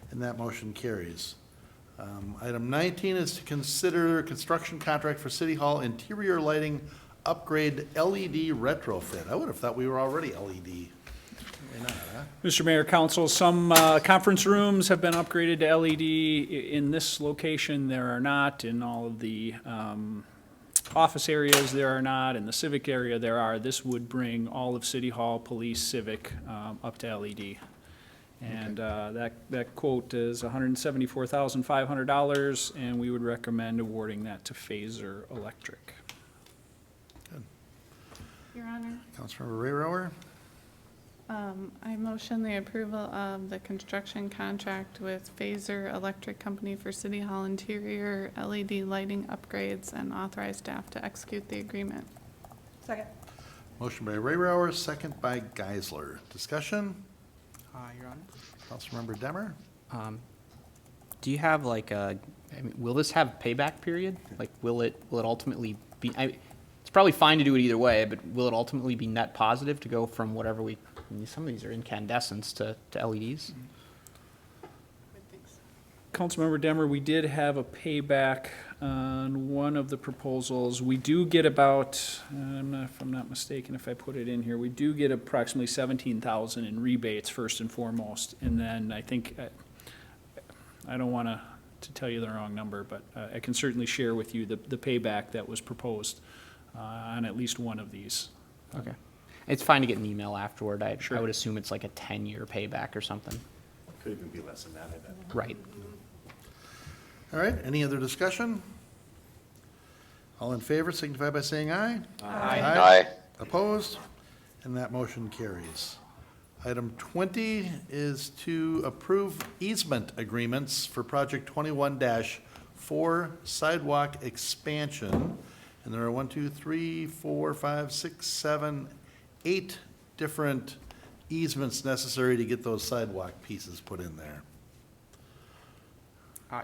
And that motion carries. Item 19 is to consider construction contract for City Hall interior lighting upgrade LED retrofit. I would have thought we were already LED. We're not, huh? Mr. Mayor, Council, some conference rooms have been upgraded to LED. In this location, there are not. In all of the office areas, there are not. In the civic area, there are. This would bring all of City Hall, police, civic up to LED. And that quote is $174,500, and we would recommend awarding that to Phaser Electric. Your Honor, Councilmember Rayrower? I motion the approval of the construction contract with Phaser Electric Company for City Hall interior LED lighting upgrades and authorize staff to execute the agreement. Second. Motion by Rayrower, second by Geisler. Discussion? Your Honor. Councilmember Demmer? Do you have like will this have a payback period? Like, will it ultimately be, it's probably fine to do it either way, but will it ultimately be net positive to go from whatever some of these are incandescents to LEDs? Councilmember Demmer, we did have a payback on one of the proposals. We do get about, if I'm not mistaken, if I put it in here, we do get approximately $17,000 in rebates first and foremost. And then I think, I don't want to tell you the wrong number, but I can certainly share with you the payback that was proposed on at least one of these. Okay. It's fine to get an email afterward. I Sure. would assume it's like a 10-year payback or something. Could even be less than that, I bet. Right. All right, any other discussion? All in favor signify by saying aye. Aye. Opposed? And that motion carries. Item 20 is to approve easement agreements for Project 21-4 Sidewalk Expansion. And there are 8 different easements necessary to get those sidewalk pieces put in there.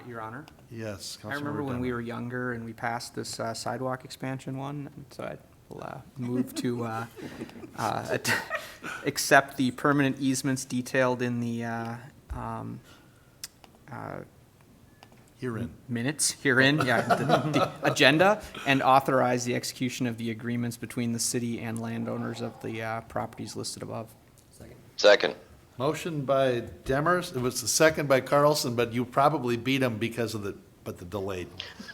Your Honor. Yes, I remember Councilmember when we Demmer. were younger and we passed this sidewalk expansion one, and so I will move to accept the permanent easements detailed in the Herein. minutes herein, the agenda, and authorize the execution of the agreements between the city and landowners of the properties listed above. Second. Motion by Demers, it was the second by Carlson, but you probably beat him because of the delayed.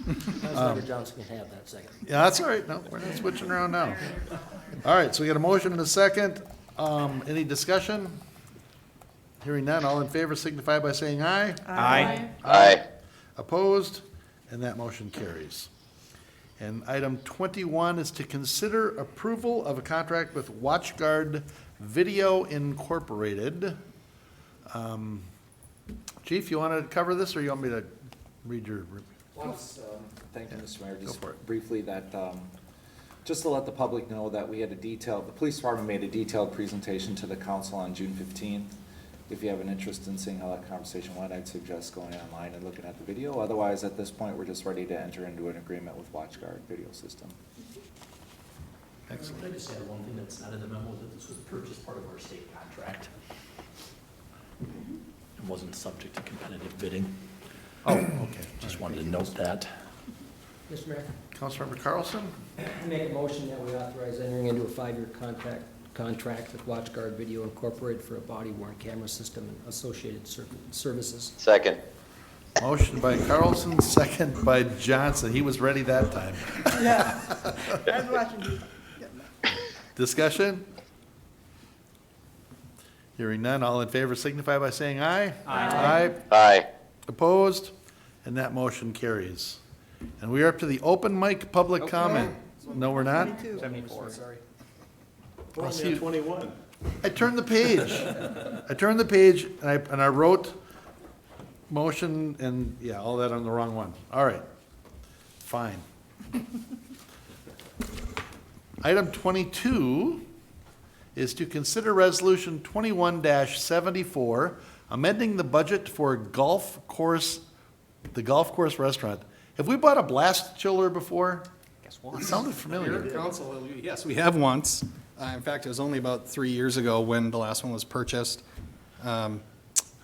Councilmember Johnson can have that second. Yeah, that's all right, no, we're not switching around now. All right, so we got a motion and a second. Any discussion? Hearing none, all in favor signify by saying aye. Aye. Aye. Opposed? And that motion carries. And item 21 is to consider approval of a contract with WatchGuard Video Incorporated Chief, you want to cover this, or you want me to read your? Thank you, Mr. Mayor. Go Just for it. briefly that, just to let the public know that we had the police department made a detailed presentation to the council on June 15th. If you have an interest in seeing how that conversation went, I'd suggest going online and looking at the video. Otherwise, at this point, we're just ready to enter into an agreement with WatchGuard video system. Excellent. Can I just add one thing that's not in the memo, that this was purchased part of our state contract? It wasn't subject to competitive bidding. Oh, okay. Just wanted to note that. Mr. Mayor, Councilmember Carlson? I make a motion that we authorize entering into a 5-year contract with WatchGuard Video Incorporated for a body-worn camera system and associated services. Second. Motion by Carlson, second by Johnson. He was ready that time. Yeah. I was watching you. Discussion? Hearing none, all in favor signify by saying aye. Aye. Aye. Opposed? And that motion carries. And we are up to the open mic public comment. No, we're not? 22. 74. Sorry. I'll see you. 21. I turned the page. And I wrote motion and, yeah, all that on the wrong one. All right. Fine. Item 22 is to consider resolution 21-74, amending the budget for the golf course restaurant. Have we bought a blast chiller before? Guess It what? sounded familiar. Council, yes, we have once. In fact, it was only about 3 years ago when the last one was purchased.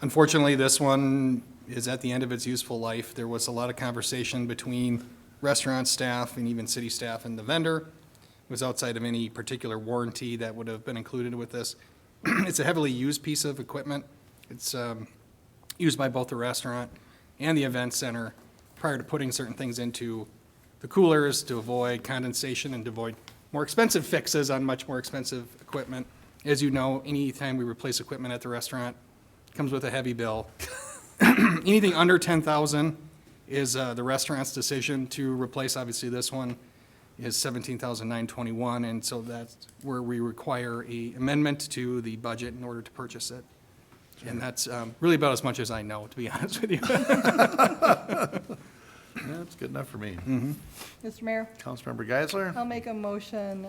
Unfortunately, this one is at the end of its useful life. There was a lot of conversation between restaurant staff and even city staff and the vendor. It was outside of any particular warranty that would have been included with this. It's a heavily used piece of equipment. It's used by both the restaurant and the event center prior to putting certain things into the coolers to avoid condensation and to avoid more expensive fixes on much more expensive equipment. As you know, anytime we replace equipment at the restaurant, it comes with a heavy bill. Anything under 10,000 is the restaurant's decision to replace. Obviously, this one is 17,921, and so that's where we require a amendment to the budget in order to purchase it. And that's really about as much as I know, to be honest with you. That's good enough for me. Mr. Mayor, Councilmember Geisler? I'll make a motion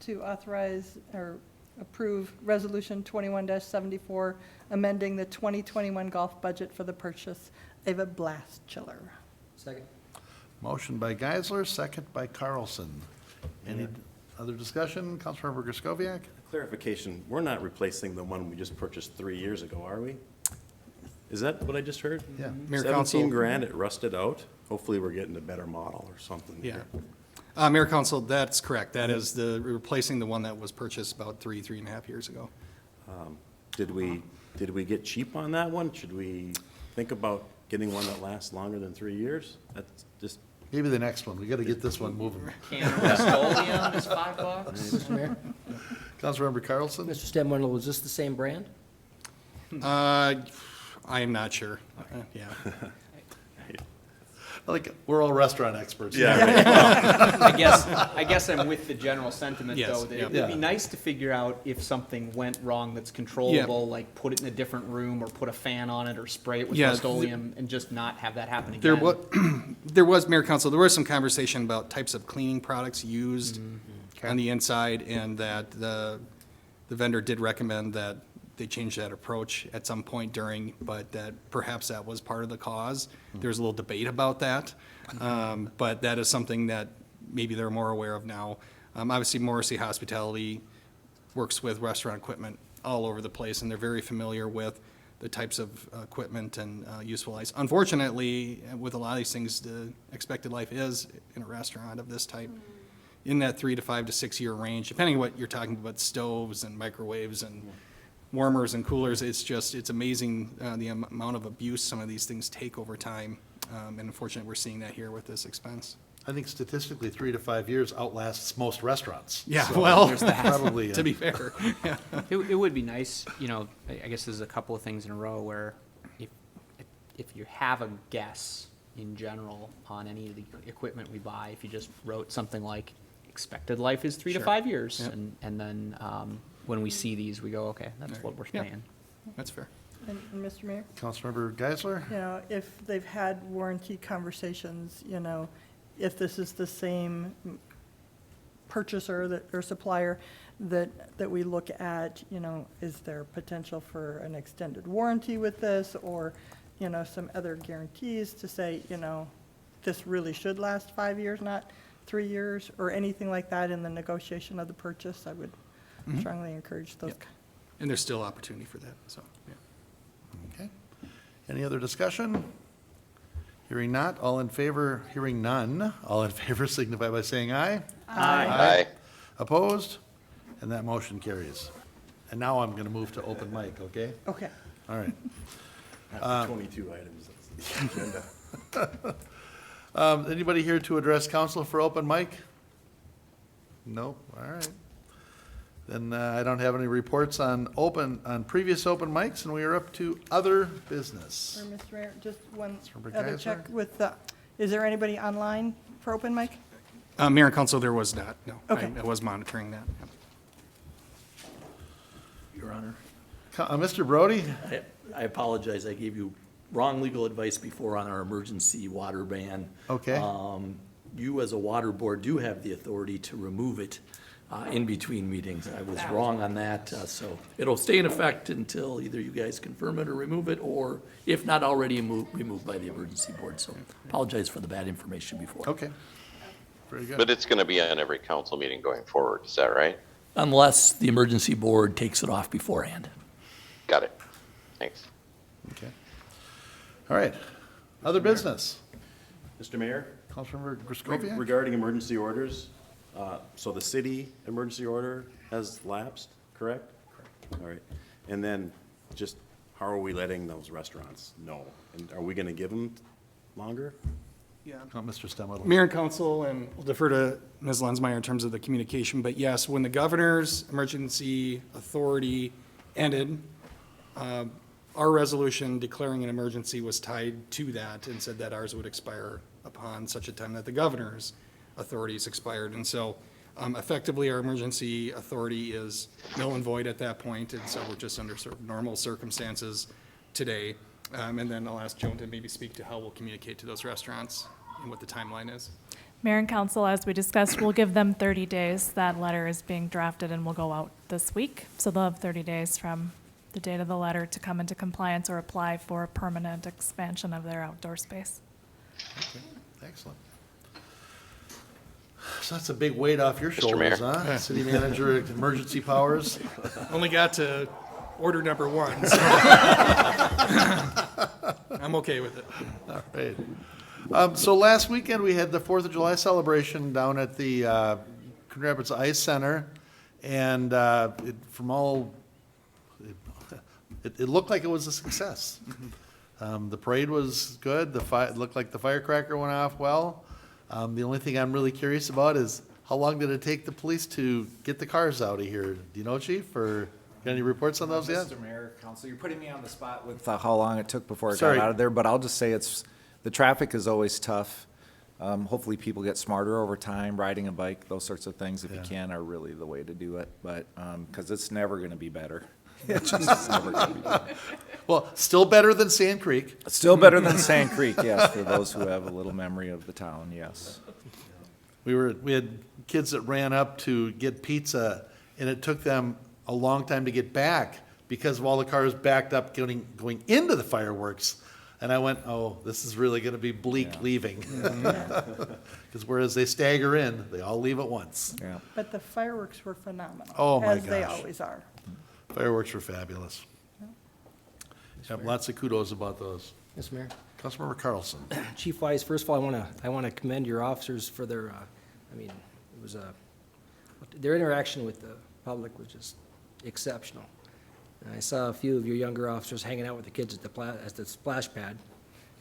to authorize or approve Resolution 21-74, amending the 2021 golf budget for the purchase of a blast chiller. Second. Motion by Geisler, second by Carlson. Any other discussion? Councilmember Griscoviac? Clarification, we're not replacing the one we just purchased 3 years ago, are we? Is that what I just heard? Yeah. Mayor Council. 17 grand, it rusted out. Hopefully, we're getting a better model or something. Yeah. here. Mayor Council, that's correct. That is replacing the one that was purchased about 3.5 years ago. Did we get cheap on that one? Should we think about getting one that lasts longer than 3 years? That's just, Maybe the next one. We got to get this one moving. Cannabis Oleum is $5. Mr. Mayor, Councilmember Carlson? Mr. Stemwindle, was this the same brand? I am not sure. Yeah. Like, we're all restaurant experts. I guess I'm with the general sentiment, Yes, though, that yep. it would be Yeah. nice to figure out if something went wrong that's controllable, like put it in a different room or put a fan on it or spray it with Yeah, Rust-Oleum and just not have that happen again. There was, Mayor Council, there was some conversation about types of cleaning products used on the inside, and that the vendor did recommend that they change that approach at some point during, but that perhaps that was part of the cause. There's a little debate about that, but that is something that maybe they're more aware of now. Obviously, Morrissey Hospitality works with restaurant equipment all over the place, and they're very familiar with the types of equipment and useful lives. Unfortunately, with a lot of these things, the expected life is in a restaurant of this type in that 3 to 5 to 6 year range, depending on what you're talking about, stoves and microwaves and warmers and coolers. It's amazing the amount of abuse some of these things take over time. And unfortunately, we're seeing that here with this expense. I think statistically, 3 to 5 years outlasts most restaurants. Yeah, So well, there's probably to be fair. Yeah. It would be nice, I guess there's a couple of things in a row where if you have a guess in general on any of the equipment we buy, if you just wrote something like expected life is 3 to 5 years, Yep. and then when we see these, we go, okay, that's what we're Yep. paying. That's fair. And Mr. Mayor? Councilmember Geisler? You know, if they've had warranty conversations, you know, if this is the same purchaser that, or supplier that we look at, you know, is there potential for an extended warranty with this, or, you know, some other guarantees to say, you know, this really should last 5 years, not 3 years, or anything like that in the negotiation of the purchase? I would strongly encourage those. And there's still opportunity for that, so, yeah. Okay. Any other discussion? Hearing not, all in favor, hearing none, all in favor signify by saying aye. Aye. Opposed? And that motion carries. And now I'm going to move to open mic, okay? Okay. All right. After 22 items, that's the agenda. Anybody here to address council for open mic? No? All right. Then I don't have any reports on previous open mics, and we are up to other business. Or, Mr. Mayor, just one Councilmember other Geisler? check with the, is there anybody online for open mic? Mayor and council, there was not, no. Okay. I was monitoring that. Yep. Your Honor. Mr. Brody? I apologize, I gave you wrong legal advice before on our emergency water ban. Okay. You, as a water board, do have the authority to remove it in between meetings. I was wrong on that, so it'll stay in effect until either you guys confirm it or remove it, or if not already removed by the emergency board. So apologize for the bad information before. Okay. Very good. But it's going to be on every council meeting going forward, is that right? Unless the emergency board takes it off beforehand. Got it. Thanks. Okay. All right. Other business? Mr. Mayor? Councilmember Griscoviac? Regarding emergency orders, so the city emergency order has lapsed, correct? Correct. All right. And then just how are we letting those restaurants know? And are we going to give them longer? Yeah. Mr. Stemmer. Mayor and council, and we'll defer to Ms. Lensmeyer in terms of the communication, but yes, when the governor's emergency authority ended, our resolution declaring an emergency was tied to that and said that ours would expire upon such a time that the governor's authorities expired. And so effectively, our emergency authority is null and void at that point, and so we're just under sort of normal circumstances today. And then I'll ask Joan to maybe speak to how we'll communicate to those restaurants and what the timeline is. Mayor and council, as we discussed, we'll give them 30 days. That letter is being drafted and will go out this week. So they'll have 30 days from the date of the letter to come into compliance or apply for a permanent expansion of their outdoor space. Okay. Excellent. So that's a big weight off your Mr. shoulders, Mayor. huh? City manager, emergency powers. Only got to order number 1, so I'm okay with it. All right. So last weekend, we had the 4th of July celebration down at the Coon Rapids Ice Center. And it looked like it was a success. The parade was good. It looked like the firecracker went off well. The only thing I'm really curious about is how long did it take the police to get the cars out of here? Do you know, Chief, or got any reports on those yet? Mr. Mayor, Council, you're putting me on the spot with how long it took before it Sorry. got out of there, but I'll just say the traffic is always tough. Hopefully people get smarter over time, riding a bike, those sorts of things, if you can, are really the way to do it, but, because it's never gonna be better. It's just never gonna be better. Well, still better than Sand Creek. Still better than Sand Creek, yes, for those who have a little memory of the town, yes. We had kids that ran up to get pizza, and it took them a long time to get back because of all the cars backed up going into the fireworks. And I went, oh, this is really going to be bleak leaving. Because whereas they stagger in, they all leave at once. Yeah. But the fireworks were phenomenal. Oh, my As they gosh. always are. Fireworks were fabulous. Yep, lots of kudos about those. Mr. Mayor. Councilmember Carlson. Chief Wise, first of all, I want to commend your officers for their, it was their interaction with the public was just exceptional. And I saw a few of your younger officers hanging out with the kids at the splash pad.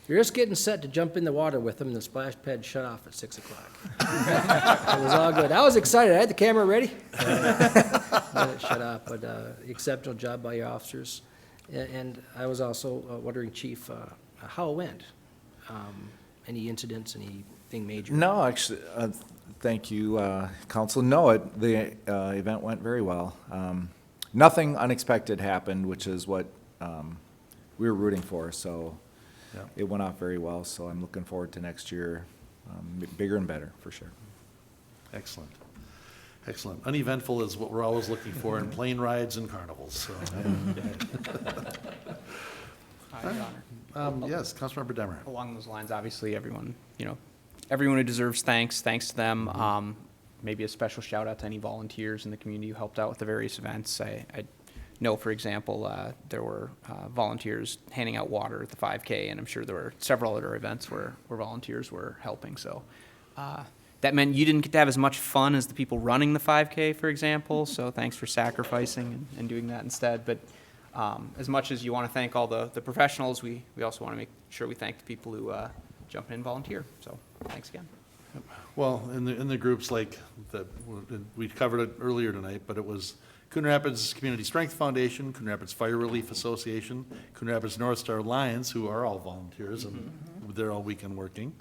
You're just getting set to jump in the water with them, and the splash pad shut off at 6 o'clock. It was all good. I was excited. I had the camera ready. Then it shut off, but exceptional job by your officers. And I was also wondering, Chief, how it went. Any incidents, anything major? No, actually, thank you, Council. No, the event went very well. Nothing unexpected happened, which is what we were rooting for, so Yeah. it went off very well, so I'm looking forward to next year, bigger and better, for sure. Excellent. Excellent. Uneventful is what we're always looking for in plane rides and carnivals, so. Your Honor. Yes, Councilmember Demmer. Along those lines, obviously, everyone who deserves thanks to them. Maybe a special shout out to any volunteers in the community who helped out with the various events. I know, for example, there were volunteers handing out water at the 5K, and I'm sure there were several other events where volunteers were helping. So that meant you didn't get to have as much fun as the people running the 5K, for example. So thanks for sacrificing and doing that instead. But as much as you want to thank all the professionals, we also want to make sure we thank the people who jump in and volunteer. So thanks again. Well, in the groups like we covered it earlier tonight, but it was Coon Rapids Community Strength Foundation, Coon Rapids Fire Relief Association, Coon Rapids North Star Lions, who are all volunteers and they're all weekend working.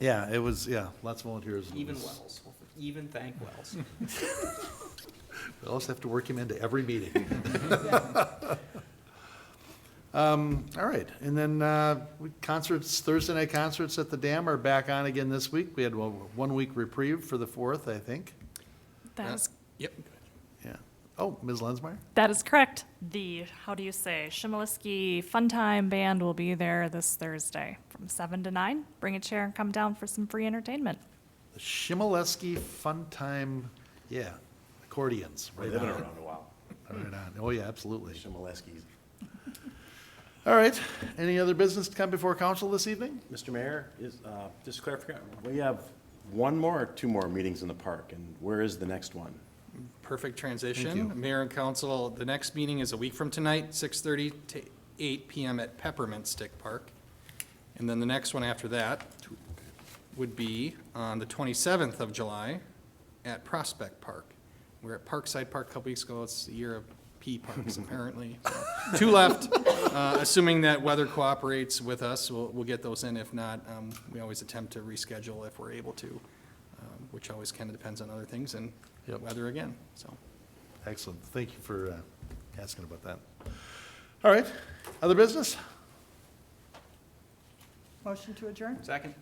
Yeah, it was, lots of volunteers. Even Wells. Even thank Wells. We always have to work him into every meeting. All right, and then concerts, Thursday night concerts at the Dam are back on again this week. We had a 1 week reprieve for the 4th, I think. That is, Yep. Yeah. Oh, Ms. Lensmeyer? that is correct. The, Shimoleski Fun Time Band will be there this Thursday from 7 to 9. Bring a chair and come down for some free entertainment. The Shimoleski Fun Time, accordions. Right They've been on. around a while. Right on. Oh, yeah, absolutely. Shimoleski's. All right, any other business to come before council this evening? Mr. Mayor, just clarify, we have one more or two more meetings in the park, and where is the next one? Perfect Thank transition. you. Mayor and council, the next meeting is a week from tonight, 6:30 to 8 PM at Peppermint Stick Park. And then the next one after that would be on the 27th of July at Prospect Park. We were at Parkside Park a couple weeks ago. It's the year of P parks, apparently. So, 2 left. Assuming that weather cooperates with us, we'll get those in. If not, we always attempt to reschedule if we're able to, which always kind of depends on other things and weather again, so. Excellent, thank you for asking about that. All right, other business? Motion to adjourn? Second.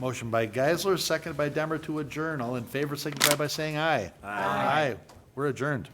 Motion by Geisler, seconded by Demmer to adjourn. All in favor signify by saying aye. Aye. We're adjourned.